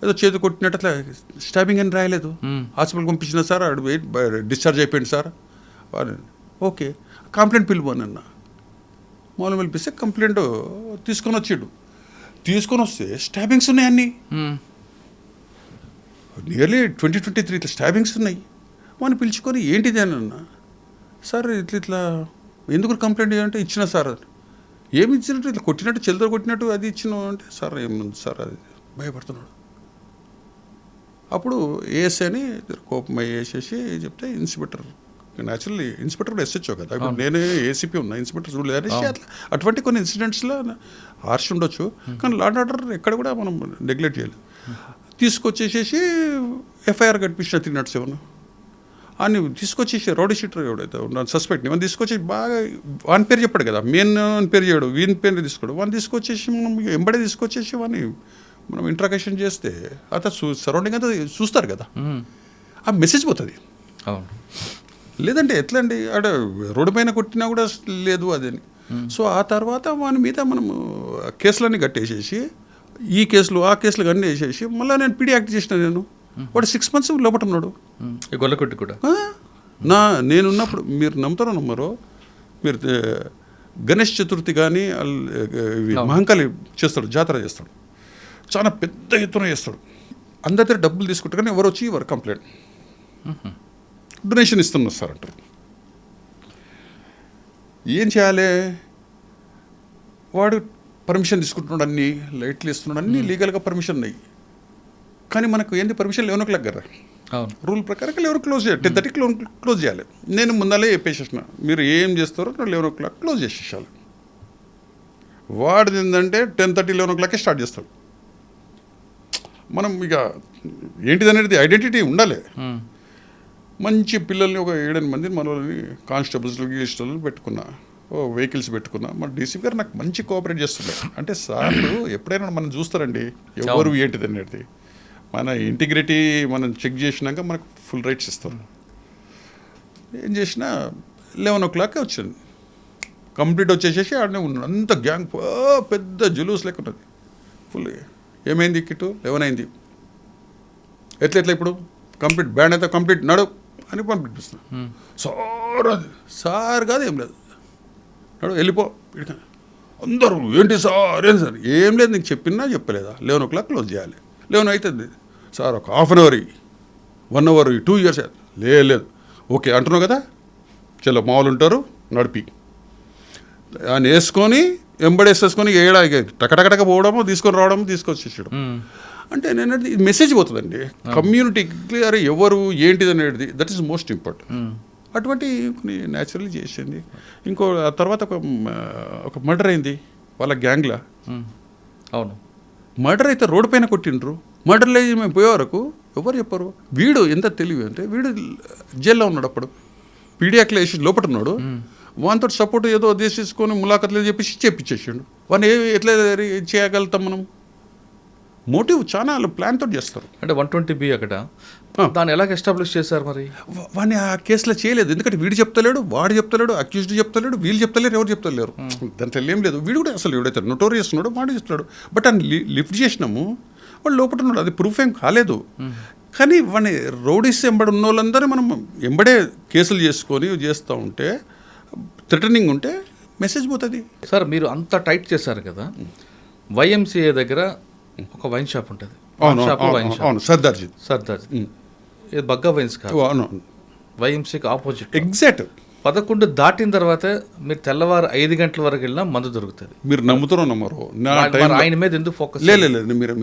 ఏదో చేతి కొట్టినట్టు అట్లా స్టాబింగ్ అని రాయలేదు. హాస్పిటల్ పంపించిన సార్ ఆడు డిశ్చార్జ్ అయిపోయింది సార్. ఓకే కంప్లైంట్ పిలువనన్న మూలం పిలిపిస్తే కంప్లైంట్ తీసుకొని వచ్చిండు. తీసుకొని వస్తే స్టాబింగ్స్ ఉన్నాయి అన్నీ, నియర్లీ 20-23 ఇట్లా స్టాబింగ్స్ ఉన్నాయి. వాడిని పిలుచుకొని ఏంటిది అని అన్నా. సార్ ఇట్లా ఎందుకు కంప్లైంట్ అంటే ఇచ్చిన సార్. ఏమి ఇచ్చినట్టు ఇట్లా కొట్టినట్టు చెల్లితో కొట్టినట్టు అది ఇచ్చిన అంటే సార్ ఏముంది సార్ అది భయపడుతున్నాడు. అప్పుడు ఏఎస్ఐని కోపం వేసేసి చెప్తే ఇన్స్పెక్టర్, న్యాచురల్లీ ఇన్స్పెక్టర్ కూడా ఎస్హెచ్ఓ కదా, ఇప్పుడు నేనే ఏసీపీ ఉన్నా, ఇన్స్పెక్టర్ చూడలేదు అనేసి అట్లా అటువంటి కొన్ని ఇన్సిడెంట్స్లో హార్ష్ ఉండొచ్చు, కానీ లా అండ్ ఆర్డర్ ఎక్కడ కూడా మనం నెగ్లెక్ట్ చేయలేదు. తీసుకొచ్చేసేసి ఎఫ్ఐఆర్ కట్టించిన 307 అని తీసుకొచ్చేసి రౌడీ షీటర్ ఎవడైతే ఉన్నాను సస్పెక్ట్ని వాడిని తీసుకొచ్చి బాగా వాని పేరు చెప్పాడు కదా, మెయిన్ పేరు చేయడు, వీని పేరు తీసుకోడు, వాడిని తీసుకొచ్చేసి మనం ఎంబడే తీసుకొచ్చేసి వాడిని మనం ఇంట్రాక్షన్ చేస్తే అతను సరౌండింగ్ అంతా చూస్తారు కదా, ఆ మెసేజ్ పోతుంది. అవును, లేదంటే ఎట్లా అండి అక్కడ రోడ్డు పైన కొట్టినా కూడా లేదు అదని. సో ఆ తర్వాత వాని మీద మనము కేసులన్నీ కట్టేసేసి ఈ కేసులు ఆ కేసులు అన్నీ వేసేసి మళ్ళీ నేను పీడీ యాక్ట్ చేసిన. నేను వాడు 6 months లోపల ఉన్నాడు. గొల్లకొట్టి కూడా నేనున్నప్పుడు మీరు నమ్ముతారో నమ్మరో, మీరు గణేష్ చతుర్థి కానీ మహంకాళి చేస్తాడు, జాతర చేస్తాడు, చాలా పెద్ద ఎత్తున చేస్తాడు. అందరి దగ్గర డబ్బులు తీసుకుంటారు కానీ ఎవరు వచ్చి ఎవరు కంప్లైంట్ డొనేషన్ ఇస్తున్నారు సార్ అంటారు. ఏం చేయాలి? వాడు పర్మిషన్ తీసుకుంటున్నాడు, అన్నీ లైట్లు ఇస్తున్నాడు, అన్నీ లీగల్గా పర్మిషన్ ఉన్నాయి. కానీ మనకు ఏంటి పర్మిషన్ 11 o'clock కదా రూల్ ప్రకారం 11 క్లోజ్ చేయాలి, 10:30 క్లోజ్ చేయాలి. నేను ముందలే చెప్పేసేసిన మీరు ఏం చేస్తారో 11 o'clock క్లోజ్ చేసేసాలి. వాడిది ఏంటంటే 10:30, 11 o'clock స్టార్ట్ చేస్తాడు. మనం ఇక ఏంటిది అనేది ఐడెంటిటీ ఉండాలి. మంచి పిల్లల్ని ఒక 7-8 మందిని మనల్ని కానిస్టేబుల్స్ గిస్టబుల్స్ పెట్టుకున్నా, వెహికల్స్ పెట్టుకున్నా. మన డీసీ గారు నాకు మంచి కోఆపరేట్ చేస్తుండే. అంటే సార్లు ఎప్పుడైనా మనం చూస్తారండి ఎవరు ఏంటిది అనేది, మన ఇంటిగ్రిటీ మనం చెక్ చేసినాక మనకు ఫుల్ రైట్స్ ఇస్తారు. ఏం చేసినా 11 o'clock వచ్చింది, కంప్లీట్ వచ్చేసేసి ఆడనే ఉన్నాడు. అంత గ్యాంగ్ పెద్ద జులూస్ లెక్క ఉన్నది ఫుల్. ఏమైంది కిట్టు 11 అయింది, ఎట్లా ఇప్పుడు కంప్లీట్ బ్యాండ్ అయితే కంప్లీట్ నడు అని పంపిస్తున్నాను. సార్ అది సార్ కాదు ఏం లేదు, నడు వెళ్ళిపో. అందరూ ఏంటి సార్ ఏం సార్, ఏం లేదు నీకు చెప్పినా చెప్పలేదా, 11 o'clock క్లోజ్ చేయాలి. 11 అవుతుంది సార్, ఒక half an hour 1 hour 2 years లేదు ఓకే అంటున్నావు కదా, చలో మామూలు ఉంటారు నడిపి అని వేసుకొని ఎంబడేసేసుకొని టకటకటక పోవడము, తీసుకొని రావడము, తీసుకొచ్చేసాడు. అంటే నేను మెసేజ్ పోతుందండి కమ్యూనిటీకి, అరే ఎవరు ఏంటిది అనేది, దట్ ఈస్ మోస్ట్ ఇంపార్టెంట్. అటువంటి కొన్ని న్యాచురల్లీ చేసింది. ఇంకో ఆ తర్వాత ఒక మర్డర్ అయింది వాళ్ళ గ్యాంగ్లా. అవును, మర్డర్ అయితే రోడ్డు పైన కొట్టిండ్రు. మర్డర్లో మేము పోయే వరకు ఎవరు చెప్పరు. వీడు ఎంత తెలివి అంటే, వీడు జైల్లో ఉన్నాడు అప్పుడు, పీడియాక్లో వేసి లోపల ఉన్నాడు. వానితో సపోర్ట్ ఏదో తీసుకొని ములాఖత్లు చెప్పేసి చెప్పించేసాడు. వాడిని ఎట్లా చేయగలుగుతాం మనం? మోటివ్ చాలా వాళ్ళు ప్లాన్ తోటి చేస్తారు. అంటే 120B అక్కడ దాన్ని ఎలాగ ఎస్టాబ్లిష్ చేశారు మరి? వాడిని ఆ కేసులో చేయలేదు, ఎందుకంటే వీడు చెప్తలేడు, వాడు చెప్తలేడు, అక్యూజ్డ్ చెప్తలేడు, వీళ్ళు చెప్తలేరు, ఎవరు చెప్తలేరు. దాంట్లో ఏం లేదు. వీడు కూడా అసలు ఎవడైతే నోటోరియస్ ఉన్నాడో వాడు చెప్తాడు. బట్ అని లిఫ్ట్ చేసినాము, వాడు లోపల ఉన్నాడు, అది ప్రూఫ్ ఏం కాలేదు. కానీ వాడిని రౌడీస్ ఎంబడి ఉన్న వాళ్ళందరూ మనం ఎంబడే కేసులు చేసుకొని చేస్తూ ఉంటే, థ్రెటనింగ్ ఉంటే మెసేజ్ పోతుంది. సార్ మీరు అంత టైట్ చేశారు కదా, YMCA దగ్గర ఒక వైన్ షాప్ ఉంటుంది, అవును సర్దార్జీ. ఇది బగ్గా వైన్స్ కాదు, అవును YMCAకి ఆపోజిట్. ఎగ్జాక్ట్ 11 దాటిన తర్వాత మీరు తెల్లవారు 5 గంటల వరకు వెళ్ళినా మందు దొరుకుతుంది. మీరు నమ్ముతారో నమ్మరు, ఆయన మీద ఎందుకు ఫోకస్? లేదు మీరు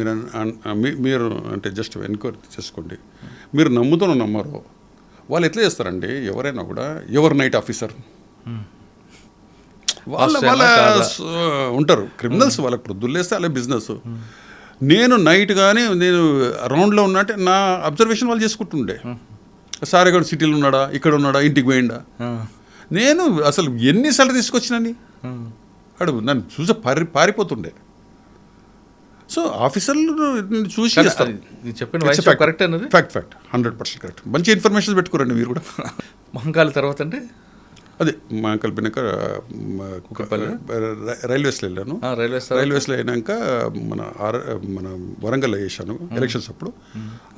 మీరు అంటే జస్ట్ ఎన్క్వైరీ చేసుకోండి. మీరు నమ్ముతారో నమ్మరు, వాళ్ళు ఎట్లా చేస్తారండి, ఎవరైనా కూడా ఎవరు నైట్ ఆఫీసర్ వాళ్ళ ఉంటారు క్రిమినల్స్, వాళ్ళకి ప్రొద్దులేస్తే అలా బిజినెస్. నేను నైట్ కానీ నేను రౌండ్లో ఉన్నట్టే నా అబ్జర్వేషన్ వాళ్ళు చేసుకుంటుండే. సార్ ఇక్కడ సిటీలో ఉన్నాడా, ఇక్కడ ఉన్నాడా, ఇంటికి పోయిండా. నేను అసలు ఎన్నిసార్లు తీసుకొచ్చినని అడుగు, నన్ను చూసి పారిపోతుండే. సో ఆఫీసర్లు చూసి చెప్పిన కరెక్ట్ అన్నది ఫ్యాక్ట్ 100% కరెక్ట్. మంచి ఇన్ఫర్మేషన్ పెట్టుకోరండి మీరు కూడా. మహంకాళి తర్వాత అంటే అదే మా కలిపినాక రైల్వేస్లో వెళ్ళాను. రైల్వేస్లో అయినాక మన వరంగల్లో చేశాను ఎలక్షన్స్ అప్పుడు.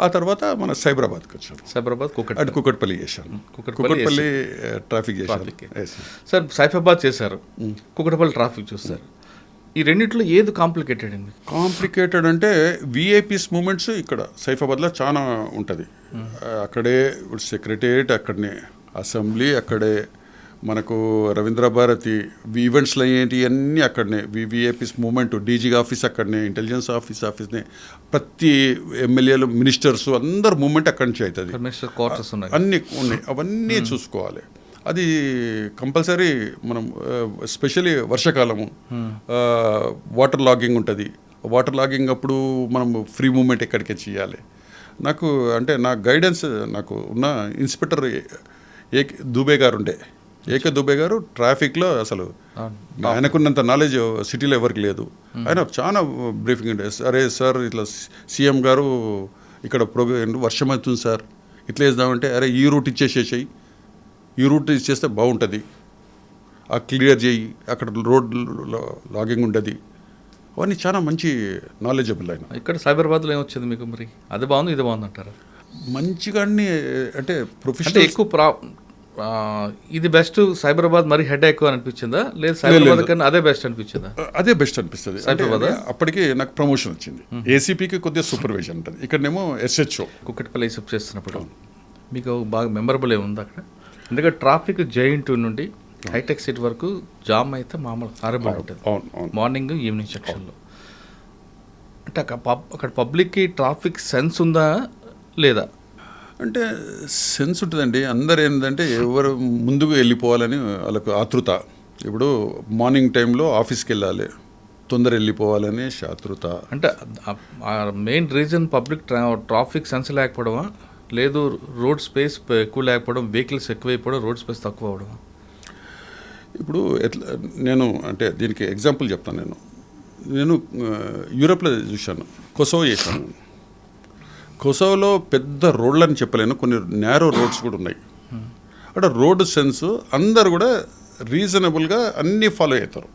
ఆ తర్వాత మన సైబరాబాద్కి వచ్చాను. అటు కుకట్పల్లి చేశాను. కుకట్పల్లి ట్రాఫిక్ చేశాను. సార్ సైఫాబాద్ చేశారు, కుకట్పల్లి ట్రాఫిక్ చూస్తారు. ఈ రెండింటిలో ఏది కాంప్లికేటెడ్ అండి? కాంప్లికేటెడ్ అంటే విఐపీస్ మూమెంట్స్ ఇక్కడ సైఫాబాద్లో చాలా ఉంటుంది. అక్కడే సెక్రటేరియట్, అక్కడనే అసెంబ్లీ, అక్కడే మనకు రవీంద్ర భారతి ఈవెంట్స్లో ఏంటి అన్నీ అక్కడనే. విఐపీస్ మూమెంట్, డీజీ ఆఫీస్ అక్కడనే, ఇంటెలిజెన్స్ ఆఫీస్నే, ప్రతి ఎమ్మెల్యేలు మినిస్టర్స్ అందరు మూమెంట్ అక్కడి నుంచి అవుతుంది. అన్నీ ఉన్నాయి, అవన్నీ చూసుకోవాలి. అది కంపల్సరీ. మనం ఎస్పెషలీ వర్షాకాలము వాటర్ లాగింగ్ ఉంటుంది. వాటర్ లాగింగ్ అప్పుడు మనం ఫ్రీ మూమెంట్ ఎక్కడికే చేయాలి. నాకు అంటే నా గైడెన్స్ నాకు ఉన్న ఇన్స్పెక్టర్ దుబే గారు ఉండే, ఏకే దుబే గారు ట్రాఫిక్లో అసలు ఆయనకున్నంత నాలెడ్జ్ సిటీలో ఎవరికి లేదు. ఆయన చాలా బ్రీఫింగ్ ఉండే. అరే సార్ ఇట్లా సీఎం గారు ఇక్కడ వర్షం అవుతుంది సార్, ఇట్లా వేద్దామంటే అరే ఈ రూట్ ఇచ్చేసేసాయి, ఈ రూట్ ఇచ్చేస్తే బాగుంటుంది, ఆ క్లియర్ చేయి, అక్కడ రోడ్ లాగింగ్ ఉంటుంది. అవన్నీ చాలా మంచి నాలెడ్జబుల్ ఆయన. ఇక్కడ సైబరాబాద్లో ఏమొచ్చింది మీకు మరి? అది బాగుంది, ఇది బాగుంది అంటారా? మంచిగా అంటే ప్రొఫెషనల్ ఎక్కువ ఇది బెస్ట్ సైబరాబాద్ మరి హెడ్ ఎక్కువ అనిపించిందా, లేదు సైబరాబాద్ కన్నా అదే బెస్ట్ అనిపించిందా? అదే బెస్ట్ అనిపిస్తుంది. అప్పటికి నాకు ప్రమోషన్ వచ్చింది. ఏసీపీకి కొద్దిగా సూపర్విజన్ ఉంటుంది, ఇక్కడనేమో SHO. కుక్కట్పల్లి ఎసెప్ట్ చేస్తున్నప్పుడు మీకు బాగా మెమరబుల్ ఏముంది అక్కడ? ఎందుకంటే ట్రాఫిక్ జైంట్ నుండి హైటెక్ సిటీ వరకు జామ్ అయితే మామూలు హారబుల్ ఉంటుంది మార్నింగ్ ఈవినింగ్ సెక్షన్లో. అంటే అక్కడ పబ్లిక్కి ట్రాఫిక్ సెన్స్ ఉందా లేదా? అంటే సెన్స్ ఉంటుందండి. అందరు ఏంటంటే ఎవరు ముందుకు వెళ్ళిపోవాలని వాళ్ళకు ఆతృత. ఇప్పుడు మార్నింగ్ టైంలో ఆఫీస్కి వెళ్ళాలి, తొందర వెళ్ళిపోవాలని ఆతృత. అంటే main reason public traffic sense లేకపోవడమా, లేదు రోడ్ స్పేస్ ఎక్కువ లేకపోవడం, వెహికల్స్ ఎక్కువైపోవడం, రోడ్ స్పేస్ తక్కువ అవడం? ఇప్పుడు ఎట్లా నేను అంటే దీనికి ఎగ్జాంపుల్ చెప్తాను. నేను యూరోప్లో చూశాను, కొసోవో చేశాను. కొసోవోలో పెద్ద రోడ్లని చెప్పలేను, కొన్ని నేరో రోడ్స్ కూడా ఉన్నాయి. అక్కడ రోడ్ సెన్స్ అందరు కూడా రీజనబుల్గా అన్నీ ఫాలో అవుతారు.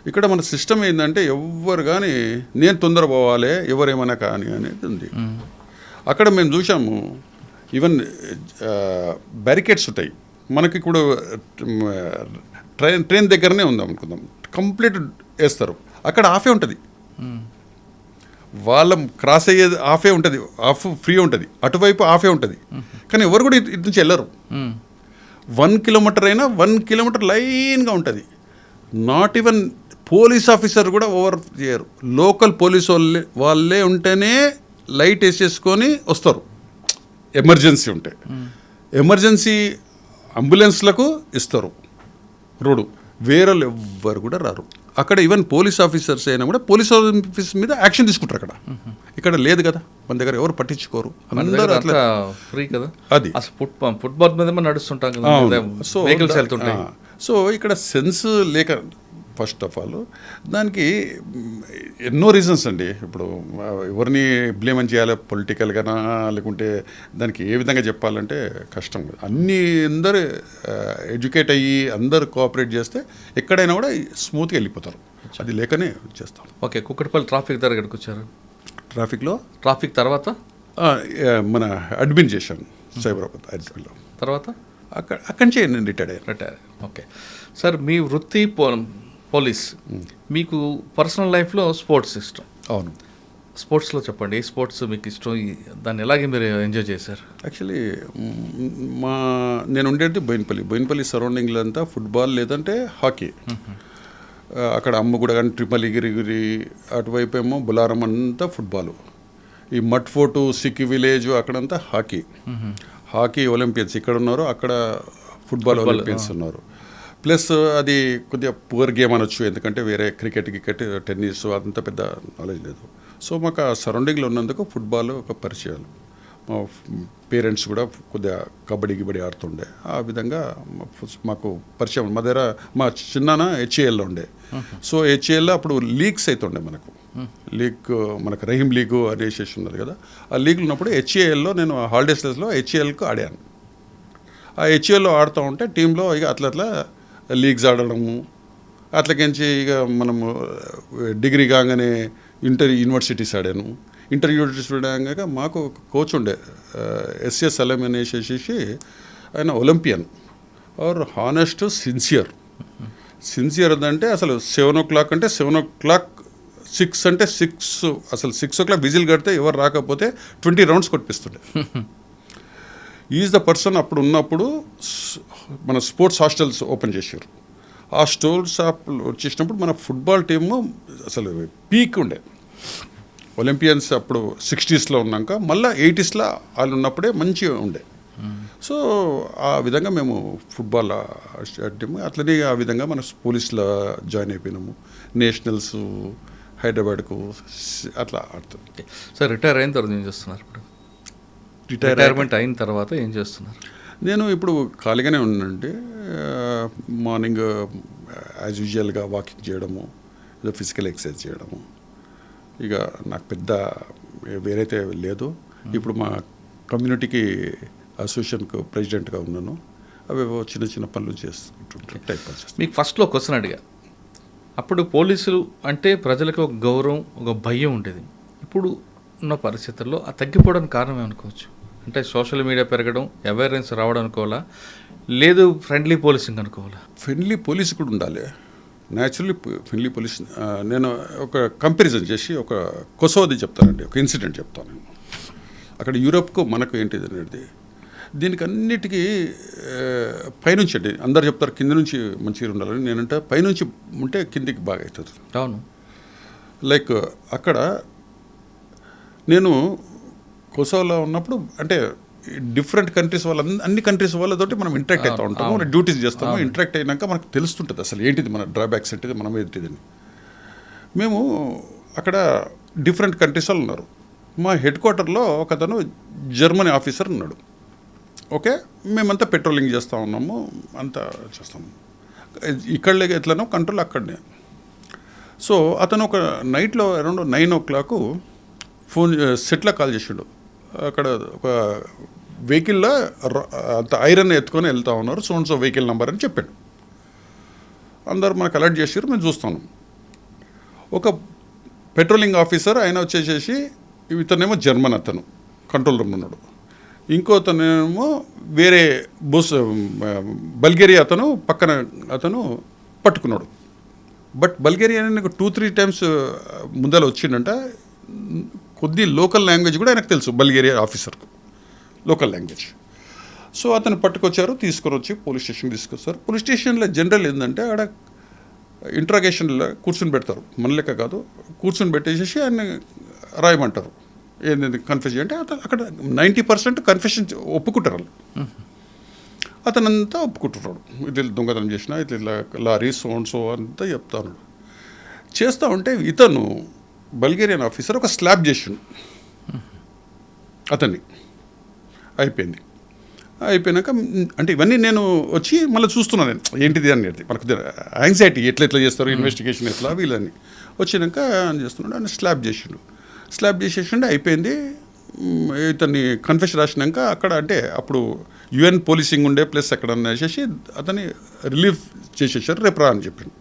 ఇక్కడ మన సిస్టమ్ ఏంటంటే ఎవ్వరు కానీ నేను తొందర పోవాలి, ఎవరేమైనా కానీ అనేది ఉంది. అక్కడ మేము చూసాము, ఈవెన్ బ్యారికేడ్స్ ఉంటాయి. మనకి ఇప్పుడు ట్రైన్ దగ్గరనే ఉందాం అనుకుందాం, కంప్లీట్ వేస్తారు. అక్కడ ఆఫే ఉంటుంది, వాళ్ళ క్రాస్ అయ్యేది ఆఫే ఉంటుంది, ఆఫ్ ఫ్రీ ఉంటుంది, అటువైపు ఆఫే ఉంటుంది. కానీ ఎవరు కూడా ఇటు నుంచి వెళ్ళరు. 1 కిలోమీటర్ అయినా 1 కిలోమీటర్ లైన్గా ఉంటుంది. నాట్ ఈవెన్ పోలీస్ ఆఫీసర్ కూడా ఓవర్ చేయరు. లోకల్ పోలీస్ వాళ్ళే ఉంటేనే లైట్ వేసేసుకొని వస్తారు ఎమర్జెన్సీ ఉంటే. ఎమర్జెన్సీ అంబులెన్స్లకు ఇస్తారు రోడ్డు, వేరే ఎవ్వరు కూడా రారు. అక్కడ ఈవెన్ పోలీస్ ఆఫీసర్స్ అయినా కూడా పోలీస్ ఆఫీస్ మీద యాక్షన్ తీసుకుంటారు. అక్కడ ఇక్కడ లేదు కదా, మన దగ్గర ఎవరు పట్టించుకోరు, అందరూ అట్లా ఫ్రీ కదా. అది ఫుట్బాల్ మీద నడుస్తుంటాం కదా, వెహికల్స్ వెళ్తుంటాయి. సో ఇక్కడ సెన్స్ లేక ఫస్ట్ ఆఫ్ ఆల్ దానికి ఎన్నో రీజన్స్ అండి. ఇప్పుడు ఎవరిని బ్లేమ్ అని చేయాలి, పొలిటికల్గానా లేకుంటే దానికి ఏ విధంగా చెప్పాలంటే కష్టం. అందరూ ఎడ్యుకేట్ అయ్యి అందరూ కోఆపరేట్ చేస్తే ఎక్కడైనా కూడా స్మూత్గా వెళ్ళిపోతారు. అది లేకనే చేస్తాం. ఓకే, కుక్కటిపల్లి ట్రాఫిక్ దగ్గర ఎక్కడికి వచ్చారు? ట్రాఫిక్ తర్వాత మన అడ్మిన్ చేశాను సైబరాబాద్ అడ్మిన్లో. తర్వాత అక్కడి నుంచి నేను రిటైర్ అయ్యాను. ఓకే సార్, మీ వృత్తి పోలీస్, మీకు పర్సనల్ లైఫ్లో స్పోర్ట్స్ ఇష్టం. అవును. స్పోర్ట్స్లో చెప్పండి, ఏ స్పోర్ట్స్ మీకు ఇష్టం, దాన్ని ఎలాగే మీరు ఎంజాయ్ చేశారు? యాక్చువల్లీ నేను ఉండేది బోయినపల్లి సరౌండింగ్లో అంతా ఫుట్బాల్ లేదంటే హాకీ. అక్కడ అమ్మగూడ కానీ ట్రిపుల్ ఎగిరిగిరి, అటువైపు ఏమో బులారం అంతా ఫుట్బాలు. ఈ మట్ ఫోర్టు సిక్కి విలేజ్ అక్కడంతా హాకీ ఒలింపియన్స్ ఇక్కడ ఉన్నారు, అక్కడ ఫుట్బాల్ ఒలింపియన్స్ ఉన్నారు. ప్లస్ అది కొద్దిగా పువర్ గేమ్ అనొచ్చు, ఎందుకంటే వేరే క్రికెట్ టెన్నిస్ అదంతా పెద్ద నాలెడ్జ్ లేదు. సో మాకు ఆ సరౌండింగ్లో ఉన్నందుకు ఫుట్బాల్ ఒక పరిచయాలు. మా పేరెంట్స్ కూడా కొద్దిగా కబడ్డీ ఆడుతుండే, ఆ విధంగా మాకు పరిచయం. మా దగ్గర మా చిన్నాన్న హెచ్ఏఎల్లో ఉండే. సో హెచ్ఏఎల్లో అప్పుడు లీగ్స్ అవుతుండే మనకు రహీం లీగు అనేసి ఉన్నది కదా. ఆ లీగ్లు ఉన్నప్పుడు హెచ్ఏఎల్లో నేను హాలిడేస్లో హెచ్ఏఎల్కు ఆడాను. ఆ హెచ్ఏఎల్లో ఆడుతూ ఉంటే టీంలో ఇక అట్లా లీగ్స్ ఆడడము, అట్లకించి ఇక మనము డిగ్రీ కాగానే యూనివర్సిటీస్ ఆడాను. యూనివర్సిటీస్ ఆడాక మాకు ఒక కోచ్ ఉండే, ఎస్ఎస్ సలీం అనేసి, ఆయన ఒలింపియన్ ఆర్ హానెస్ట్ సిన్సియర్ అంటే అసలు 7 o'clock అంటే 7 o'clock, 6 అంటే 6, అసలు 6 o'clock విజిల్ కడితే ఎవరు రాకపోతే 20 rounds కొట్టిస్తుండే. Is the person. అప్పుడు ఉన్నప్పుడు మన స్పోర్ట్స్ హాస్టల్స్ ఓపెన్ చేశారు. ఆ స్టోర్స్ వచ్చేసినప్పుడు మన ఫుట్బాల్ టీము అసలు పీక్ ఉండే. ఒలింపియన్స్ అప్పుడు 60sలో ఉన్నాక మళ్ళీ 80sలో వాళ్ళు ఉన్నప్పుడే మంచిగా ఉండే. సో ఆ విధంగా మేము ఫుట్బాల్ టీము అట్లనే ఆ విధంగా మన పోలీసులో జాయిన్ అయిపోయినాము. నేషనల్స్ హైదరాబాద్కు అట్లా ఆడుతుంది. సార్ రిటైర్ అయిన తర్వాత ఏం చేస్తున్నారు? ఇప్పుడు రిటైర్మెంట్ అయిన తర్వాత ఏం చేస్తున్నారు? నేను ఇప్పుడు ఖాళీగానే ఉన్నానండి. మార్నింగ్ యాజ్ యూజువల్గా వాకింగ్ చేయడము, ఏదో ఫిజికల్ ఎక్సర్సైజ్ చేయడము. ఇక నాకు పెద్ద వేరైతే లేదు. ఇప్పుడు మా కమ్యూనిటీకి అసోసియేషన్కు ప్రెసిడెంట్గా ఉన్నాను. అవి చిన్న పనులు చేస్తుంటాను, టైం పాస్ చేస్తాను. మీకు ఫస్ట్లో క్వశ్చన్ అడిగా, అప్పుడు పోలీసులు అంటే ప్రజలకు ఒక గౌరవం, ఒక భయం ఉండేది. ఇప్పుడు ఉన్న పరిస్థితుల్లో అది తగ్గిపోవడానికి కారణం ఏమనుకోవచ్చు? అంటే సోషల్ మీడియా పెరగడం, అవేర్నెస్ రావడం అనుకోవాలా, లేదు ఫ్రెండ్లీ పోలీసింగ్ అనుకోవాలా? ఫ్రెండ్లీ పోలీస్ కూడా ఉండాలి. Naturally friendly police. నేను ఒక కంపారిజన్ చేసి ఒక కొసోది చెప్తానండి, ఒక ఇన్సిడెంట్ చెప్తాను. అక్కడ యూరోప్కు మనకు ఏంటిది అనేది, దీనికి అన్నిటికీ పైనుంచి అండి. అందరు చెప్తారు కింద నుంచి మంచిగా ఉండాలని, నేనంటే పైనుంచి ఉంటే కిందికి బాగా అవుతుంది. అవును. లైక్ అక్కడ నేను కొసోవోలో ఉన్నప్పుడు అంటే డిఫరెంట్ కంట్రీస్ వాళ్ళ అన్ని కంట్రీస్ వాళ్ళతోటి మనం ఇంటరాక్ట్ అవుతూ ఉంటాము, మనం డ్యూటీస్ చేస్తాము. ఇంటరాక్ట్ అయినాక మనకు తెలుస్తుంటుంది అసలు ఏంటిది మన డ్రాబ్యాక్స్ ఏంటిది, మనం ఏంటిదని. మేము అక్కడ డిఫరెంట్ కంట్రీస్ వాళ్ళు ఉన్నారు. మా హెడ్ క్వార్టర్లో ఒకతను జర్మనీ ఆఫీసర్ ఉన్నాడు. ఓకే, మేమంతా పెట్రోలింగ్ చేస్తూ ఉన్నాము, అంతా చేస్తాము. ఇక్కడ ఎట్లనో కంట్రోల్ అక్కడనే. సో అతను ఒక నైట్లో అరౌండ్ 9 o'clock ఫోన్ సెట్లో కాల్ చేసిండు. అక్కడ ఒక వెహికల్లో అంత ఐరన్ ఎత్తుకొని వెళ్తూ ఉన్నారు, సో వెహికల్ నెంబర్ అని చెప్పాడు. అందరు మనకు అలర్ట్ చేసారు, మేము చూస్తున్నాం. ఒక పెట్రోలింగ్ ఆఫీసర్ ఆయన వచ్చేసేసి, ఇతనేమో జర్మన్, అతను కంట్రోల్ రూమ్ ఉన్నాడు. ఇంకో అతనేమో వేరే బల్గేరియా అతను పక్కన అతను పట్టుకున్నాడు. బట్ బల్గేరియా 2-3 times ముందర వచ్చిండంట. కొద్ది లోకల్ లాంగ్వేజ్ కూడా ఆయనకు తెలుసు, బల్గేరియా ఆఫీసర్కు లోకల్ లాంగ్వేజ్. సో అతను పట్టుకొచ్చారు, తీసుకొని వచ్చి పోలీస్ స్టేషన్కి తీసుకొచ్చారు. పోలీస్ స్టేషన్లో జనరల్ ఏంటంటే ఆడ ఇంట్రాగేషన్లో కూర్చొని పెడతారు, మన లెక్క కాదు. కూర్చొని పెట్టేసేసి ఆయన రాయమంటారు, ఏంది కన్ఫెస్ అంటే అక్కడ 90% కన్ఫెషన్ ఒప్పుకుంటారు వాళ్ళు. అతనంతా ఒప్పుకుంటున్నాడు, ఇట్లా దొంగతనం చేసిన, ఇట్లా లారీ సో అంతా చెప్తాను. చేస్తూ ఉంటే ఇతను బల్గేరియన్ ఆఫీసర్ ఒక స్లాబ్ చేసిండు అతన్ని. అయిపోయినాక అంటే ఇవన్నీ నేను వచ్చి మళ్ళీ చూస్తున్నాను, నేను ఏంటిది అనేది. మనకు యాంగ్జైటీ ఎట్లా చేస్తారు, ఇన్వెస్టిగేషన్ ఎట్లా వీళ్ళని. వచ్చినాక అని చేస్తున్నాడు, ఆయన స్లాబ్ చేసేసిండు. అయిపోయింది. ఇతన్ని కన్ఫెషన్ రాసినాక అక్కడ అంటే అప్పుడు UN పోలీసింగ్ ఉండే ప్లస్ అక్కడ వేసేసి అతన్ని రిలీఫ్ చేసేసారు. రేపు రా అని చెప్పిండు.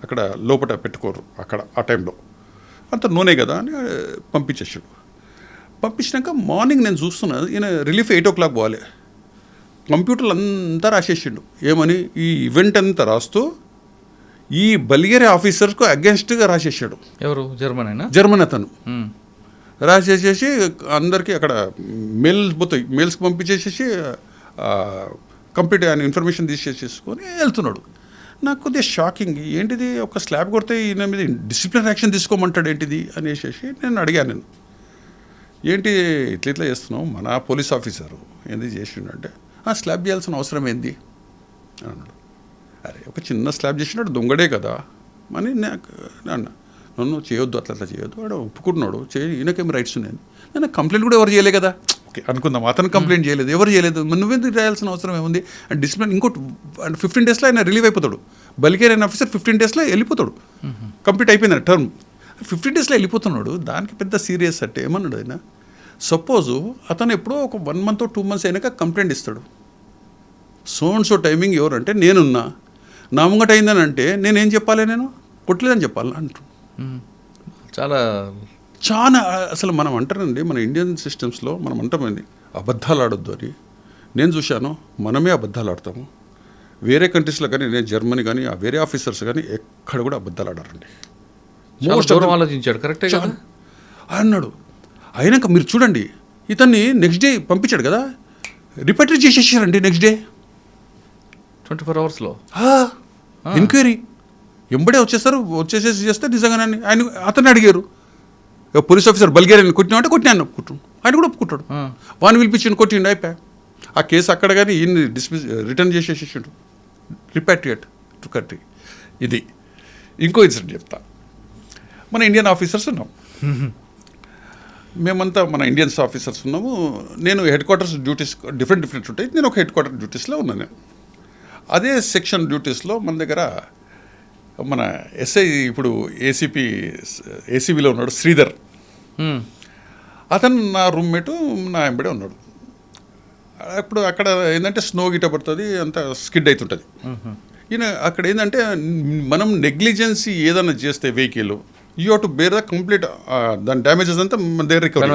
అక్కడ లోపల పెట్టుకోరు అక్కడ ఆ టైంలో, అంత నూనె కదా అని పంపించేసాడు. పంపించినాక మార్నింగ్ నేను చూస్తున్నాను, ఈయన రిలీఫ్ 8 o'clock పోవాలి. కంప్యూటర్లు అంతా రాసేసిండు. ఏమని ఈ ఈవెంట్ అంతా రాస్తూ ఈ బల్గేరియా ఆఫీసర్కు అగెన్స్ట్గా రాసేసాడు. ఎవరు? జర్మన్ అతను రాసేసేసి అందరికీ అక్కడ మెయిల్స్కి పంపించేసేసి కంప్లీట్ ఆయన ఇన్ఫర్మేషన్ తీసేసేసుకొని వెళ్తున్నాడు. నాకు కొద్దిగా షాకింగ్, ఏంటిది ఒక స్లాబ్ కొడితే ఈయన మీద డిసిప్లినరీ యాక్షన్ తీసుకోమంటాడు ఏంటిది అనేసి నేను అడిగాను. ఏంటి ఇట్లా చేస్తున్నావు, మన పోలీస్ ఆఫీసరు ఏంది చేసిండంటే, స్లాబ్ చేయాల్సిన అవసరం ఏంది అన్నాడు. అరే ఒక చిన్న స్లాబ్ చేసినాడు, దొంగడే కదా అని అన్నా. నన్ను చేయొద్దు, అట్లా చేయొద్దు, వాడు ఒప్పుకుంటున్నాడు, ఈయనకేం రైట్స్ ఉన్నాయని. నేను కంప్లైంట్ కూడా ఎవరు చేయలే కదా, ఓకే అనుకుందాం. అతను కంప్లైంట్ చేయలేదు, ఎవరు చేయలేదు, నువ్వెందుకు రాయాల్సిన అవసరం ఏముంది. అండ్ డిసిప్లిన్ ఇంకోటి 15 days ఆయన రిలీవ్ అయిపోతాడు. బల్గేరియన్ ఆఫీసర్ 15 days వెళ్ళిపోతాడు, కంప్లీట్ అయిపోయింది టర్మ్. 15 days వెళ్ళిపోతున్నాడు, దానికి పెద్ద సీరియస్ అంటే ఏమన్నాడు ఆయన. సపోజు అతను ఎప్పుడో ఒక 1 month or 2 months అయినాక కంప్లైంట్ ఇస్తాడు. సో టైమింగ్ ఎవరంటే నేనున్నా, నా ముంగట అయిందని అంటే నేనేం చెప్పాలి, నేను కొట్టలేదని చెప్పాలి అంటు. చాలా అసలు మనం అంటారండి, మన ఇండియన్ సిస్టమ్స్లో మనం అంటామండి అబద్ధాలు ఆడొద్దు అని. నేను చూశాను, మనమే అబద్ధాలు ఆడతాము. వేరే కంట్రీస్లో కానీ, నేను జర్మనీ కానీ, ఆ వేరే ఆఫీసర్స్ కానీ ఎక్కడ కూడా అబద్ధాలు ఆడారండి. ఆలోచించాడు, కరెక్టే అన్నాడు. అయినాక మీరు చూడండి, ఇతన్ని నెక్స్ట్ డే పంపించాడు కదా, రిపేటరీ చేసేసారండి నెక్స్ట్ డే 24 hours ఎంక్వైరీ ఎంబడే వచ్చేసేసి చేస్తే నిజంగానే అతన్ని అడిగారు. పోలీస్ ఆఫీసర్ బల్గేరియన్ కొట్టినామంటే కొట్టినాను ఒప్పుకుంటాడు, ఆయన కూడా ఒప్పుకుంటాడు. వాడిని పిలిపించిండు, కొట్టిండు, అయిపోయా ఆ కేసు అక్కడ. కానీ ఈయన్ని రిటర్న్ చేసేసేసిండు, రిపాట్రియేట్ టు కంట్రీ. ఇది ఇంకో ఇన్సిడెంట్ చెప్తా. మన ఇండియన్ ఆఫీసర్స్ ఉన్నాం, మేమంతా మన ఇండియన్స్ ఆఫీసర్స్ ఉన్నాము. నేను హెడ్-క్వార్టర్స్ డ్యూటీస్ డిఫరెంట్ ఉంటాయి. నేను ఒక హెడ్-క్వార్టర్ డ్యూటీస్లో ఉన్నాను. అదే సెక్షన్ డ్యూటీస్లో మన దగ్గర మన ఎస్ఐ, ఇప్పుడు ఏసీబీలో ఉన్నాడు శ్రీధర్, అతను నా రూమ్మేటు, నా ఎంబడే ఉన్నాడు. ఇప్పుడు అక్కడ ఏంటంటే స్నో గిట్ట పడుతుంది, అంతా స్కిడ్ అవుతుంటుంది. ఈయన అక్కడ ఏంటంటే మనం నెగ్లిజెన్సీ ఏదైనా చేస్తే vehicle, you have to bear the complete దాని డ్యామేజెస్ అంతా మన దగ్గర రికవరీ,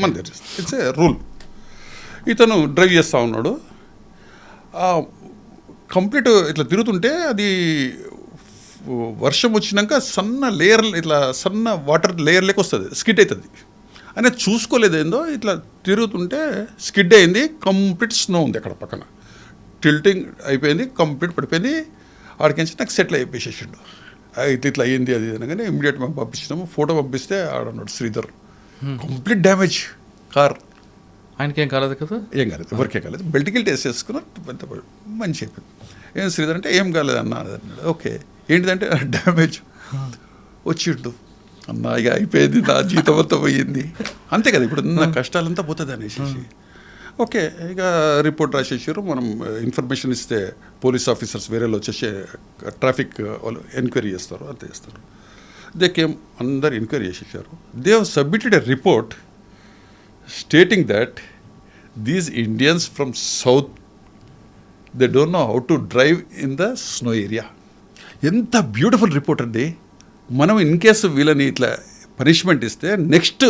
మన దగ్గర ఇట్స్ ఏ రూల్. ఇతను డ్రైవ్ చేస్తూ ఉన్నాడు, కంప్లీట్ ఇట్లా తిరుగుతుంటే అది వర్షం వచ్చినాక సన్న వాటర్ లేయర్ లెక్క వస్తుంది, స్కిడ్ అవుతుంది. ఆయన చూసుకోలేదు, ఏందో ఇట్లా తిరుగుతుంటే స్కిడ్ అయింది. కంప్లీట్ స్నో ఉంది అక్కడ పక్కన, టిల్టింగ్ అయిపోయింది, కంప్లీట్ పడిపోయింది. ఆడికించి నాకు సెటిల్ అయిపోయేసేసిండు. ఇట్లా అయ్యింది అది అనగానే ఇమ్మీడియట్ మేము పంపించినాము. ఫోటో పంపిస్తే ఆడన్నాడు శ్రీధర్, కంప్లీట్ డ్యామేజ్ కార్. ఆయనకేం కాలేదు కదా? ఏం కాలేదు, ఎవరికేం కాలేదు. బెల్ట్కి వేసేసుకున్నారు, మంచి అయిపోయింది. ఏం శ్రీధర్ అంటే ఏం కాలేదు అన్నాడు. ఓకే ఏంటిదంటే డ్యామేజ్ వచ్చిండు. అన్నా ఇక అయిపోయింది, నా జీతం అంతా పోయింది. అంతే కదా, ఇప్పుడు నా కష్టాలంతా పోతుంది అనేసి ఓకే ఇక రిపోర్ట్ రాసేసారు. మనం ఇన్ఫర్మేషన్ ఇస్తే పోలీస్ ఆఫీసర్స్ వేరేలో వచ్చేసి ట్రాఫిక్ వాళ్ళు ఎంక్వైరీ చేస్తారు, అంతే చేస్తారు. దే కేమ్, అందరు ఎంక్వైరీ చేసేసారు. They have submitted a report stating that these Indians from south they don't know how to drive in the snow area. ఎంత బ్యూటిఫుల్ రిపోర్ట్ అండి. మనం ఇన్ కేసు వీళ్ళని ఇట్లా పనిష్మెంట్ ఇస్తే నెక్స్ట్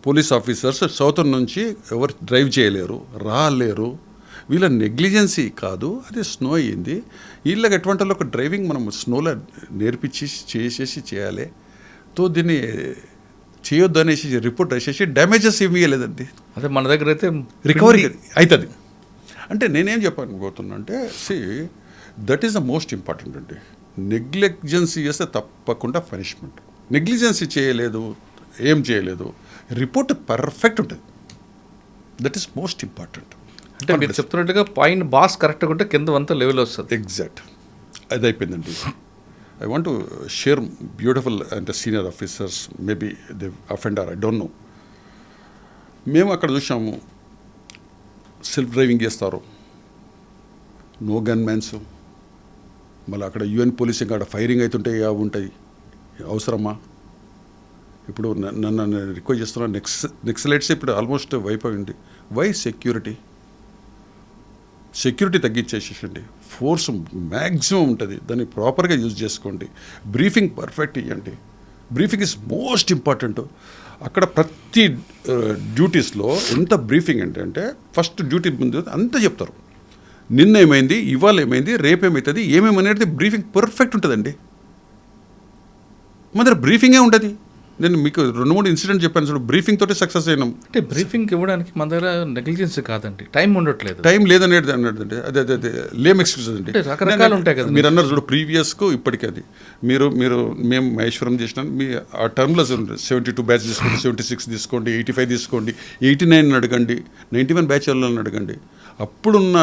పోలీస్ ఆఫీసర్స్ సౌత్ నుంచి ఎవరు డ్రైవ్ చేయలేరు, రాలేరు. వీళ్ళ నెగ్లిజెన్సీ కాదు, అది స్నో అయ్యింది. వీళ్ళకి ఎటువంటి ఒక డ్రైవింగ్ మనం స్నోలో నేర్పించి చేయాలి. తో దీన్ని చేయొద్దు అనేసి రిపోర్ట్ వేసేసి డ్యామేజెస్ ఏమి ఇవ్వలేదండి. అదే మన దగ్గర అయితే రికవరీ అవుతుంది. అంటే నేనేం చెప్పాలనుకోతున్నా అంటే that is the most important అండి. నెగ్లిజెన్సీ చేస్తే తప్పకుండా పనిష్మెంట్. నెగ్లిజెన్సీ చేయలేదు, ఏం చేయలేదు, రిపోర్ట్ పర్ఫెక్ట్ ఉంటుంది. That is most important. అంటే మీరు చెప్తున్నట్టుగా పైన బాస్ కరెక్ట్గా ఉంటే కింద అంతా లెవెల్ వస్తుంది. ఎగ్జాక్ట్ అది అయిపోయిందండి. I want to share beautiful అంటే senior officers maybe they offender, I don't know. మేము అక్కడ చూసాము సెల్ఫ్ డ్రైవింగ్ చేస్తారు, నో గన్ మ్యాన్స్. మళ్ళీ అక్కడ యుఎన్ పోలీసింగ్ అక్కడ ఫైరింగ్ అవుతుంటాయి, అవి ఉంటాయి. అవసరమా? ఇప్పుడు నన్ను రిక్వెస్ట్ చేస్తున్నా, నెక్సలైట్స్ ఇప్పుడు ఆల్మోస్ట్ వైప్ అయింది. వై? సెక్యూరిటీ తగ్గించేసేసండి. ఫోర్స్ మ్యాక్సిమం ఉంటుంది, దాన్ని ప్రాపర్గా యూజ్ చేసుకోండి. బ్రీఫింగ్ పర్ఫెక్ట్ ఇవ్వండి. Briefing is most important. అక్కడ ప్రతి డ్యూటీస్లో ఎంత బ్రీఫింగ్ అంటే ఫస్ట్ డ్యూటీ ముందు అంతా చెప్తారు. నిన్న ఏమైంది, ఇవాళ ఏమైంది, రేపు ఏమవుతుంది, ఏమేమనేది బ్రీఫింగ్ పర్ఫెక్ట్ ఉంటుందండి. మన దగ్గర బ్రీఫింగే ఉంటుంది. నేను మీకు 2-3 ఇన్సిడెంట్ చెప్పాను చూడు, బ్రీఫింగ్ తోటి సక్సెస్ అయినాం. అంటే బ్రీఫింగ్ ఇవ్వడానికి మన దగ్గర నెగ్లిజెన్సీ కాదండి, టైం ఉండట్లేదు. టైం లేదనేది అన్నదండి. అదే లేమ్ ఎక్స్క్యూజ్ అండి. రకరకాలు ఉంటాయి కదా. మీరు అన్నారు చూడు ప్రీవియస్కు ఇప్పటికీ అది మేము మహేశ్వరం చేసినాం. మీ ఆ టర్మ్లో 72 బ్యాచ్ తీసుకోండి, 76 తీసుకోండి, 85 తీసుకోండి, 89 అడగండి, 91 బ్యాచ్ వాళ్ళని అడగండి. అప్పుడున్న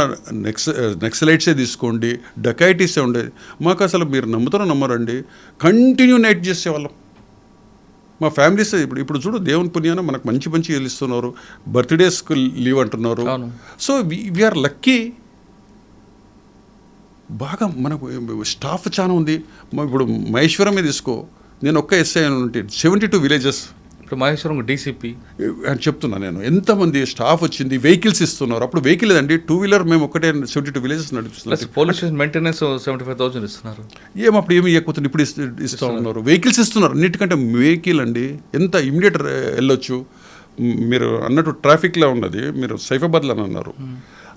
నెక్సలైట్సే తీసుకోండి, డకైటీసే ఉండేది. మాకు అసలు మీరు నమ్ముతారో నమ్మరండి, కంటిన్యూ నైట్ చేసేవాళ్ళం. మా ఫ్యామిలీస్ ఇప్పుడు చూడు, దేవుని పుణ్యాన మనకు మంచి మంచి ఇస్తున్నారు, బర్త్డేస్కి లీవ్ అంటున్నారు. So we're lucky. బాగా మనకు స్టాఫ్ చాలా ఉంది. ఇప్పుడు మహేశ్వరమే తీసుకో, నేను ఒక్క ఎస్ఐ ఉంటే 72 విలేజెస్. ఇప్పుడు మహేశ్వరం డీసీపీ అని చెప్తున్నా నేను, ఎంతమంది స్టాఫ్ వచ్చింది, వెహికల్స్ ఇస్తున్నారు. అప్పుడు వెహికల్ లేదండి, 2-వీలర్ మేము ఒకటే 72 విలేజెస్ నడుపుతున్నారు. పోలీస్ స్టేషన్ మెయింటెనెన్స్ 75,000 ఇస్తున్నారు. అప్పుడు ఏమి ఇవ్వకపోతుంది, ఇప్పుడు ఇస్తూ ఉన్నారు. వెహికల్స్ ఇస్తున్నారు. అన్నిటికంటే వెహికల్ అండి ఎంత ఇమ్మీడియట్ వెళ్ళొచ్చు. మీరు అన్నట్టు ట్రాఫిక్లో ఉన్నది, మీరు సైఫాబాద్లో అని అన్నారు.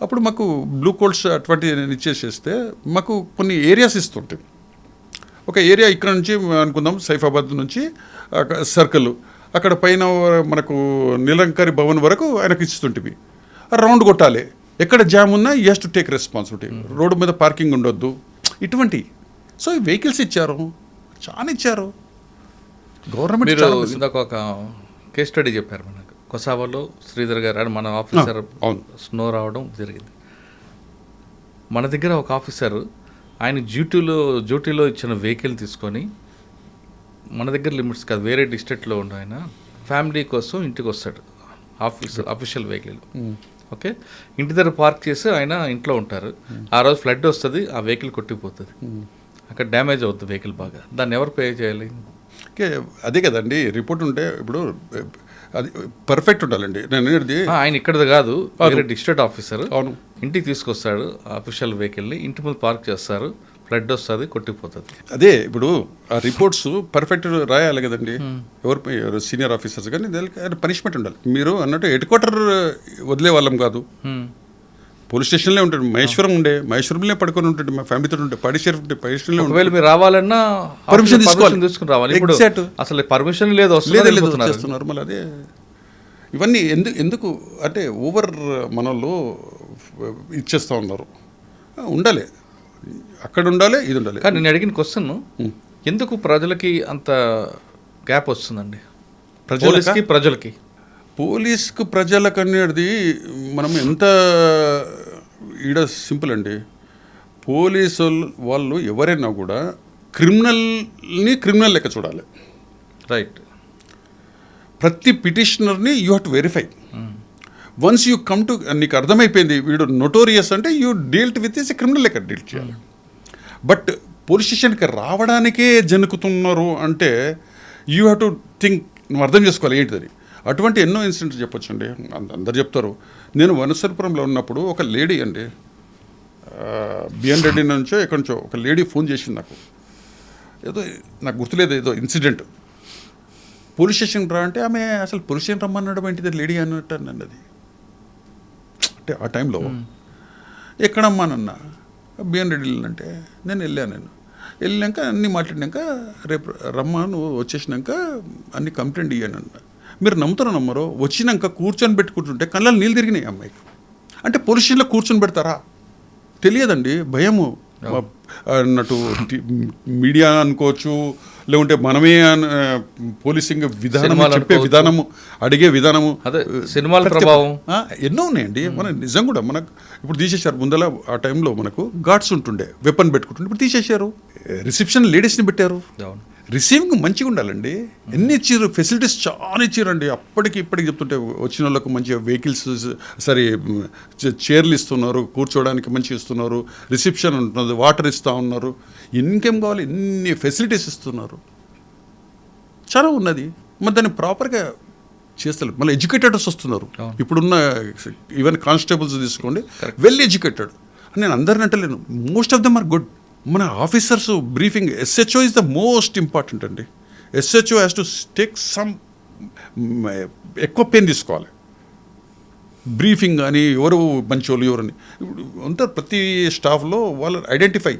అప్పుడు మాకు బ్లూ కోల్డ్స్ అటువంటి ఇచ్చేసేస్తే మాకు కొన్ని ఏరియాస్ ఇస్తుంటాయి. ఒక ఏరియా ఇక్కడ నుంచి అనుకుందాం, సైఫాబాద్ నుంచి సర్కిల్, అక్కడ పైన మనకు నిలంకరి భవన్ వరకు ఆయనకు ఇస్తుంటివి. రౌండ్ కొట్టాలి, ఎక్కడ జామ్ ఉన్నా you has to take responsibility. Road మీద పార్కింగ్ ఉండొద్దు, ఇటువంటి. సో ఈ వెహికల్స్ ఇచ్చారు, చాలా ఇచ్చారు గవర్నమెంట్. మీరు ఇందాక ఒక కేస్ స్టడీ చెప్పారు మనకు, కొసావాలో శ్రీధర్ గారు అని మన ఆఫీసర్ స్నో రావడం జరిగింది. మన దగ్గర ఒక ఆఫీసర్ ఆయన డ్యూటీలో ఇచ్చిన వెహికల్ తీసుకొని, మన దగ్గర లిమిట్స్ కాదు, వేరే డిస్ట్రిక్ట్లో ఉన్న ఆయన ఫ్యామిలీ కోసం ఇంటికి వస్తాడు, అఫీషియల్ వెహికల్. ఓకే, ఇంటి దగ్గర పార్క్ చేసి ఆయన ఇంట్లో ఉంటారు. ఆ రోజు ఫ్లడ్ వస్తుంది, ఆ వెహికల్ కొట్టిపోతుంది, అక్కడ డ్యామేజ్ అవుతుంది వెహికల్ బాగా. దాన్ని ఎవరు పే చేయాలి? ఓకే, అదే కదండి రిపోర్ట్ ఉంటే. ఇప్పుడు అది పర్ఫెక్ట్ ఉండాలండి. నేను అనేది ఆయన ఇక్కడది కాదు, వేరే డిస్ట్రిక్ట్ ఆఫీసర్. అవును, ఇంటికి తీసుకొస్తాడు అఫీషియల్ వెహికల్ని, ఇంటి ముందు పార్క్ చేస్తారు, ఫ్లడ్ వస్తుంది, కొట్టిపోతుంది. అదే ఇప్పుడు ఆ రిపోర్ట్స్ పర్ఫెక్ట్ రాయాలి కదండి. ఎవరు సీనియర్ ఆఫీసర్స్ కానీ పనిష్మెంట్ ఉండాలి. మీరు అన్నట్టు హెడ్ క్వార్టర్ వదిలే వాళ్ళం కాదు, పోలీస్ స్టేషన్లో ఉంటాడు. మహేశ్వరంలో పడుకొని ఉంటాడు, మా ఫ్యామిలీతో ఉంటే పడిషేర్ ఉంటే పడిషన్లో. ఒకవేళ మీరు రావాలన్నా పర్మిషన్ తీసుకుని రావాలి. అసలు పర్మిషన్ లేదు, చేస్తున్నారు. మళ్ళీ అదే ఇవన్నీ ఎందుకు అంటే ఓవర్ మనలో ఇచ్చేస్తూ ఉన్నారు. ఉండాలి, అక్కడ ఉండాలి, ఇది ఉండాలి. కానీ నేను అడిగిన క్వశ్చన్, ఎందుకు ప్రజలకి అంత గ్యాప్ వస్తుందండి? పోలీస్కి ప్రజలకు అనేది మనం ఎంత ఈడ సింపుల్ అండి. పోలీసు వాళ్ళు ఎవరైనా కూడా క్రిమినల్ లెక్క చూడాలి. రైట్. ప్రతి పిటిషనర్ని you have to verify. Once you come to, నీకు అర్థమైపోయింది వీడు నోటోరియస్ అంటే you dealt with is criminal లెక్క డీల్ చేయాలి. బట్ పోలీస్ స్టేషన్కి రావడానికే జనుకుతున్నారు అంటే యూ హ్యావ్ టు థింక్, నువ్వు అర్థం చేసుకోవాలి ఏంటిదని. అటువంటి ఎన్నో ఇన్సిడెంట్స్ చెప్పొచ్చండి, అందరు చెప్తారు. నేను వనసరపురంలో ఉన్నప్పుడు ఒక లేడీ అండి, బిఎన్ రెడ్డి నుంచో ఎక్కడి నుంచో ఒక లేడీ ఫోన్ చేసింది నాకు, ఏదో నాకు గుర్తులేదు, ఏదో ఇన్సిడెంట్. పోలీస్ స్టేషన్కి రా అంటే ఆమె అసలు పోలీస్ స్టేషన్ రమ్మన్నాడు ఏంటిది లేడీ అన్నట్టు అన్నది. అది అంటే ఆ టైంలో ఎక్కడమ్మానన్నా బిఎన్ రెడ్డి అంటే నేను వెళ్ళాక అన్నీ మాట్లాడినాక రేపు రమ్మా నువ్వు వచ్చేసినాక అన్ని కంప్లైంట్ ఇయ్యాను అన్న. మీరు నమ్మరో వచ్చినాక కూర్చొని పెట్టుకుంటుంటే కళ్ళలో నీళ్ళు తిరిగినాయి అమ్మాయికి. అంటే పోలీస్ స్టేషన్లో కూర్చొని పెడతారా తెలియదండి, భయము అన్నట్టు. మీడియా అనుకోవచ్చు, లేకుంటే మనమే పోలీసింగ్ విధానం, చెప్పే విధానము, అడిగే విధానము, అదే సినిమాల ప్రభావం ఎన్నో ఉన్నాయండి. మన నిజం కూడా మనకు ఇప్పుడు తీసేశారు. ముందల ఆ టైంలో మనకు గార్డ్స్ ఉంటుండే, వెపన్ పెట్టుకుంటుండే, ఇప్పుడు తీసేశారు. రిసెప్షన్ లేడీస్ని పెట్టారు. రిసీవింగ్ మంచిగా ఉండాలండి. ఎన్ని ఇచ్చారు, ఫెసిలిటీస్ చాలా ఇచ్చారండి. అప్పటికి ఇప్పటికి చెప్తుంటే వచ్చిన వాళ్ళకు మంచిగా వెహికల్స్, సరే చైర్లు ఇస్తున్నారు, కూర్చోవడానికి మంచిగా ఇస్తున్నారు, రిసెప్షన్ ఉంటున్నది, వాటర్ ఇస్తూ ఉన్నారు, ఇంకేం కావాలి ఎన్ని ఫెసిలిటీస్ ఇస్తున్నారు, చాలా ఉన్నది. మరి దాన్ని ప్రాపర్గా చేస్తారు. మళ్ళీ ఎడ్యుకేటెడ్స్ వస్తున్నారు. ఇప్పుడున్న ఈవెన్ కానిస్టేబుల్స్ తీసుకోండి, వెల్ ఎడ్యుకేటెడ్. నేను అందరిని అంటలేను, most of them are good. మన officers briefing, SHO is the most important అండి. SHO has to take some ఎక్కువ పెయిన్ తీసుకోవాలి. బ్రీఫింగ్ కానీ ఎవరు మంచోళ్ళు ఎవరని ఇప్పుడు అంతా ప్రతి స్టాఫ్లో వాళ్ళు ఐడెంటిఫై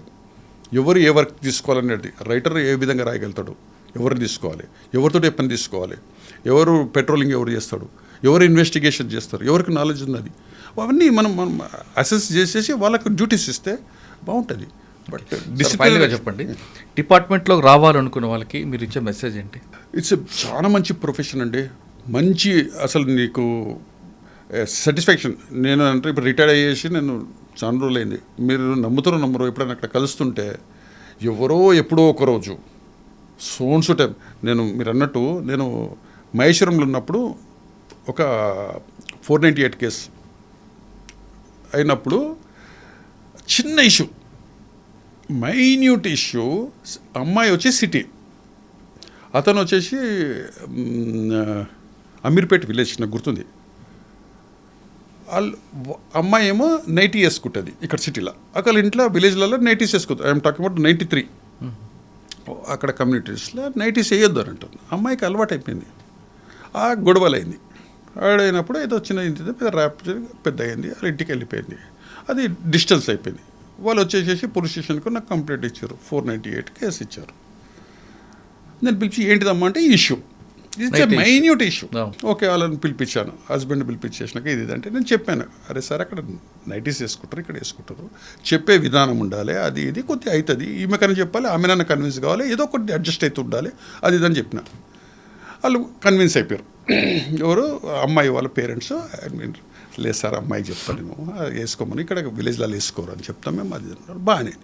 ఎవరు ఏ వర్క్ తీసుకోవాలనేది. రైటర్ ఏ విధంగా రాయగలుగుతాడు, ఎవరు తీసుకోవాలి, ఎవరితో ఏ పని తీసుకోవాలి, ఎవరు పెట్రోలింగ్ ఎవరు చేస్తాడు, ఎవరు ఇన్వెస్టిగేషన్ చేస్తారు, ఎవరికి నాలెడ్జ్ ఉన్నది, అవన్నీ మనం అసెస్ చేసేసి వాళ్ళకు డ్యూటీస్ ఇస్తే బాగుంటుంది. బట్ డిసిప్లిన్గా చెప్పండి, డిపార్ట్మెంట్లోకి రావాలనుకున్న వాళ్ళకి మీరు ఇచ్చే మెసేజ్ ఏంటి? ఇట్స్ చాలా మంచి ప్రొఫెషన్ అండి. మంచి అసలు నీకు సాటిస్ఫాక్షన్. నేను అంటే ఇప్పుడు రిటైర్ అయ్యేసి నేను చాలా రోజులైంది. మీరు నమ్మరో ఎప్పుడైనా అక్కడ కలుస్తుంటే ఎవరో ఎప్పుడో ఒకరోజు సోన్సు టైం మీరు అన్నట్టు నేను మహేశ్వరంలో ఉన్నప్పుడు ఒక 498 కేసు అయినప్పుడు చిన్న ఇష్యూ, మైన్యూట్ ఇష్యూ. అమ్మాయి వచ్చి సిటీ, అతను వచ్చేసి అమీర్పేట్ విలేజ్, నాకు గుర్తుంది. అమ్మాయి ఏమో నైటీ వేసుకుంటుంది ఇక్కడ సిటీలో, అక్కడ ఇంట్లో విలేజ్లలో నైటీస్ వేసుకుంటుంది. I'm talking about 93. అక్కడ కమ్యూనిటీస్లో నైటీస్ వేయొద్దు అని అంటుంది. అమ్మాయికి అలవాటు అయిపోయింది. ఆ గొడవలైంది. ఆడైనప్పుడు ఏదో చిన్న ఇంటి ర్యాప్ పెద్ద అయింది, వాళ్ళ ఇంటికి వెళ్ళిపోయింది. అది డిస్టెన్స్ అయిపోయింది. వాళ్ళు వచ్చేసేసి పోలీస్ స్టేషన్కు నాకు కంప్లైంట్ ఇచ్చారు, 498 కేసు ఇచ్చారు. నేను పిలిచి ఏంటిదమ్మా అంటే issue, it's a minute issue. Okay, వాళ్ళని పిలిపించాను, హస్బెండ్ పిలిపించేసినాక ఇది అంటే నేను చెప్పాను, అరే సార్ అక్కడ నైటీస్ వేసుకుంటారు, ఇక్కడ వేసుకుంటారు, చెప్పే విధానం ఉండాలి, అది ఇది కొద్దిగా అవుతుంది, ఈమెకని చెప్పాలి, ఆమె నన్ను కన్విన్స్ కావాలి, ఏదో కొద్ది అడ్జస్ట్ అవుతూ ఉండాలి, అది ఇదని చెప్పిన. వాళ్ళు కన్విన్స్ అయిపోయారు. ఎవరు అమ్మాయి వాళ్ళ పేరెంట్స్, లేదు సార్ అమ్మాయికి చెప్తాను మేము వేసుకోమని, ఇక్కడ విలేజ్లో వేసుకోరు అని చెప్తాం మేము, అది బాగానే.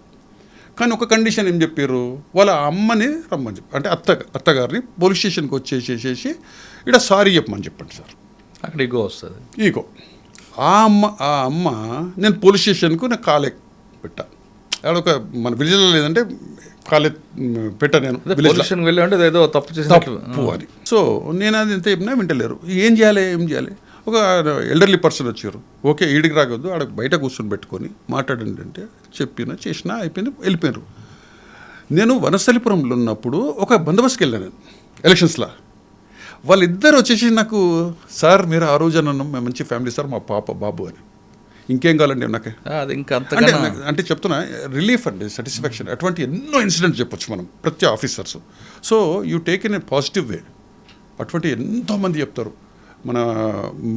కానీ ఒక కండిషన్ ఏం చెప్పారు, వాళ్ళ అమ్మని రమ్మని చెప్పి, అంటే అత్తగారిని పోలీస్ స్టేషన్కి వచ్చేసేసి ఇక్కడ సారీ చెప్పమని చెప్పండి సార్. అక్కడ ఈగో వస్తుంది. ఈగో. ఆ అమ్మ నేను పోలీస్ స్టేషన్కు నాకు కాలే పెట్టా, ఒక మన విలేజ్లో లేదంటే కాలే పెట్టా, నేను విలేజ్కి వెళ్ళి అంటే ఏదో తప్పు అని. సో నేను అది ఎంత చెప్పినా వింటలేరు. ఏం చేయాలి. ఒక ఎల్డర్లీ పర్సన్ వచ్చారు, ఓకే ఈడికి రాగొద్దు, ఆడ బయట కూర్చొని పెట్టుకొని మాట్లాడండి అంటే చేసినా అయిపోయింది, వెళ్ళిపోయారు. నేను వనస్థలిపురంలో ఉన్నప్పుడు ఒక బందోబస్తుకి వెళ్ళాను నేను ఎలక్షన్స్లో. వాళ్ళిద్దరు వచ్చేసి నాకు, సార్ మీరు ఆ రోజు అన్నాం మేము మంచి ఫ్యామిలీ సార్, మా పాప బాబు అని. ఇంకేం కావాలండి నాకు, అంటే చెప్తున్నా రిలీఫ్ అండి, సాటిస్ఫాక్షన్. అటువంటి ఎన్నో ఇన్సిడెంట్స్ చెప్పొచ్చు మనం ప్రతి officers. So you take in a positive way. అటువంటి ఎంతోమంది చెప్తారు. మన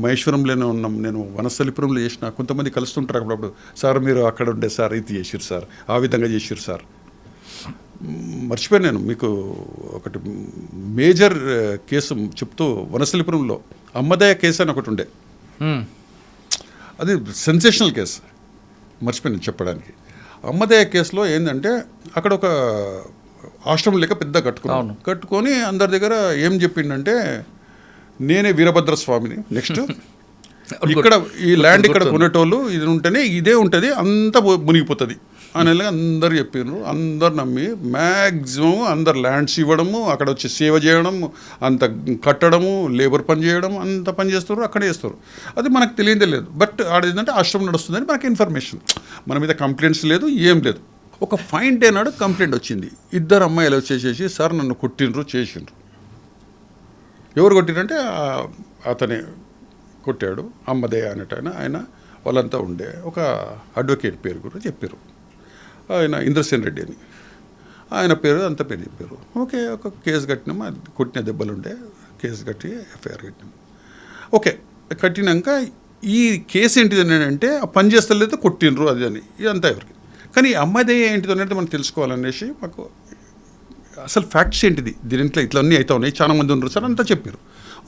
మహేశ్వరంలోనే ఉన్నాం, నేను వనస్థలిపురంలో చేసిన, కొంతమంది కలుస్తుంటారు అప్పుడప్పుడు, సార్ మీరు అక్కడ ఉండే సార్ ఇది చేసిరు సార్, ఆ విధంగా చేసిరు సార్. మర్చిపోయాను నేను మీకు ఒకటి మేజర్ కేసు చెప్తూ, వనస్థలిపురంలో అమ్మదయ్య కేసు అని ఒకటి ఉండే, అది సెన్సేషనల్ కేసు, మర్చిపోయాను చెప్పడానికి. అమ్మదయ్య కేసులో ఏంటంటే అక్కడ ఒక ఆశ్రమం లెక్క పెద్ద కట్టుకొని అందరి దగ్గర ఏం చెప్పిండంటే, నేనే వీరభద్ర స్వామిని. నెక్స్ట్ ఇక్కడ ఈ ల్యాండ్ ఇక్కడ కొనేటోళ్ళు ఇది ఉంటేనే ఇదే ఉంటుంది, అంతా మునిగిపోతుంది అని అందరు చెప్పారు. అందరు నమ్మి మ్యాక్సిమం అందరు ల్యాండ్స్ ఇవ్వడము, అక్కడ వచ్చి సేవ చేయడం, అంత కట్టడము, లేబర్ పని చేయడం, అంత పని చేస్తారు, అక్కడే చేస్తారు. అది మనకు తెలియదే లేదు. బట్ ఆడ ఏంటంటే ఆశ్రమం నడుస్తుందని మనకి ఇన్ఫర్మేషన్. మన మీద కంప్లైంట్స్ లేదు, ఏం లేదు. ఒక ఫైన్ డే నాడు కంప్లైంట్ వచ్చింది. 2 అమ్మాయిలు వచ్చేసేసి సార్ నన్ను కొట్టిండ్రు, చేసిండ్రు. ఎవరు కొట్టిరంటే అతనే కొట్టాడు, అమ్మదయ్య అనేట ఆయన. వాళ్ళంతా ఉండే ఒక అడ్వకేట్ పేరు కూడా చెప్పారు, ఆయన ఇంద్రసేన్ రెడ్డి అని. ఆయన పేరు అంత పేరు చెప్పారు. ఓకే, ఒక కేసు కట్టినాము. కొట్టిన దెబ్బలు ఉండే, కేసు కట్టి ఎఫ్ఐఆర్ కట్టినాము. ఓకే, కట్టినాక ఈ కేసు ఏంటిది అంటే పని చేస్తలేదు, కొట్టిండ్రు అది అని, ఇదంతా ఎవరికి. కానీ అమ్మాయిదయ్య ఏంటిది అనేది మనం తెలుసుకోవాలనేసి మాకు అసలు ఫ్యాక్ట్స్ ఏంటిది, దీంట్లో ఇట్లా అన్నీ అవుతా ఉన్నాయి, చాలా మంది ఉన్నారు సార్ అంతా చెప్పారు.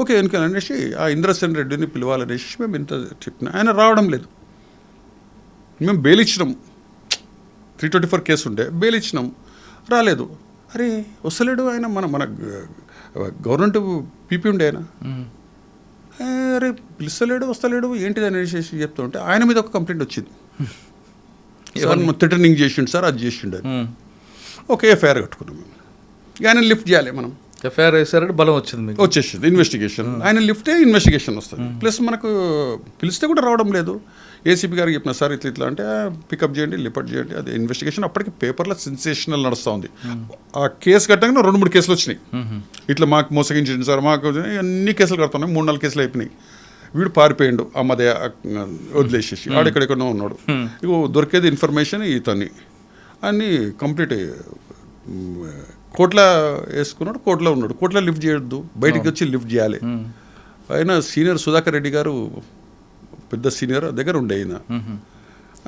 ఓకే ఎందుకనేసి ఆ ఇంద్రసేన్ రెడ్డిని పిలవాలనేసి మేము ఇంత చెప్పినా ఆయన రావడం లేదు. మేము బెయిల్ ఇచ్చినాము, 324 కేసు ఉండే బెయిల్ ఇచ్చినాం, రాలేదు. అరే వస్తలేడు ఆయన, మన గవర్నమెంట్ పీపీ ఉండే ఆయన. అరే పిలుస్తలేడు, వస్తలేడు, ఏంటిది అనేసి చెప్తూ ఉంటే ఆయన మీద ఒక కంప్లైంట్ వచ్చింది. సార్ థ్రెటనింగ్ చేసిండు సార్, అది చేసిండు అని. ఓకే ఎఫ్ఐఆర్ కట్టుకున్నాం మేము. ఆయన లిఫ్ట్ చేయాలి మనం. ఎఫ్ఐఆర్ వేసారంటే బలం వచ్చింది, వచ్చేసింది ఇన్వెస్టిగేషన్. ఆయన లిఫ్టే ఇన్వెస్టిగేషన్ వస్తుంది. ప్లస్ మనకు పిలిస్తే కూడా రావడం లేదు. ఏసీపీ గారికి చెప్పిన సార్ ఇట్లా ఇట్లా అంటే పికప్ చేయండి, లిపట్ చేయండి. అది ఇన్వెస్టిగేషన్ అప్పటికి పేపర్లో సెన్సేషనల్ నడుస్తూ ఉంది. ఆ కేసు కట్టగానే 2-3 కేసులు వచ్చినాయి. ఇట్లా మాకు మోసగించండి సార్, మాకు అన్ని కేసులు కడుతున్నాయి. 3-4 కేసులు అయిపోయినాయి. వీడు పారిపోయిండు, అమ్మదే వదిలేసేసి ఆడెక్కడెక్కడో ఉన్నాడు. ఇగో దొరికేది ఇన్ఫర్మేషన్ ఇతన్ని అన్నీ కంప్లీట్ కోర్టులో వేసుకున్నాడు, కోర్టులో ఉన్నాడు. కోర్టులో లిఫ్ట్ చేయొద్దు, బయటికి వచ్చి లిఫ్ట్ చేయాలి. ఆయన సీనియర్ సుధాకర్ రెడ్డి గారు పెద్ద సీనియర్ దగ్గర ఉండే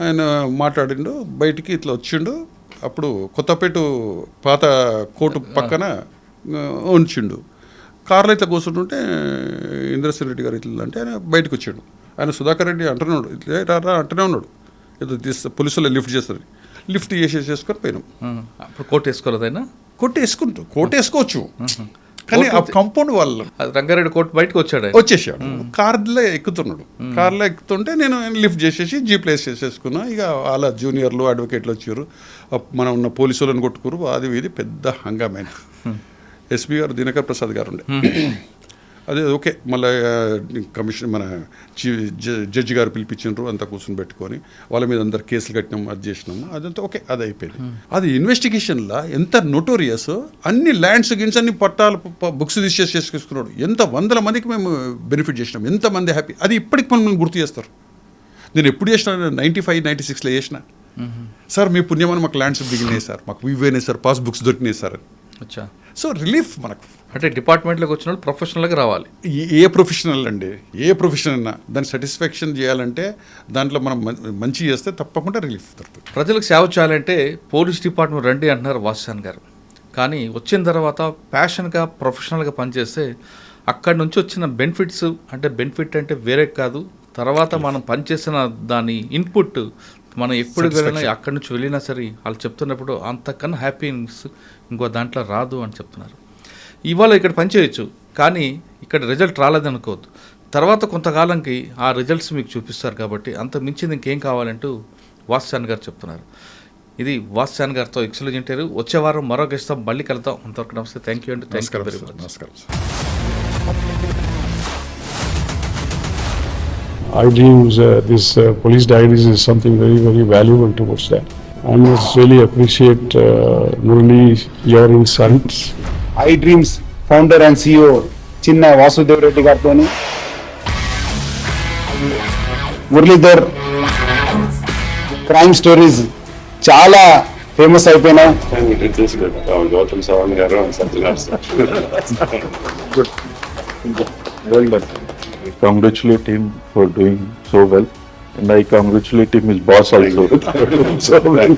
ఆయన మాట్లాడిండు, బయటికి ఇట్లా వచ్చిండు. అప్పుడు కొత్తపేట పాత కోర్టు పక్కన ఉంచిండు. కార్లో ఇట్లా కూర్చుంటుంటే ఇంద్రసేన్ రెడ్డి గారు ఇట్లా అంటే ఆయన బయటకు వచ్చాడు. ఆయన సుధాకర్ రెడ్డి అంటున్నాడు, ఇట్లా అంటూనే ఉన్నాడు, ఏదో పోలీసులో లిఫ్ట్ చేస్తారు. లిఫ్ట్ చేసేసుకొని పోయినాం. అప్పుడు కోర్టు వేసుకోలేదైనా? కోర్టు వేసుకోవచ్చు, కానీ ఆ కాంపౌండ్ వాళ్ళు రంగారెడ్డి కోర్టు బయటకు వచ్చేసాడు. కార్లో ఎక్కుతున్నాడు. కార్లో ఎక్కుతుంటే నేను లిఫ్ట్ చేసేసి జీప్లో వేసేసుకున్నా. ఇక వాళ్ళ జూనియర్లు అడ్వకేట్లు వచ్చారు, మనం ఉన్న పోలీసు వాళ్ళని కొట్టుకురు. అది ఇది పెద్ద హంగామైన. ఎస్పీ గారు దినకర్ ప్రసాద్ గారు ఉండే. అదే ఓకే, మళ్ళీ కమిషన్ మన జడ్జి గారు పిలిపించారు, అంతా కూర్చొని పెట్టుకొని వాళ్ళ మీద అందరు కేసులు కట్టినాము, అది చేసినాము, అదంతా ఓకే, అది అయిపోయింది. అది ఇన్వెస్టిగేషన్లో ఎంత నోటోరియస్, అన్ని ల్యాండ్స్ గిన్స్ అన్ని పట్టాలు బుక్స్ చేసుకున్నాడు. ఎంత 100 మందికి మేము బెనిఫిట్ చేసినాం, ఎంతమంది హ్యాపీ. అది ఇప్పటికి మనల్ని గుర్తు చేస్తారు. నేను ఎప్పుడు చేసిన 95-96లో చేసిన. సార్ మీ పుణ్యమని మాకు ల్యాండ్స్ దిగినాయి సార్, మాకు ఇవ్వైనాయి సార్, పాస్ బుక్స్ దొరికినాయి సార్. అచ్చా, సో రిలీఫ్ మనకు. అంటే డిపార్ట్మెంట్లోకి వచ్చిన వాళ్ళు ప్రొఫెషనల్గా రావాలి. ఏ ప్రొఫెషనల్ అండి, ఏ ప్రొఫెషన్ అన్నా దాన్ని సాటిస్ఫాక్షన్ చేయాలంటే దాంట్లో మనం మంచి చేస్తే తప్పకుండా రిలీఫ్ దొరుకుతుంది. ప్రజలకు సేవ చేయాలంటే పోలీస్ డిపార్ట్మెంట్ రండి అంటున్నారు వాసుచాన్ గారు. కానీ వచ్చిన తర్వాత ప్యాషన్గా ప్రొఫెషనల్గా పనిచేస్తే అక్కడి నుంచి వచ్చిన బెనిఫిట్స్, అంటే బెనిఫిట్ అంటే వేరే కాదు, తర్వాత మనం పనిచేసిన దాని ఇన్పుట్ మనం ఎప్పుడు వెళ్ళినా అక్కడి నుంచి వెళ్ళినా సరే వాళ్ళు చెప్తున్నప్పుడు అంతకన్నా హ్యాపీనెస్ ఇంకో దాంట్లో రాదు అని చెప్తున్నారు. ఇవాళ ఇక్కడ పనిచేయచ్చు, కానీ ఇక్కడ రిజల్ట్ రాలేదనుకోవద్దు. తర్వాత కొంతకాలంకి ఆ రిజల్ట్స్ మీకు చూపిస్తారు. కాబట్టి అంత మించింది ఇంకేం కావాలంటూ వాసుచాన్ గారు చెప్తున్నారు. ఇది వాసుచాన్ గారితో ఎక్స్క్లూజివ్ ఇంటర్వ్యూ. వచ్చే వారం మరో గెస్ట్తో మళ్ళీ కలుద్దాం. అంతవరకు నమస్తే. థ్యాంక్ యూ అండి. Thank you very much. నమస్కారం. iDreams, this police diaries is something very, very valuable towards that. I must really appreciate Murali, your insights. iDreams founder and CEO Chinna Vasudev Reddy గారితోని మురళీధర్ క్రైమ్ స్టోరీస్ చాలా ఫేమస్ అయిపోయినాయి. Gautam Savan garu and Satyanar sir. Good. Well done. I congratulate him for doing so well, and I congratulate him his boss also. So well.